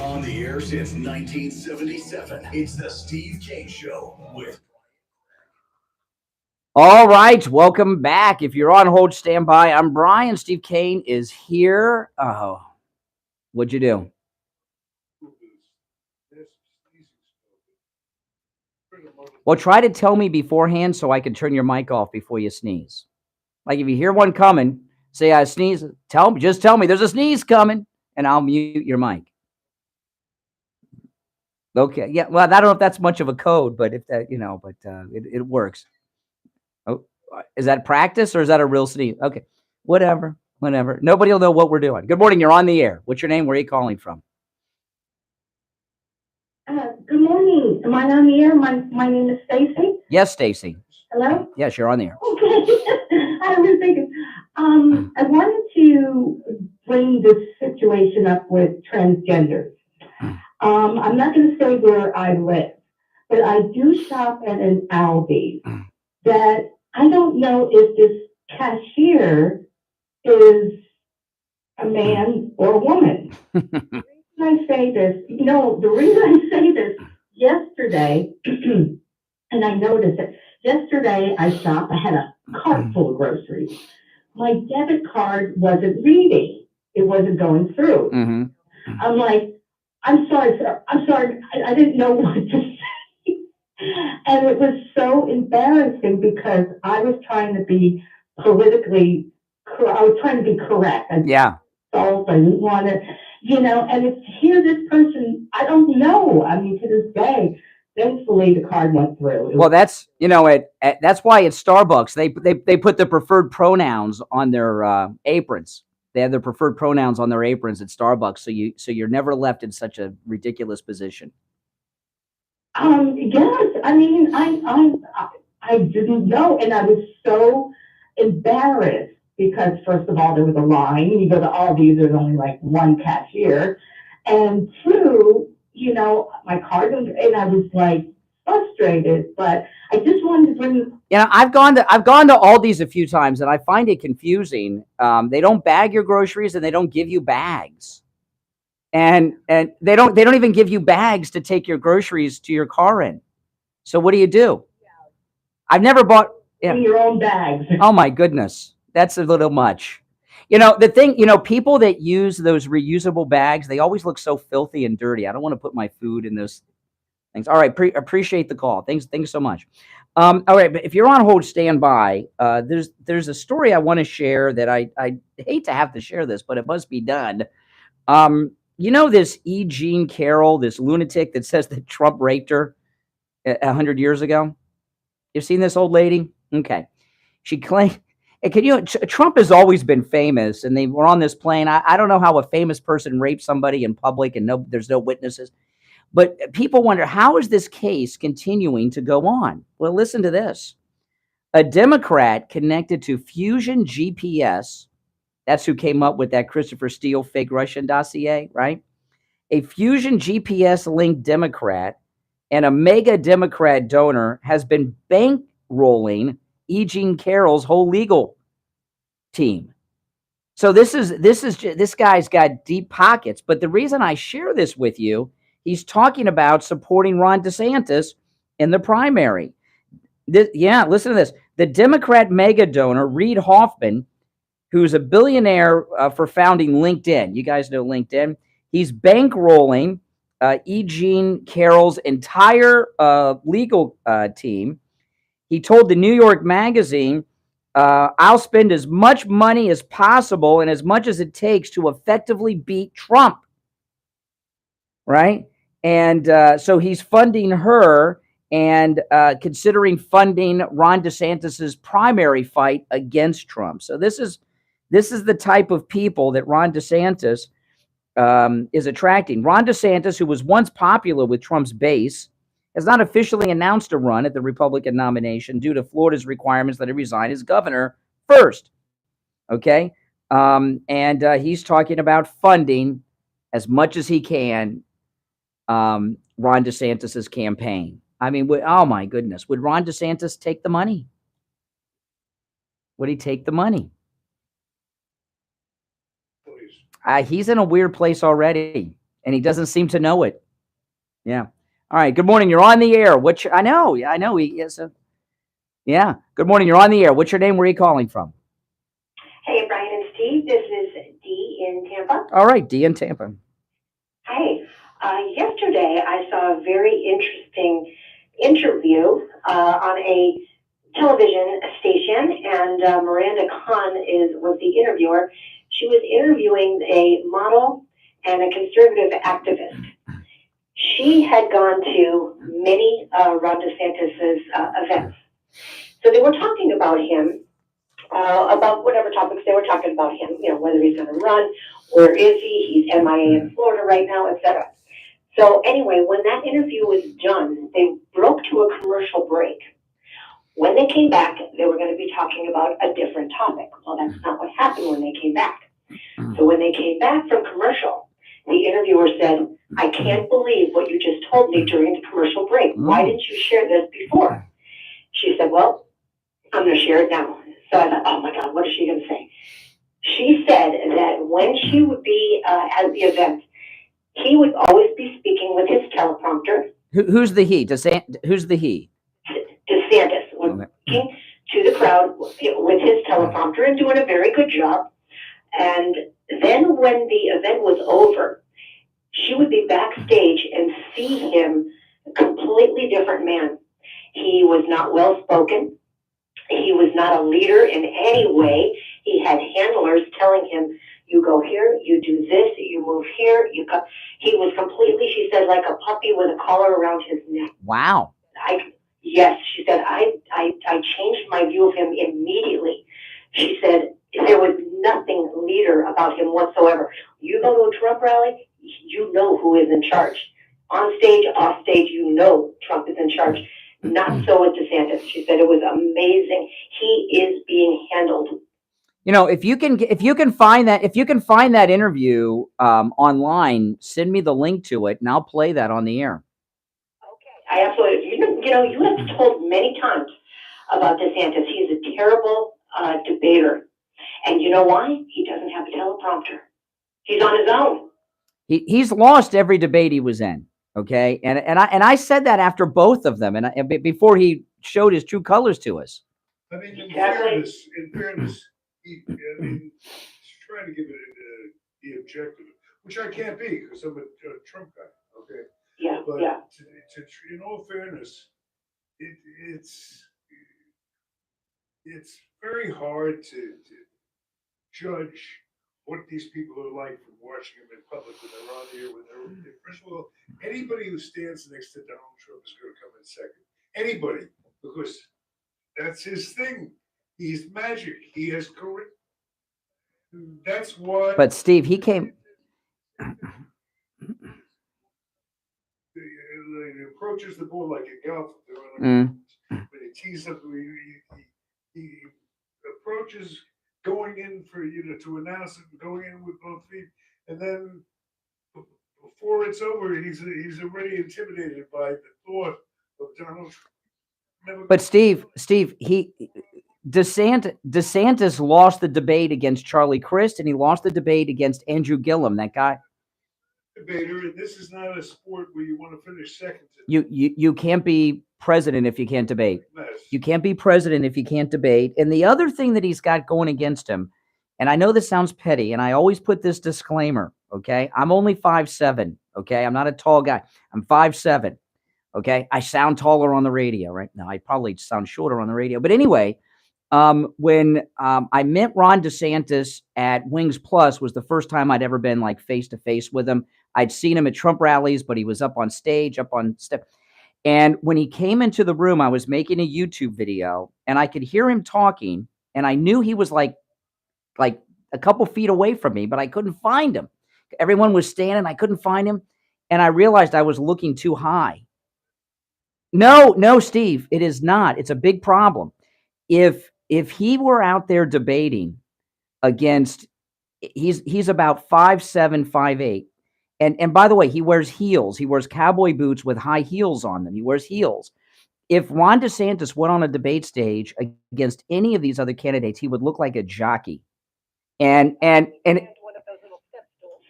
On the air since 1977, it's the Steve Kane Show with. All right, welcome back. If you're on hold, stand by. I'm Brian. Steve Kane is here. Oh, what'd you do? Well, try to tell me beforehand so I can turn your mic off before you sneeze. Like if you hear one coming, say I sneeze. Just tell me there's a sneeze coming, and I'll mute your mic. Okay. Yeah. Well, I don't know if that's much of a code, but if that, it works. Oh, is that practice or is that a real sneeze? Okay. Whatever. Nobody will know what we're doing. Good morning. You're on the air. What's your name? Where are you calling from? Good morning. Am I on the air? My name is Stacy. Yes, Stacy. Hello? Yes, you're on the air. Okay. I was thinking, I wanted to bring this situation up with transgenders. I'm not going to say where I live, but I do shop at an Aldi that I don't know if this cashier is a man or a woman. I say this, the reason I say this, yesterday, and I noticed it, yesterday I shopped, I had a cart full of groceries. My debit card wasn't reading. It wasn't going through. Mm-hmm. I'm like, I'm sorry, sir. I'm sorry. I didn't know what to say. And it was so embarrassing because I was trying to be politically, I was trying to be correct. Yeah. I didn't want to, and it's here this person, I don't know. I mean, to this day, thankfully the card went through. Well, that's, that's why at Starbucks, they put the preferred pronouns on their aprons. They have their preferred pronouns on their aprons at Starbucks. So you're never left in such a ridiculous position. Yes. I mean, I didn't know. And I was so embarrassed because first of all, there was a line. You go to Aldi, there's only like one cashier. And two, my card, and I was like frustrated, but I just wanted to bring. I've gone to Aldi's a few times, and I find it confusing. They don't bag your groceries, and they don't give you bags, and they don't even give you bags to take your groceries to your car in. So what do you do? I've never bought your own bags. Oh my goodness, that's a little much. The thing, people that use those reusable bags, they always look so filthy and dirty. I don't want to put my food in those things. All right, appreciate the call. Thanks so much. All right, but if you're on hold, stand by. There's a story I want to share that I hate to have to share this, but it must be done. This E. Jean Carroll, this lunatic that says that Trump raped her 100 years ago? You've seen this old lady? Okay. She claimed, Trump has always been famous, and they were on this plane. I don't know how a famous person rapes somebody in public and there's no witnesses. But people wonder, how is this case continuing to go on? Well, listen to this. A Democrat connected to Fusion GPS, that's who came up with that Christopher Steele fake Russian dossier, right? A Fusion GPS-linked Democrat and a mega Democrat donor has been bankrolling E. Jean Carroll's whole legal team. So this guy's got deep pockets. But the reason I share this with you, he's talking about supporting Ron DeSantis in the primary. Listen to this. The Democrat mega donor, Reid Hoffman, who's a billionaire for founding LinkedIn. You guys know LinkedIn. He's bankrolling E. Jean Carroll's entire legal team. He told the New York Magazine, I'll spend as much money as possible and as much as it takes to effectively beat Trump. Right? And so he's funding her and considering funding Ron DeSantis's primary fight against Trump. So this is the type of people that Ron DeSantis is attracting. Ron DeSantis, who was once popular with Trump's base, has not officially announced a run at the Republican nomination due to Florida's requirements that he resign as governor first. Okay? And he's talking about funding as much as he can Ron DeSantis's campaign. I mean, oh my goodness, would Ron DeSantis take the money? Would he take the money? He's in a weird place already, and he doesn't seem to know it. Yeah. All right. Good morning. You're on the air. I know. He is. Yeah. Good morning. You're on the air. What's your name? Where are you calling from? Hey, Brian and Steve. This is Dee in Tampa. All right, Dee in Tampa. Hi. Yesterday, I saw a very interesting interview on a television station, and Miranda Khan was the interviewer. She was interviewing a model and a conservative activist. She had gone to many Ron DeSantis's events. So they were talking about him, about whatever topics they were talking about him, whether he's going to run, where is he, he's MIA in Florida right now, etc. So anyway, when that interview was done, they broke to a commercial break. When they came back, they were going to be talking about a different topic. Well, that's not what happened when they came back. So when they came back from commercial, the interviewer said, I can't believe what you just told me during the commercial break. Why didn't you share this before? She said, well, I'm going to share it now. So I thought, oh my God, what is she going to say? She said that when she would be at the event, he would always be speaking with his teleprompter. Who's the he? Who's the he? DeSantis was speaking to the crowd with his teleprompter and doing a very good job. And then when the event was over, she would be backstage and see him a completely different man. He was not well-spoken. He was not a leader in any way. He had handlers telling him, you go here, you do this, you move here, you go. He was completely, she said, like a puppy with a collar around his neck. Wow. Yes, she said, I changed my view of him immediately. She said, there was nothing leader about him whatsoever. You go to a Trump rally, you know who is in charge. On stage, off stage, you know Trump is in charge. Not so with DeSantis. She said it was amazing. He is being handled. If you can find that interview online, send me the link to it, and I'll play that on the air. I absolutely. You have told many times about DeSantis. He's a terrible debater, and you know why? He doesn't have a teleprompter. He's on his own. He's lost every debate he was in. Okay, and I said that after both of them, and before he showed his true colors to us. I mean, in fairness, he's trying to give it the objective, which I can't be because I'm a Trump guy. Okay. Yeah. But yeah. In all fairness, it's very hard to judge what these people are like from watching them in public when they're on here. First of all, anybody who stands next to Donald Trump is going to come in second. Anybody, because that's his thing. He's magic. He has charisma. That's what. But Steve, he came. He approaches the ball like a golfer. When he tees up, he approaches going in for to announce it, going in with both feet, and then before it's over, he's already intimidated by the thought of Donald Trump. But Steve, DeSantis lost the debate against Charlie Crist, and he lost the debate against Andrew Gillum, that guy. Debater, and this is not a sport where you want to finish second. You can't be president if you can't debate. You can't be president if you can't debate. And the other thing that he's got going against him, and I know this sounds petty, and I always put this disclaimer, okay? I'm only 5'7", Okay. I'm not a tall guy. I'm 5'7". Okay. I sound taller on the radio, right? No, I probably sound shorter on the radio. But anyway, when I met Ron DeSantis at Wings Plus was the first time I'd ever been like face to face with him. I'd seen him at Trump rallies, but he was up on stage, up on step. And when he came into the room, I was making a YouTube video and I could hear him talking, and I knew he was like a couple feet away from me, but I couldn't find him. Everyone was standing, I couldn't find him, and I realized I was looking too high. No, Steve, it is not. It's a big problem. If he were out there debating against, he's about 5'7", 5'8". And by the way, he wears heels. He wears cowboy boots with high heels on them. He wears heels. If Ron DeSantis went on a debate stage against any of these other candidates, he would look like a jockey. And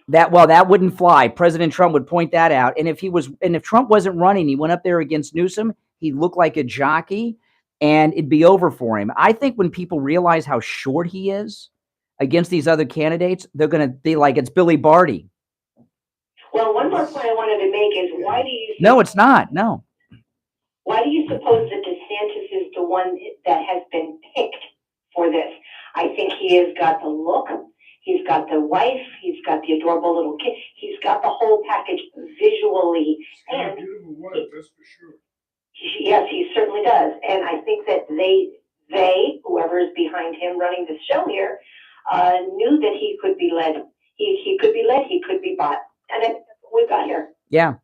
that wouldn't fly. President Trump would point that out. And if Trump wasn't running, he went up there against Newsom, he'd look like a jockey and it'd be over for him. I think when people realize how short he is against these other candidates, they're going to be like, it's Billy Barty. Well, one more point I wanted to make is why do you... No, it's not. No. Why do you suppose that DeSantis is the one that has been picked for this? I think he has got the look, he's got the wife, he's got the adorable little kid, he's got the whole package visually. And beautiful wife, that's for sure. Yes, he certainly does. And I think that they, whoever is behind him running the show here, knew that he could be led. He could be led, he could be bought. And that's what we've got here. Yeah.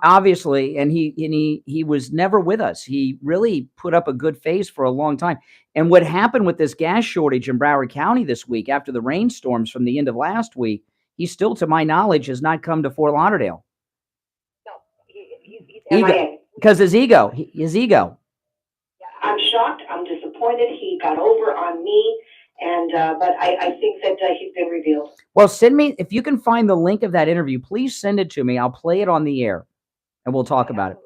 Obviously, and he was never with us. He really put up a good face for a long time. And what happened with this gas shortage in Broward County this week after the rainstorms from the end of last week, he still, to my knowledge, has not come to Fort Lauderdale. No, he's because his ego. I'm shocked. I'm disappointed. He got over on me. And but I think that he's been revealed. Well, send me, if you can find the link of that interview, please send it to me. I'll play it on the air and we'll talk about it.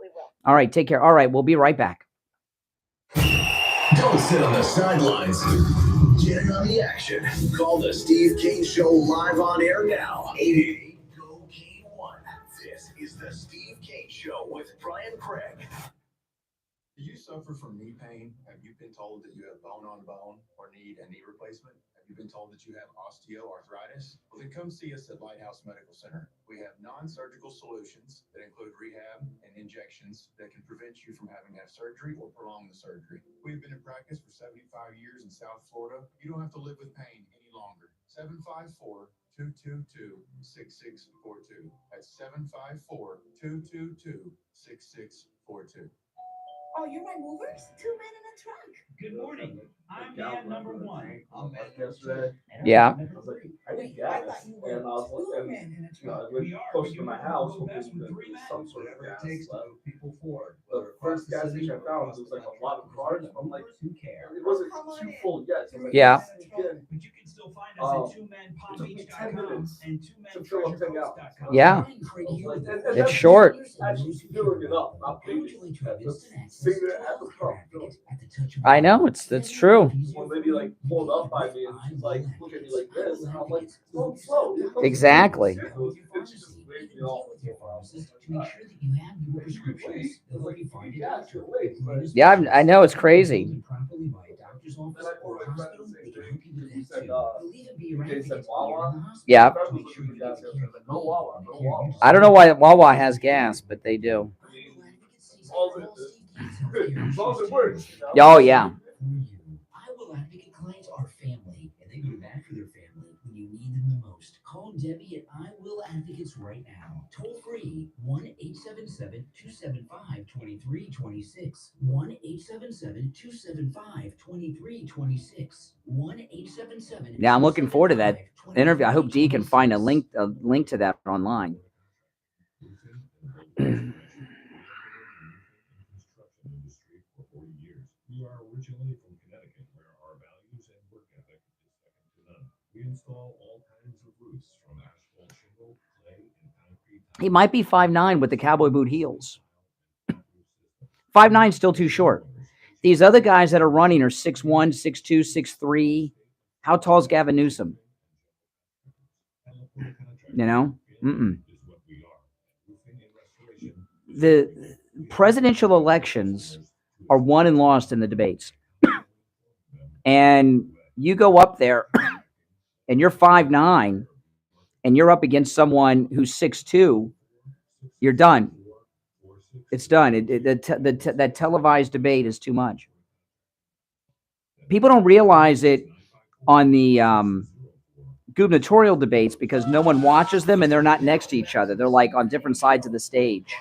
All right, take care. All right, we'll be right back. Don't sit on the sidelines. Get in on the action. Call the Steve Kane Show live on air now. 888-GO-KANE-1. This is the Steve Kane Show with Brian Craig. Do you suffer from knee pain? Have you been told that you have bone on bone or need a knee replacement? Have you been told that you have osteoarthritis? Well, then come see us at Lighthouse Medical Center. We have non-surgical solutions that include rehab and injections that can prevent you from having to have surgery or prolong the surgery. We've been in practice for 75 years in South Florida. You don't have to live with pain any longer. 754-222-6642. That's 754-222-6642. Oh, you're my movers? 2 men in a truck. Good morning. I'm man number one. I'm like yesterday. Yeah. I was like, I need gas. And I was like, I went close to my house hoping to get some sort of gas. The first gas station I found was like a lot of cars. I'm like, it wasn't too full yet. So I'm like, Yeah. But you can still find us at 2menpalmbeach.com and 2mentreasurecoast.com. Yeah. And It's short. Actually filling it up, not bleeding. Just sitting there at the pump. I know, it's true. One lady like pulled up by me and she's like, look at me like this. And I'm like, slow, slow. Exactly. And she just waved me off. Yeah, I know, it's crazy. Yeah. I don't know why Wawa has gas, but they do. Oh, yeah. I will advocate clients are family, and they go back for their family when you need them the most. Call Debbie at I Will Advocates right now. Toll free 1-877-275-2326. 1-877-275-2326. 1-877. Yeah, I'm looking forward to that interview. I hope Dee can find a link to that online. We are originally from Connecticut, where our values and work ethic is second to none. We install all kinds of roofs, from asphalt shingle, clay, and concrete. He might be 5'9" with the cowboy boot heels. 5'9" still too short. These other guys that are running are 6'1", 6'2", 6'3". How tall is Gavin Newsom? You know? the presidential elections are won and lost in the debates. And you go up there and you're 5'9", and you're up against someone who's 6'2", you're done. It's done. That televised debate is too much. People don't realize it on the gubernatorial debates because no one watches them and they're not next to each other. They're like on different sides of the stage.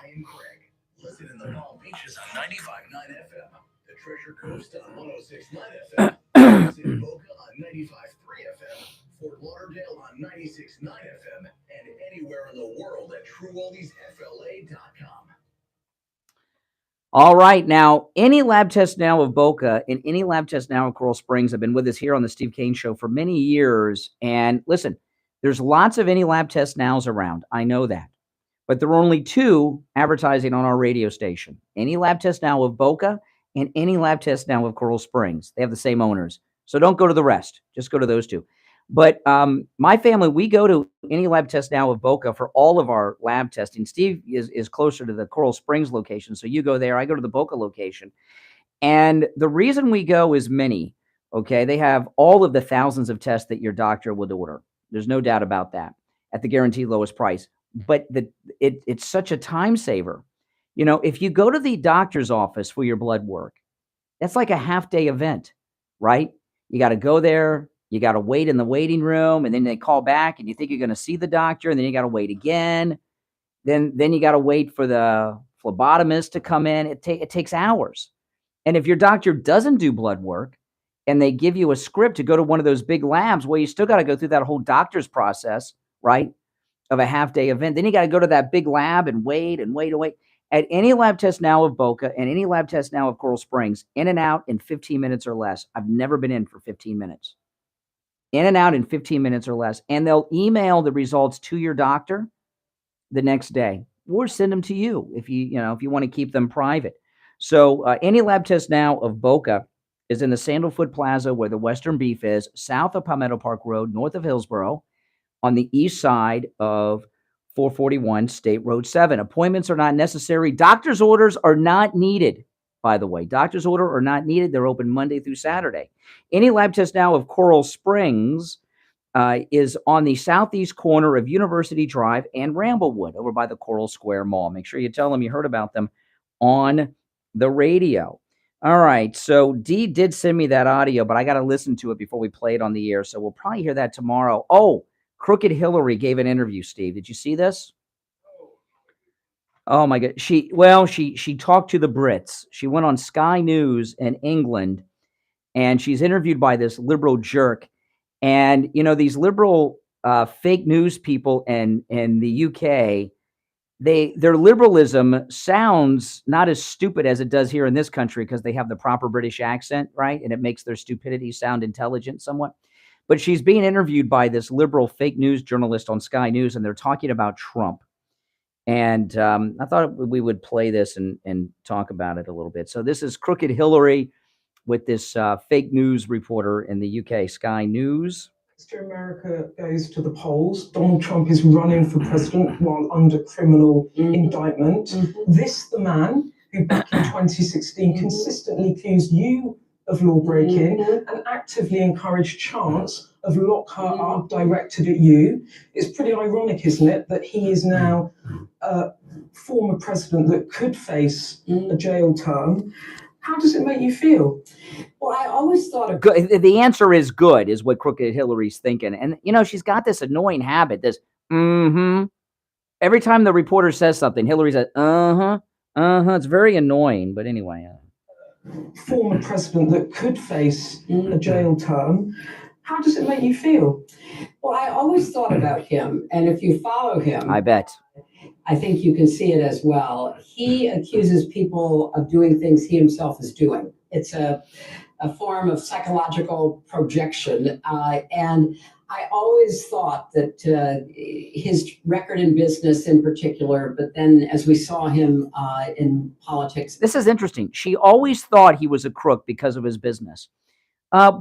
Listen in the Palm Beaches on 95.9 FM, the Treasure Coast on 106.9 FM, Listen in Boca on 95.3 FM, Fort Lauderdale on 96.9 FM, and anywhere in the world at TrueOldiesFLA.com. All right. Now, any lab test now of Boca and any lab test now of Coral Springs have been with us here on the Steve Kane Show for many years. And listen, there's lots of any lab test nows around. I know that. But there are only two advertising on our radio station. Any lab test now of Boca and any lab test now of Coral Springs. They have the same owners. So don't go to the rest. Just go to those two. But my family, we go to any lab test now of Boca for all of our lab testing. Steve is closer to the Coral Springs location. So you go there. I go to the Boca location. And the reason we go is many. Okay. They have all of the thousands of tests that your doctor would order. There's no doubt about that at the guaranteed lowest price. But it's such a time saver. You know, if you go to the doctor's office for your blood work, that's like a half-day event, right? You got to go there. You got to wait in the waiting room, and then they call back, and you think you're going to see the doctor, and then you got to wait again. Then you got to wait for the phlebotomist to come in. It takes hours. And if your doctor doesn't do blood work, and they give you a script to go to one of those big labs, well, you still got to go through that whole doctor's process, right, of a half-day event. Then you got to go to that big lab and wait and wait and wait. At any lab test now of Boca and any lab test now of Coral Springs, in and out in 15 minutes or less. I've never been in for 15 minutes. In and out in 15 minutes or less. And they'll email the results to your doctor the next day or send them to you if you want to keep them private. So any lab test now of Boca is in the Sandalwood Plaza where the Western Beef is, south of Palmetto Park Road, north of Hillsborough, on the east side of 441 State Road 7. Appointments are not necessary. Doctor's orders are not needed, by the way. Doctor's order are not needed. They're open Monday through Saturday. Any lab test now of Coral Springs is on the southeast corner of University Drive and Ramblewood over by the Coral Square Mall. Make sure you tell them you heard about them on the radio. All right. So Dee did send me that audio, but I got to listen to it before we play it on the air. So we'll probably hear that tomorrow. Oh, Crooked Hillary gave an interview, Steve. Did you see this? Oh my God. She talked to the Brits. She went on Sky News in England, and she's interviewed by this liberal jerk. And, you know, these liberal fake news people in the UK, their liberalism sounds not as stupid as it does here in this country because they have the proper British accent, right? And it makes their stupidity sound intelligent somewhat. But she's being interviewed by this liberal fake news journalist on Sky News, and they're talking about Trump. And I thought we would play this and talk about it a little bit. So this is Crooked Hillary with this fake news reporter in the UK, Sky News. Mr. America goes to the polls. Donald Trump is running for president while under criminal indictment. This, the man who back in 2016 consistently accused you of law breaking and actively encouraged chants of lock her up directed at you. It's pretty ironic, isn't it, that he is now a former president that could face a jail term. How does it make you feel? Well, I always thought of good. The answer is good, is what Crooked Hillary's thinking. And, you know, she's got this annoying habit, this, Every time the reporter says something, Hillary says, It's very annoying. But anyway. Former president that could face a jail term. How does it make you feel? Well, I always thought about him. And if you follow him, I bet. I think you can see it as well. He accuses people of doing things he himself is doing. It's a form of psychological projection. And I always thought that his record in business in particular, but then as we saw him in politics. This is interesting. She always thought he was a crook because of his business.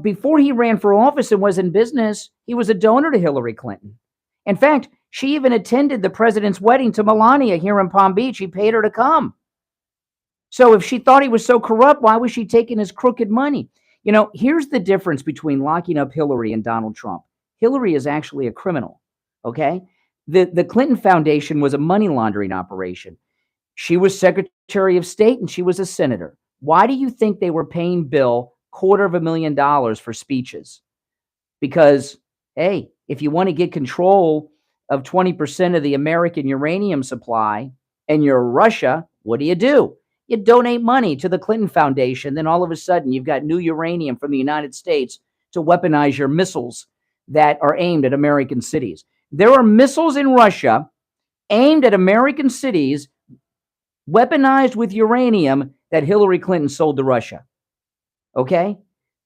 Before he ran for office and was in business, he was a donor to Hillary Clinton. In fact, She even attended the president's wedding to Melania here in Palm Beach. He paid her to come. So if she thought he was so corrupt, why was she taking his crooked money? Here's the difference between locking up Hillary and Donald Trump. Hillary is actually a criminal, okay? The Clinton Foundation was a money laundering operation. She was Secretary of State and she was a senator. Why do you think they were paying Bill $250,000 for speeches? Because, hey, if you want to get control of 20% of the American uranium supply and you're Russia, what do? You donate money to the Clinton Foundation. Then all of a sudden, you've got new uranium from the United States to weaponize your missiles that are aimed at American cities. There are missiles in Russia aimed at American cities, weaponized with uranium that Hillary Clinton sold to Russia. Okay?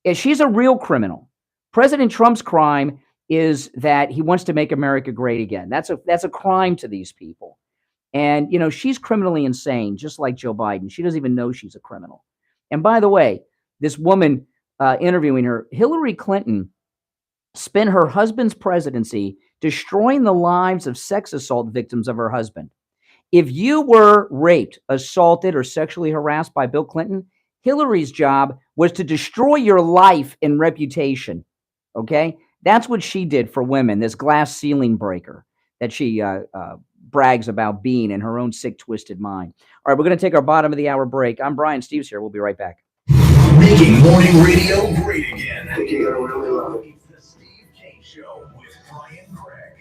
Yeah, she's a real criminal. President Trump's crime is that he wants to make America great again. That's a crime to these people. And, she's criminally insane, just like Joe Biden. She doesn't even know she's a criminal. And by the way, this woman interviewing her, Hillary Clinton, spent her husband's presidency destroying the lives of sex assault victims of her husband. If you were raped, assaulted, or sexually harassed by Bill Clinton, Hillary's job was to destroy your life and reputation. Okay? That's what she did for women, this glass ceiling breaker that she brags about being in her own sick, twisted mind. All right, we're going to take our bottom of the hour break. I'm Brian. Steve's here. We'll be right back. Making morning radio great again. You're gonna really love it. It's the Steve Kane Show with Brian Craig.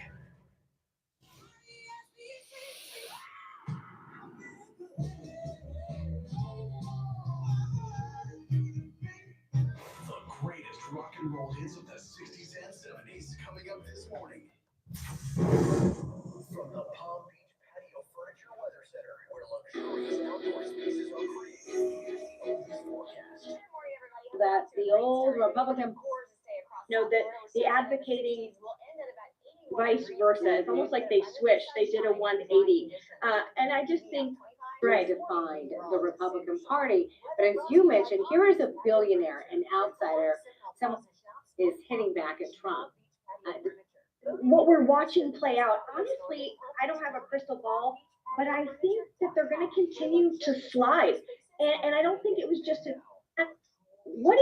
The greatest rock and roll hits of the 60s and 70s coming up this morning. From the Palm Beach Patio Furniture Weather Center, where luxurious outdoor spaces are created. This forecast. That the old Republican, the advocating vice versa. It's almost like they switched. They did a 180. And I just think, right, defined the Republican Party. But as you mentioned, here is a billionaire, an outsider, someone is hitting back at Trump. What we're watching play out, honestly, I don't have a crystal ball, but I think that they're going to continue to slide. And I don't think it was just what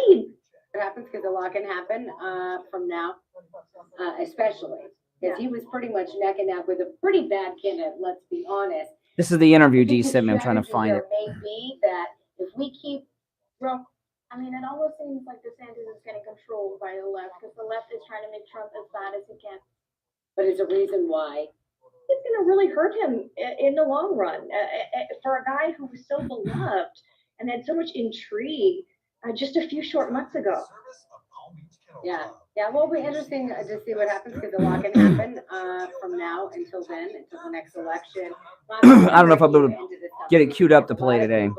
happens because a lot can happen from now, especially because he was pretty much neck and neck with a pretty bad candidate, let's be honest. This is the interview D sent me. I'm trying to find it. May be that if we keep, it almost seems like DeSantis is getting controlled by the left because the left is trying to make Trump as bad as he can. But it's a reason why. It's going to really hurt him in the long run. For a guy who was so beloved and had so much intrigue just a few short months ago. Yeah, well, it'll be interesting to see what happens because a lot can happen from now until then, until the next election. I don't know if I'll be able to get it queued up to play today.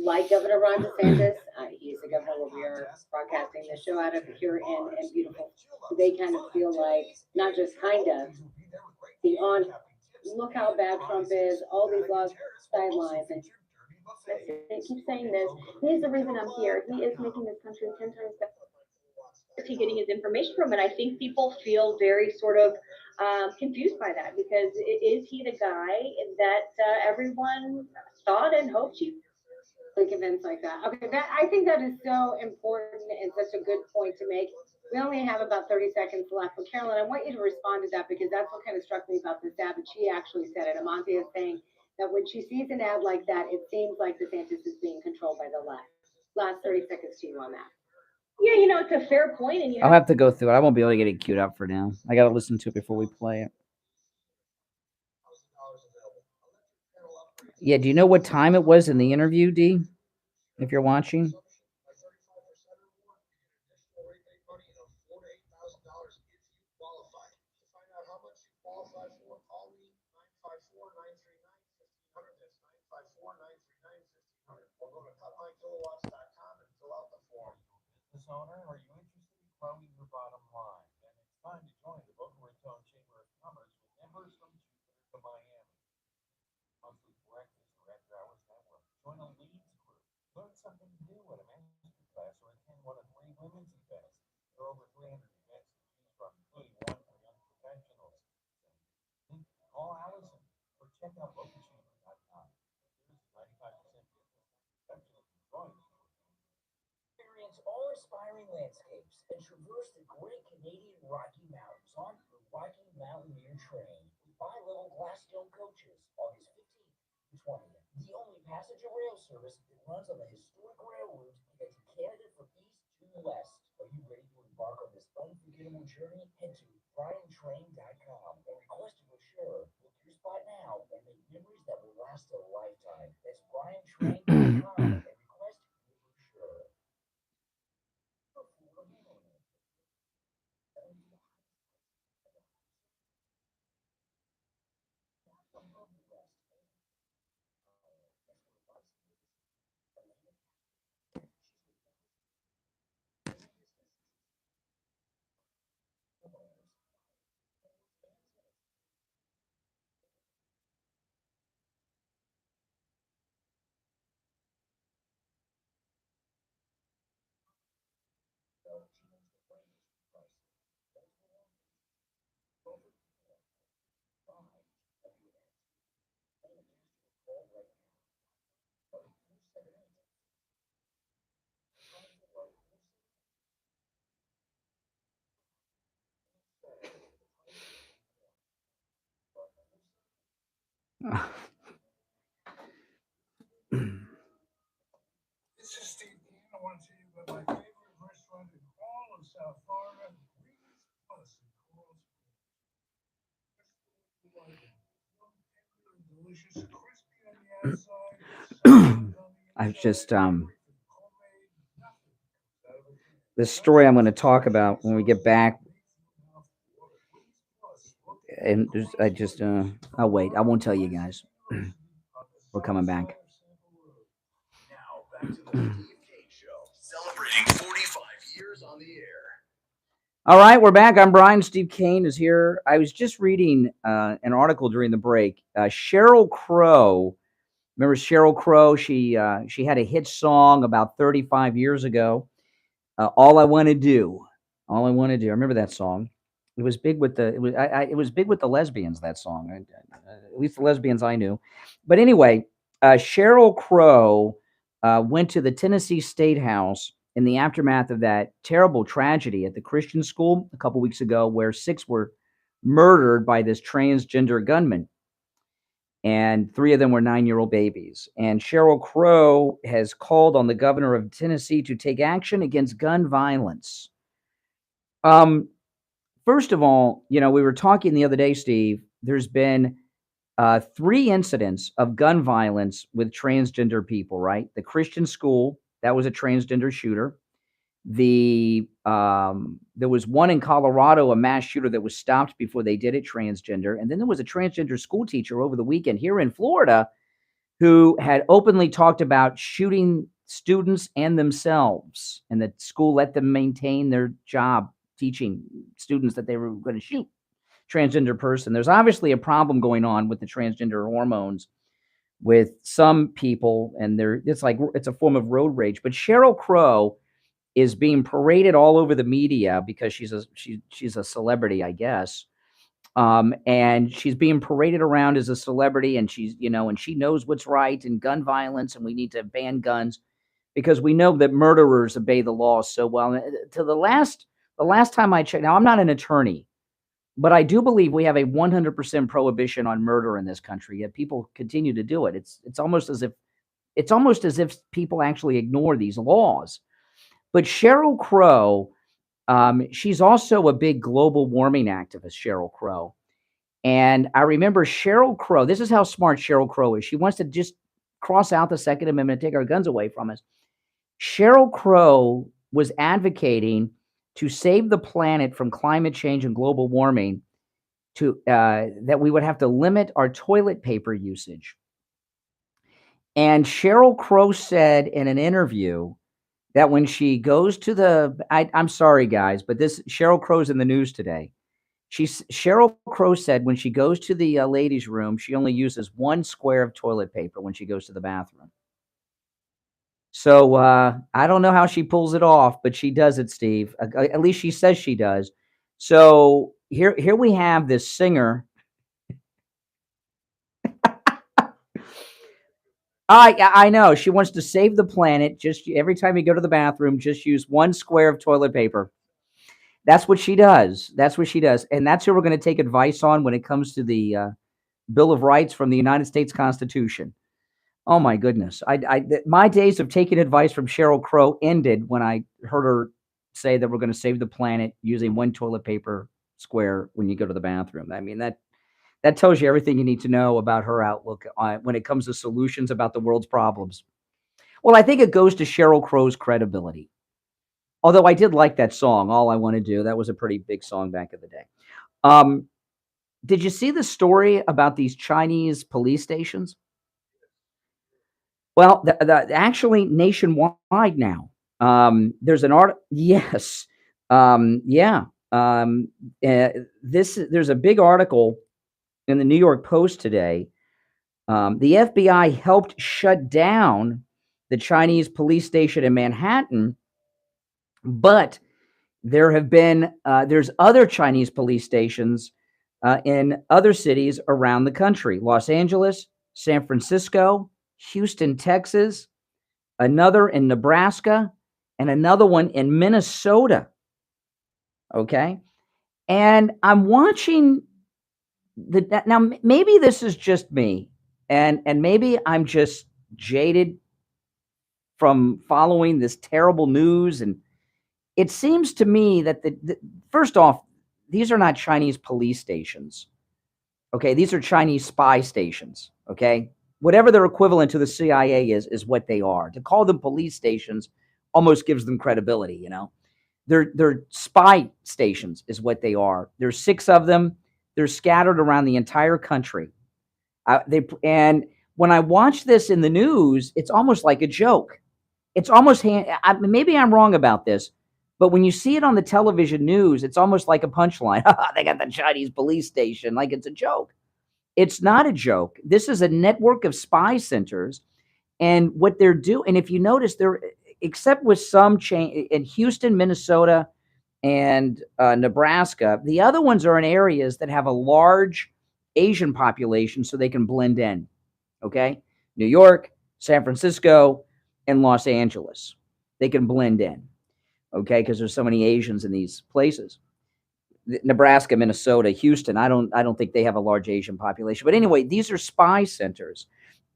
Like Governor Ron DeSantis, he's the governor where we are broadcasting the show out of here in beautiful. They kind of feel like, not just kind of, look how bad Trump is, all these laws, sidelines, and I keep saying this. He's the reason I'm here. He is making this country 10 times better. Where's he getting his information from? And I think people feel very sort of confused by that because is he the guy that everyone thought and hoped he convinced like that? Okay, I think that is so important and such a good point to make. We only have about 30 seconds left. But Carolyn, I want you to respond to that because that's what kind of struck me about this ad. But she actually said it. Amantia is saying that when she sees an ad like that, it seems like DeSantis is being controlled by the left. Last 30 seconds to you on that. Yeah, it's a fair point. And I'll have to go through it. I won't be able to get it queued up for now. I got to listen to it before we play it. Yeah, do you know what time it was in the interview, D? If you're watching. Owner, are you interested in growing your bottom line? Then it's time to join the Boca Raton Chamber of Commerce with members from Jupiter to Miami. Monthly breakfast or after-hours network. Join a leads group. Learn something new at a masterclass or attend one of 3 women's events. There are over 300 events to choose from, including one for young professionals. Check out localchamber.com. There's 95% experience awe-inspiring landscapes and traverse the great Canadian Rocky Mountains on the Rocky Mountaineer Train with bi-level glass dome coaches, August 15th to 20th. The only passenger rail service that runs on the historic rail route connecting Canada from east to west. Are you ready to embark on this unforgettable journey? Head to briantrain.com and request a brochure. Book your spot now and make memories that will last a lifetime. That's briantrain.com and request your brochure. This is Steve Dean. I want to tell you about my favorite restaurant in all of South Florida, Greens Plus in Coral Springs. Delicious, crispy on the outside. I've just the story I'm going to talk about when we get back, and I just I'll wait. I won't tell you guys. We're coming back. Now back to the Steve Kane Show, celebrating 45 years on the air. All right, we're back. I'm Brian. Steve Kane is here. I was just reading an article during the break. Sheryl Crow. Remember Sheryl Crow? She had a hit song about 35 years ago. All I Want to Do. All I Want to Do. I remember that song. It was big with the it was big with the lesbians, that song. At least the lesbians I knew. But anyway, Sheryl Crow went to the Tennessee State House in the aftermath of that terrible tragedy at the Christian school a couple weeks ago, where 6 were murdered by this transgender gunman, and 3 of them were 9-year-old babies. And Sheryl Crow has called on the governor of Tennessee to take action against gun violence. First of all, we were talking the other day, Steve. There's been 3 incidents of gun violence with transgender people, right? The Christian school, that was a transgender shooter. There was one in Colorado, a mass shooter that was stopped before they did it, transgender. And then there was a transgender school teacher over the weekend here in Florida who had openly talked about shooting students and themselves, and the school let them maintain their job teaching students that they were going to shoot transgender person. There's obviously a problem going on with the transgender hormones with some people, and it's a form of road rage. But Sheryl Crow is being paraded all over the media because she's a celebrity, I guess. And she's being paraded around as a celebrity, and she's, and she knows what's right in gun violence, and we need to ban guns because we know that murderers obey the law so well. To the last time I checked, now I'm not an attorney, but I do believe we have a 100% prohibition on murder in this country, yet people continue to do it. It's almost as if people actually ignore these laws. But Sheryl Crow, she's also a big global warming activist, Sheryl Crow. And I remember Sheryl Crow, this is how smart Sheryl Crow is. She wants to just cross out the Second Amendment and take our guns away from us. Sheryl Crow was advocating to save the planet from climate change and global warming, that we would have to limit our toilet paper usage. And Sheryl Crow said in an interview that when she goes to I'm sorry, guys, but Sheryl Crow's in the news today. Sheryl Crow said when she goes to the ladies' room, she only uses 1 square of toilet paper when she goes to the bathroom. So I don't know how she pulls it off, but she does it, Steve. At least she says she does. So here we have this singer. I know. She wants to save the planet. Just every time you go to the bathroom, just use one square of toilet paper. That's what she does. That's what she does. And that's who we're going to take advice on when it comes to the Bill of Rights from the United States Constitution. Oh my goodness. My days of taking advice from Sheryl Crow ended when I heard her say that we're going to save the planet using one toilet paper square when you go to the bathroom. I mean, that tells you everything you need to know about her outlook when it comes to solutions about the world's problems. Well, I think it goes to Sheryl Crow's credibility. Although I did like that song, All I Want to Do. That was a pretty big song back in the day. Did you see the story about these Chinese police stations? Well, actually nationwide now. There's an art. Yes. Yeah. There's a big article in the New York Post today. The FBI helped shut down the Chinese police station in Manhattan, but there's other Chinese police stations in other cities around the country: Los Angeles, San Francisco, Houston, Texas, another in Nebraska, and another one in Minnesota. Okay, and I'm watching now. Maybe this is just me, and maybe I'm just jaded from following this terrible news. And it seems to me that first off, these are not Chinese police stations. Okay, these are Chinese spy stations. Okay, whatever their equivalent to the CIA is what they are. To call them police stations almost gives them credibility. You know, they're spy stations is what they are. There's 6 of them. They're scattered around the entire country. And when I watch this in the news, it's almost like a joke. It's almost maybe I'm wrong about this, but when you see it on the television news, it's almost like a punchline. They got the Chinese police station, like it's a joke. It's not a joke. This is a network of spy centers, and what they're doing. And if you notice, they're except with some change in Houston, Minnesota, and Nebraska, the other ones are in areas that have a large Asian population, so they can blend in. Okay, New York, San Francisco, and Los Angeles, they can blend in. Okay, because there's so many Asians in these places. Nebraska, Minnesota, Houston, I don't think they have a large Asian population. But anyway, these are spy centers.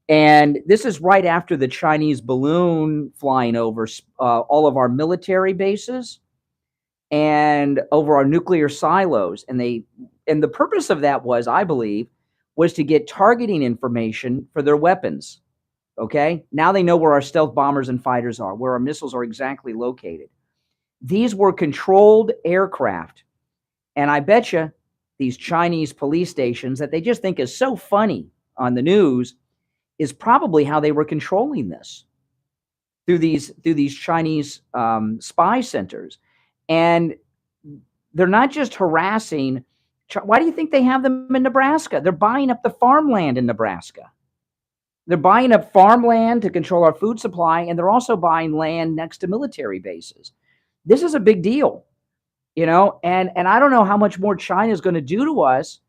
And this is right after the Chinese balloon flying over all of our military bases and over our nuclear silos. And the purpose of that was, I believe, was to get targeting information for their weapons. Okay, now they know where our stealth bombers and fighters are, where our missiles are exactly located. These were controlled aircraft. And I bet you these Chinese police stations that they just think is so funny on the news is probably how they were controlling this through these Chinese spy centers. And they're not just harassing. Why do you think they have them in Nebraska? They're buying up the farmland in Nebraska. They're buying up farmland to control our food supply, and they're also buying land next to military bases. This is a big deal, you know, and I don't know how much more China is going to do to us,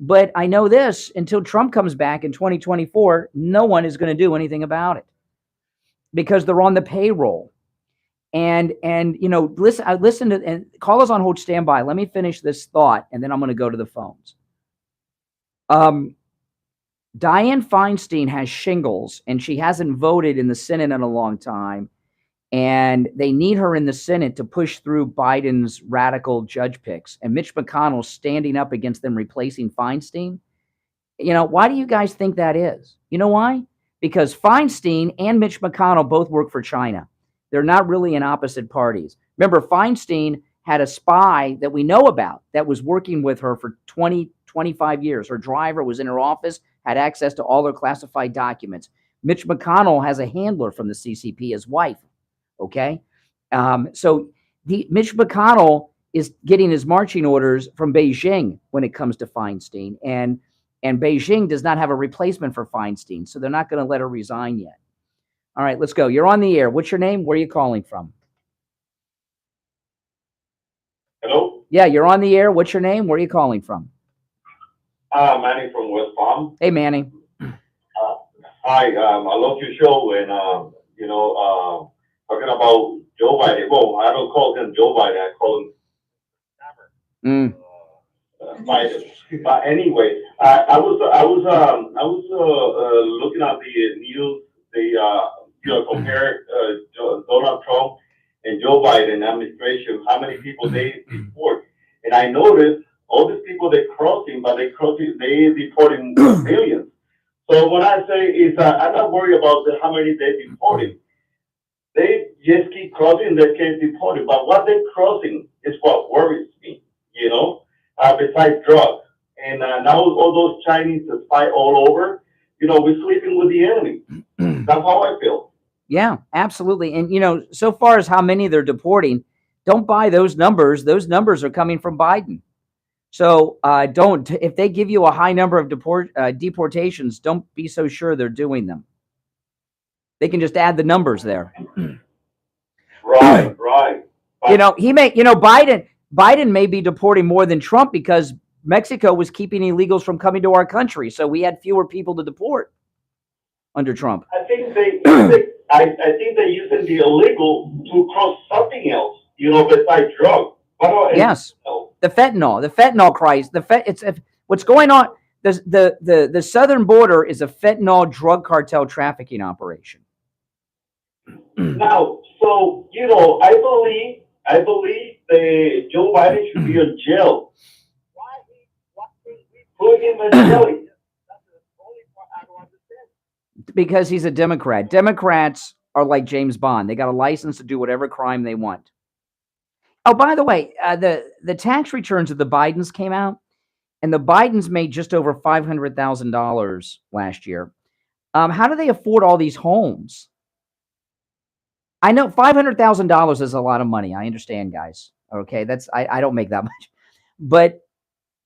but I know this: until Trump comes back in 2024, no one is going to do anything about it because they're on the payroll. And you know, listen to, and call us on hold, stand by. Let me finish this thought, and then I'm going to go to the phones. Dianne Feinstein has shingles, and she hasn't voted in the Senate in a long time. And they need her in the Senate to push through Biden's radical judge picks. And Mitch McConnell standing up against them, replacing Feinstein. You know, why do you guys think that is? You know why? Because Feinstein and Mitch McConnell both work for China. They're not really in opposite parties. Remember, Feinstein had a spy that we know about that was working with her for 20, 25 years. Her driver was in her office, had access to all her classified documents. Mitch McConnell has a handler from the CCP, his wife. Okay. So Mitch McConnell is getting his marching orders from Beijing when it comes to Feinstein. And Beijing does not have a replacement for Feinstein. So they're not going to let her resign yet. All right, let's go. You're on the air. What's your name? Where are you calling from? Hello? Yeah, you're on the air. What's your name? Where are you calling from? Manny from West Palm. Hey, Manny. Hi, I love your show, and talking about Joe Biden. Well, I don't call him Joe Biden. I call him Biden. But anyway, I was looking at the news. They compare Donald Trump and Joe Biden administration, how many people they deport, and I noticed all these people they crossing, but they deporting millions. So what I say is, I'm not worried about how many they deported. They just keep crossing, they can't deport it. But what they're crossing is what worries me, besides drugs. And now all those Chinese that spy all over, we're sleeping with the enemy. That's how I feel. Yeah, absolutely. And, so far as how many they're deporting, don't buy those numbers. Those numbers are coming from Biden. So if they give you a high number of deportations, don't be so sure they're doing them. They can just add the numbers there. Right. Biden may be deporting more than Trump because Mexico was keeping illegals from coming to our country. So we had fewer people to deport under Trump. I think they're using the illegal to cross something else, besides drugs. Yes. The fentanyl crisis. What's going on? The southern border is a fentanyl drug cartel trafficking operation. Now, so I believe that Joe Biden should be in jail. Put him in jail. Because he's a Democrat. Democrats are like James Bond. They got a license to do whatever crime they want. Oh, by the way, the tax returns of the Bidens came out, and the Bidens made just over $500,000 last year. How do they afford all these homes? I know $500,000 is a lot of money. I understand, guys. Okay, I don't make that much, but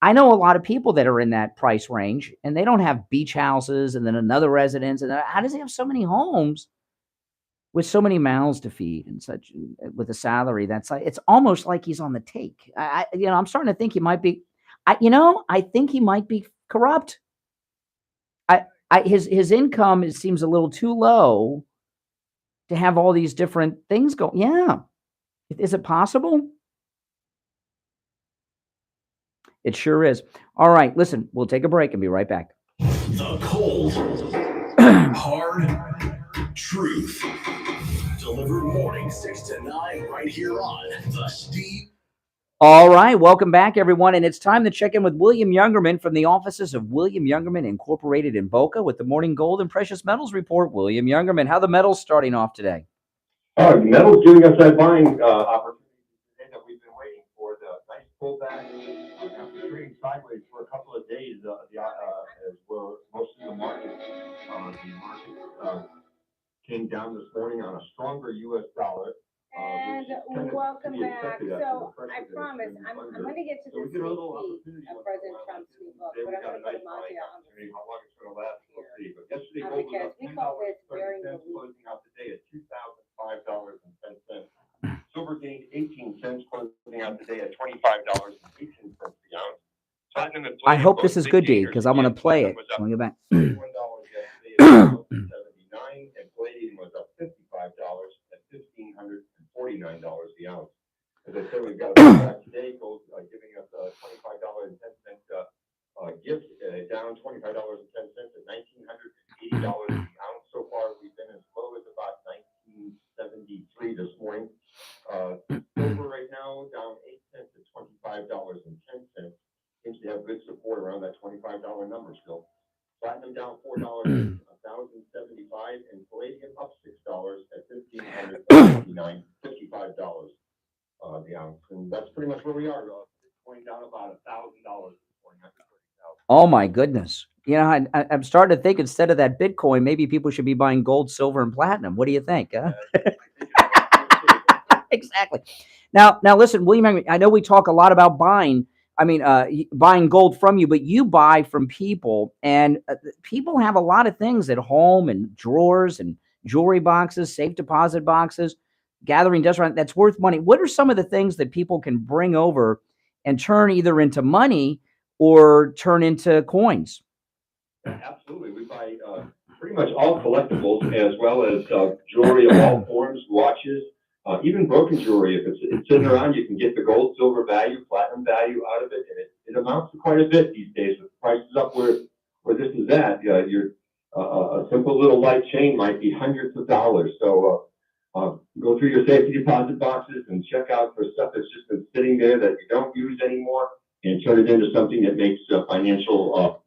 I know a lot of people that are in that price range, and they don't have beach houses and then another residence. And how does he have so many homes with so many mouths to feed and such with a salary? It's almost like he's on the take. I'm starting to think he might be. I think he might be corrupt. His income seems a little too low to have all these different things go. Yeah, is it possible? It sure is. All right, listen, we'll take a break and be right back. The cold, hard truth. Delivered morning 6 to 9 right here on The Steve. All right, welcome back, everyone. And it's time to check in with William Youngerman from the offices of William Youngerman Incorporated in Boca with the Morning Gold and Precious Metals Report. William Youngerman, how are the metals starting off today? Metals giving us that buying opportunity today that we've been waiting for. The nice pullback after trading sideways for a couple of days, as were most of the market. Came down this morning on a stronger U.S. dollar. And welcome back. So I promise I'm going to get to the sneak peek of President Trump's new book, but I'm going to put Montia on the how long it's going to last, we'll see. But yesterday, because we call this very closing out today at $2,005.10. Silver gained 18 cents, closing out today at $25.18 the ounce. I hope this is good, D, because I'm going to play it. Let me go back. $1 yesterday at $79, and palladium was up $55 at $1,549 the ounce. As I said, we've got a pullback today, gold giving us a $25.10 gift, down $25.10 at $1,980 the ounce. So far, we've been as low as about $19.73 this morning. Silver right now down 8 cents at $25.10. Seems to have good support around that $25 number still. Platinum down $4, $1,075, and palladium up $6 at $1,559, $55 the ounce, and that's pretty much where we are. Going down about $1,000. Oh my goodness! I'm starting to think instead of that Bitcoin, maybe people should be buying gold, silver, and platinum. What do you think? Huh? Exactly. Now, listen, William. I know we talk a lot about buying. Buying gold from you, but you buy from people, and people have a lot of things at home and drawers and jewelry boxes, safe deposit boxes, gathering dust around that's worth money. What are some of the things that people can bring over and turn either into money or turn into coins? Absolutely. We buy pretty much all collectibles, as well as jewelry of all forms, watches, even broken jewelry. If it's sitting around, you can get the gold, silver value, platinum value out of it, and it amounts to quite a bit these days. With the prices up where this is at, a simple little light chain might be hundreds of dollars. So go through your safety deposit boxes and check out for stuff that's just been sitting there that you don't use anymore, and turn it into something that makes financial.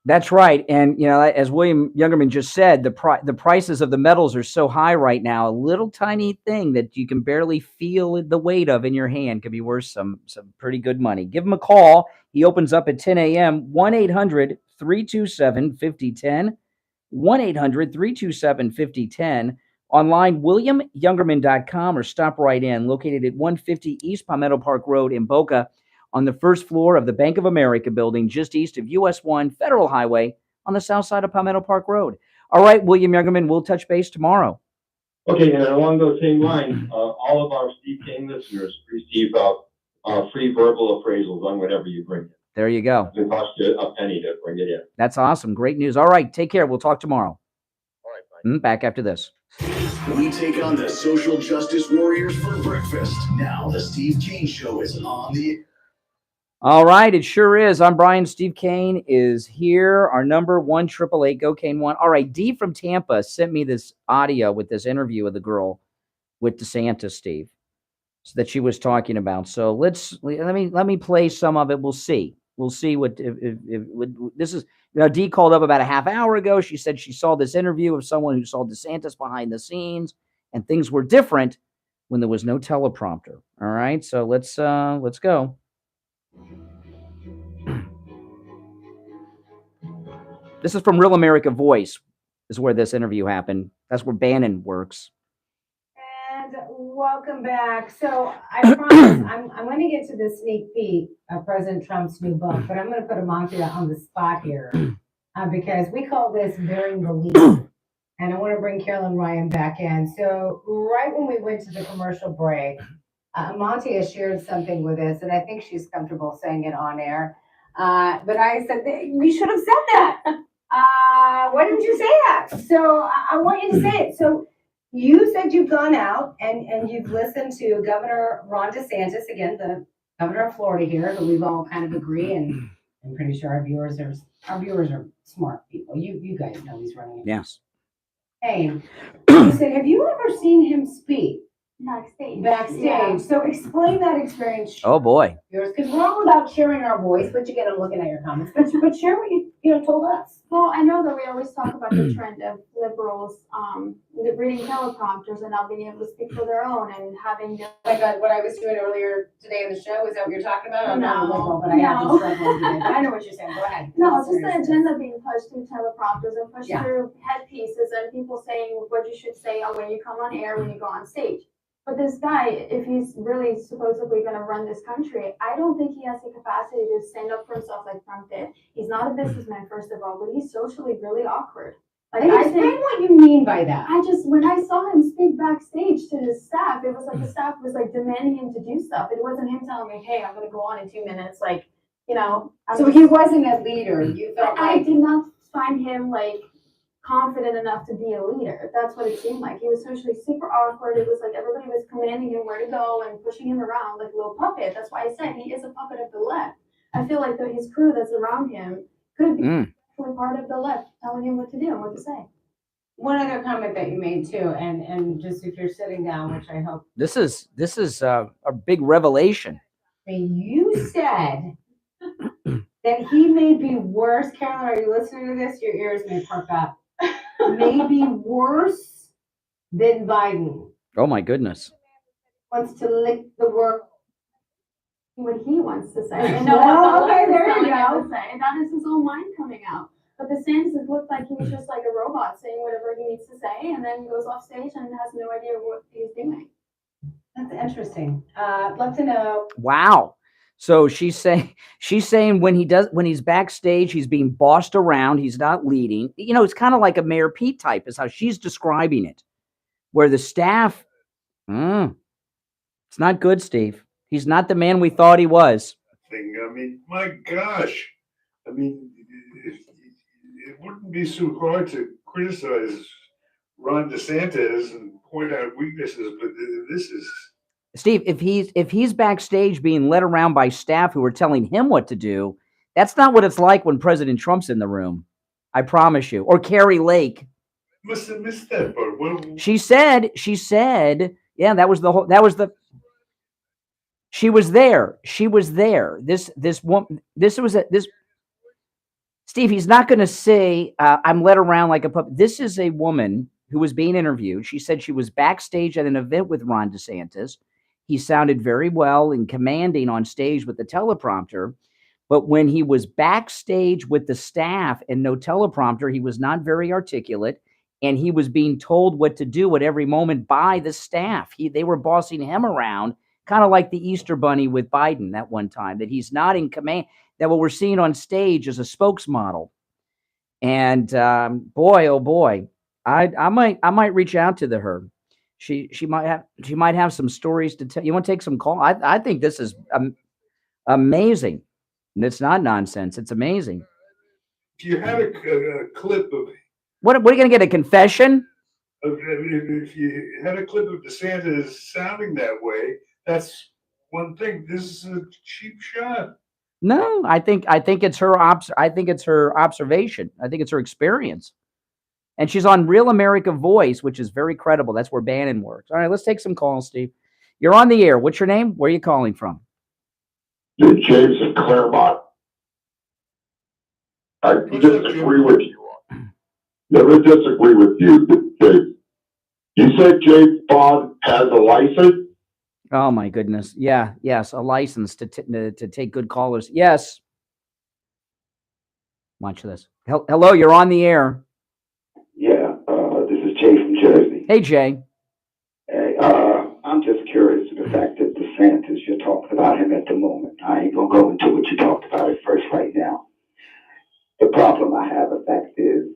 That's right. And, you know, as William Youngerman just said, the prices of the metals are so high right now. A little tiny thing that you can barely feel the weight of in your hand could be worth some pretty good money. Give him a call. He opens up at 10 a.m. 1-800-327-5010. 1-800-327-5010. Online, WilliamYoungerman.com, or stop right in. Located at 150 East Palmetto Park Road in Boca, on the first floor of the Bank of America building, just east of US 1 Federal Highway on the south side of Palmetto Park Road. All right, William Youngerman, we'll touch base tomorrow. Okay, and along those same lines, all of our Steve Kane listeners receive free verbal appraisals on whatever you bring in. There you go. It doesn't cost you a penny to bring it in. That's awesome. Great news. All right, take care. We'll talk tomorrow. All right, bye. Back after this. We take on the social justice warriors for breakfast. Now the Steve Kane Show is on the... All right, it sure is. I'm Brian. Steve Kane is here. Our number 1-888-GO-KANE-1. All right, Dee from Tampa sent me this audio with this interview of the girl with DeSantis, Steve, so that she was talking about. So let me play some of it. We'll see. We'll see what if this is. You know, Dee called up about a half hour ago. She said she saw this interview of someone who saw DeSantis behind the scenes, and things were different when there was no teleprompter. All right, so let's go. This is from Real America Voice, is where this interview happened. That's where Bannon works. And welcome back. So I promise I'm going to get to the sneak peek of President Trump's new book, but I'm going to put Amantia on the spot here because we call this bearing the lead. And I want to bring Carolyn Ryan back in. So right when we went to the commercial break, Amantia shared something with us, and I think she's comfortable saying it on air. But I said, we should have said that. Why didn't you say that? So I want you to say it. So you said you've gone out and you've listened to Governor Ron DeSantis, again, the governor of Florida here, who we've all kind of agree, and I'm pretty sure our viewers are smart people. You guys know he's running. Yes. Hey, you said, have you ever seen him speak? Backstage. Yeah. So explain that experience. Oh boy. Because we're all about sharing our voice, but again, I'm looking at your comments. But share what you told us. Well, I know that we always talk about the trend of liberals reading teleprompters and not being able to speak for their own and having their... Oh my God, what I was doing earlier today on the show, is that what you're talking about? I'm No, not a liberal, but I have no. been struggling today. But I know what you're saying. Go ahead. No, it's just the agenda being pushed through teleprompters and pushed Yeah. through headpieces and people saying what you should say when you come on air, when you go on stage. But this guy, if he's really supposedly going to run this country, I don't think he has the capacity to stand up for himself like Trump did. He's not a businessman, first of all, but he's socially really awkward. Like, Explain what you mean by that. When I saw him speak backstage to his staff, it was like the staff was like demanding him to do stuff. It wasn't him telling me, hey, I'm going to go on in 2 minutes. Like, you know. So he wasn't a leader. You felt I like... did not find him like confident enough to be a leader. That's what it seemed like. He was socially super awkward. It was like everybody was commanding him where to go and pushing him around like a little puppet. That's why I said he is a puppet of the left. I feel like his crew that's around him could be actually part of the left, telling him what to do and what to say. One other comment that you made too, and just if you're sitting down, which I hope. This is a big revelation. You said that he may be worse. Carolyn, are you listening to this? Your ears may perk up. Maybe worse than Biden. Oh my goodness. Wants to lick the world. What he wants to say. And Well, okay, there you telling him go. to say. And that is his own mind coming out. But DeSantis, it looked like he was just like a robot saying whatever he needs to say, and then goes off stage and has no idea what he's doing. That's interesting. I'd love to know. Wow. So she's saying when he's backstage, he's being bossed around. He's not leading. You know, it's kind of like a Mayor Pete type is how she's describing it, where the staff, it's not good, Steve. He's not the man we thought he was. I mean, my gosh. I mean, it wouldn't be so hard to criticize Ron DeSantis and point out weaknesses, but this is Steve, if he's backstage being led around by staff who are telling him what to do, that's not what it's like when President Trump's in the room. I promise you. Or Carrie Lake. must have missed that part. What, She said, yeah, that was the she was there. She was there. This woman, this Steve, he's not going to say, I'm led around like a puppet. This is a woman who was being interviewed. She said she was backstage at an event with Ron DeSantis. He sounded very well and commanding on stage with the teleprompter. But when he was backstage with the staff and no teleprompter, he was not very articulate. And he was being told what to do at every moment by the staff. They were bossing him around, kind of like the Easter Bunny with Biden that one time, that he's not in command, that what we're seeing on stage is a spokesmodel. And boy, oh boy, I might reach out to her. She might have some stories to tell. You want to take some call? I think this is amazing. And it's not nonsense. It's amazing. if you had a clip of What are you going to get, a confession? if you had a clip of DeSantis sounding that way, that's one thing. This is a cheap shot. No, I think it's her I think it's her observation. I think it's her experience. And she's on Real America Voice, which is very credible. That's where Bannon works. All right, let's take some calls, Steve. You're on the air. What's your name? Where are you calling from? James in Claremont. I disagree with you. Never disagree with you, James. You said James Bond has a license? Oh my goodness. Yeah, yes, a license to take good callers. Yes. Watch this. Hello, you're on the air. Yeah, this is Jay from Jersey. Hey, Jay. Hey, I'm just curious to the fact that DeSantis, you're talking about him at the moment. I ain't gonna go into what you talked about at first right now. The problem I have, in fact, is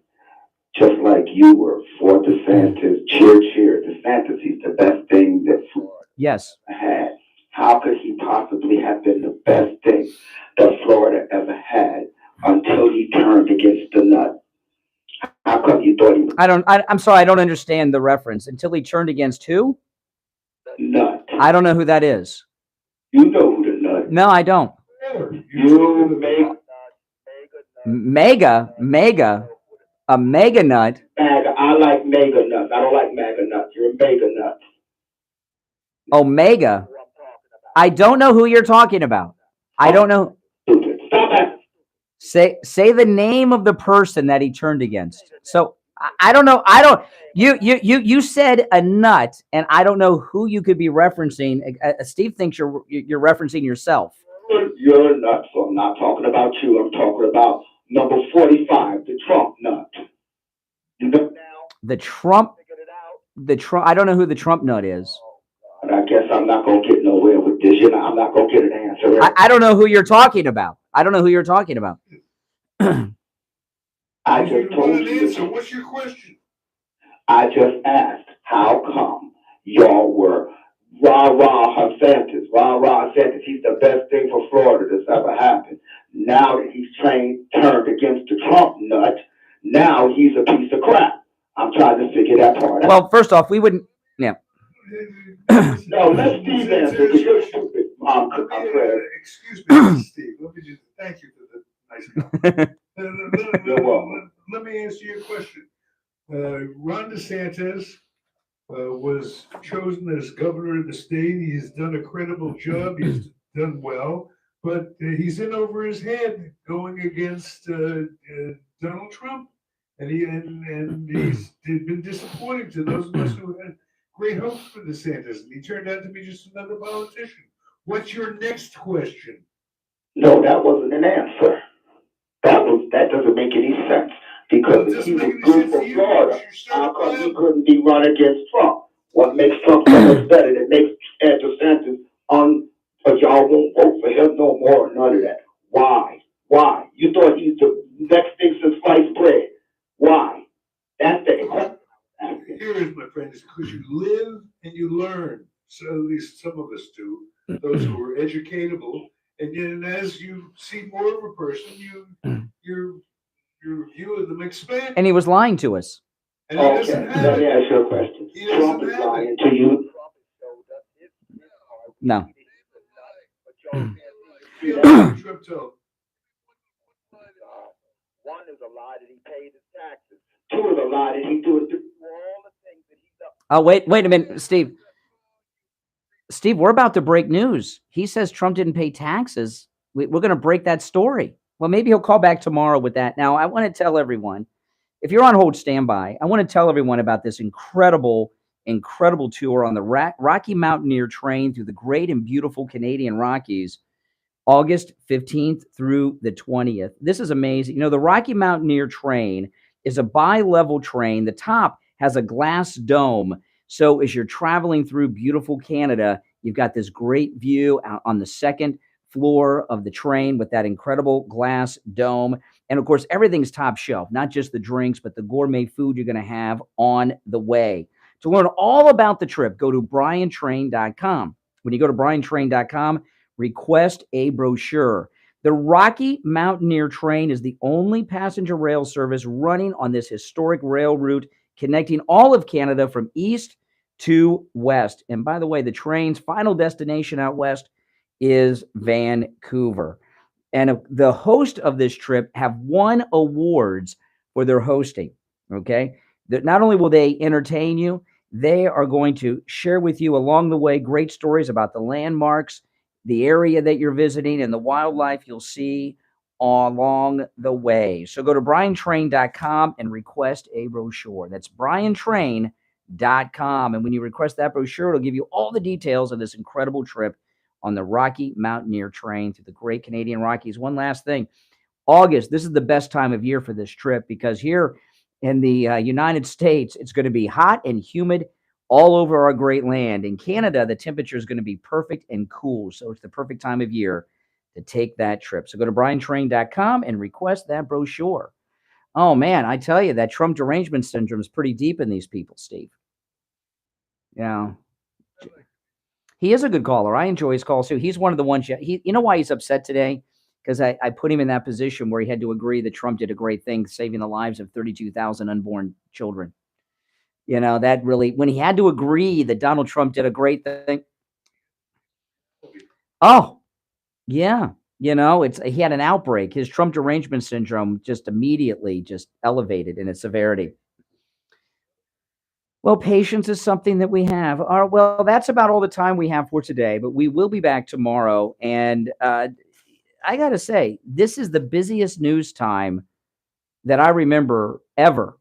just like you were for DeSantis, cheer, DeSantis, he's the best thing that Florida yes. had. How could he possibly have been the best thing that Florida ever had until he turned against the nut? How come you thought he was I'm sorry, I don't understand the reference. Until he turned against who? nut? I don't know who that is. You know who the nut is. No, I don't. You make Mega, a mega nut. MAGA. I like mega nuts. I don't like MAGA nuts. You're a mega nut. Oh, mega. I don't know who you're talking about. I don't know. Stop that. Say the name of the person that he turned against. So I don't know. You said a nut, and I don't know who you could be referencing. Steve thinks you're referencing yourself. You're a nut, so I'm not talking about you. I'm talking about number 45, the Trump nut. You know? The Trump. I don't know who the Trump nut is. And I guess I'm not gonna get nowhere with this. You know, I'm not gonna get an answer. I don't know who you're talking about. I don't know who you're talking about. I just told you. So what's your question? I just asked, how come y'all were rah-rah DeSantis, he's the best thing for Florida that's ever happened. Now that he's turned against the Trump nut, now he's a piece of crap. I'm trying to figure that part out. Well, first off, we wouldn't. Yeah. No, let Steve answer because you're stupid. Excuse me, Steve. Let me just thank you for the nice comment. You're welcome. Let me answer your question. Ron DeSantis was chosen as governor of the state. He's done a credible job. He's done well, but he's in over his head going against Donald Trump, and he's been disappointing to those of us who had great hopes for DeSantis, and he turned out to be just another politician. What's your next question? No, that wasn't an answer. That doesn't make any sense. Because if he was good for Florida, how come he couldn't be run against Trump? What makes Trump so much better that makes DeSantis but y'all won't vote for him no more, none of that. Why? You thought he's the next thing since sliced bread. Why? That's the Here is, my friend, is because you live and you learn. So at least some of us do, those who are educatable. And then as you see more of a person, your view of them expands. And he was lying to us. And he doesn't Okay, have let me it. ask you a question. He doesn't Trump is have lying it. to you. No. He doesn't trip toe. One is a lie that he paid his taxes. Two is a lie that he do it. Oh, wait a minute, Steve. Steve, we're about to break news. He says Trump didn't pay taxes. We're going to break that story. Well, maybe he'll call back tomorrow with that. Now, I want to tell everyone, if you're on hold, stand by. I want to tell everyone about this incredible tour on the Rocky Mountaineer train through the great and beautiful Canadian Rockies, August 15th through the 20th. This is amazing. You know, the Rocky Mountaineer train is a bi-level train. The top has a glass dome. So as you're traveling through beautiful Canada, you've got this great view out on the second floor of the train with that incredible glass dome. And of course, everything's top shelf, not just the drinks, but the gourmet food you're going to have on the way. To learn all about the trip, go to briantrain.com. When you go to briantrain.com, request a brochure. The Rocky Mountaineer train is the only passenger rail service running on this historic rail route connecting all of Canada from east to west. And by the way, the train's final destination out west is Vancouver. And the host of this trip have won awards for their hosting, okay? That not only will they entertain you, they are going to share with you along the way great stories about the landmarks, the area that you're visiting, and the wildlife you'll see along the way. So go to briantrain.com and request a brochure. That's briantrain.com. And when you request that brochure, it'll give you all the details of this incredible trip on the Rocky Mountaineer train through the great Canadian Rockies. One last thing. August, this is the best time of year for this trip because here in the United States, it's going to be hot and humid all over our great land. In Canada, the temperature is going to be perfect and cool. So it's the perfect time of year to take that trip. So go to briantrain.com and request that brochure. Oh, man, I tell you, that Trump derangement syndrome is pretty deep in these people, Steve. Yeah. He is a good caller. I enjoy his calls, too. He's one of the ones, you know why he's upset today? Because I put him in that position where he had to agree that Trump did a great thing, saving the lives of 32,000 unborn children. You know, that really, when he had to agree that Donald Trump did a great thing. Oh, yeah. You know, he had an outbreak. His Trump derangement syndrome just immediately just elevated in its severity. Well, patience is something that we have. Well, that's about all the time we have for today, but we will be back tomorrow. And I got to say, this is the busiest news time that I remember ever.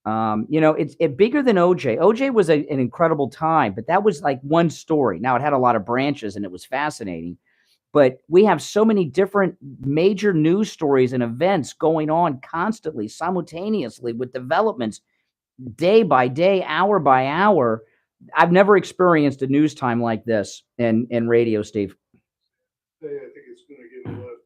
You know, it's bigger than OJ. OJ was an incredible time, but that was like one story. Now, it had a lot of branches and it was fascinating. But we have so many different major news stories and events going on constantly, simultaneously with developments day by day, hour by hour. I've never experienced a news time like this in radio, Steve. I think it's going to get a lot.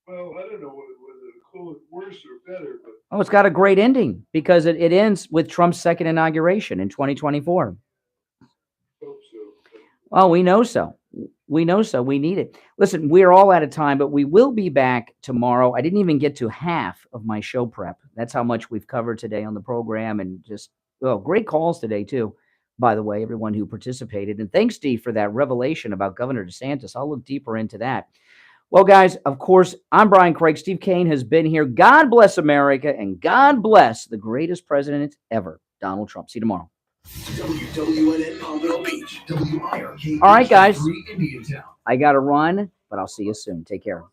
Well, I don't know whether to call it worse or better, but Oh, it's got a great ending because it ends with Trump's second inauguration in 2024. hope so. Oh, we know so. We know so. We need it. Listen, we're all out of time, but we will be back tomorrow. I didn't even get to half of my show prep. That's how much we've covered today on the program. And just, great calls today, too, by the way, everyone who participated. And thanks, Steve, for that revelation about Governor DeSantis. I'll look deeper into that. Well, guys, of course, I'm Brian Craig. Steve Kane has been here. God bless America, and God bless the greatest president ever, Donald Trump. See you tomorrow. WWNN Pompano Beach, WIRK. All right, guys. Indiantown. I got to run, but I'll see you soon. Take care.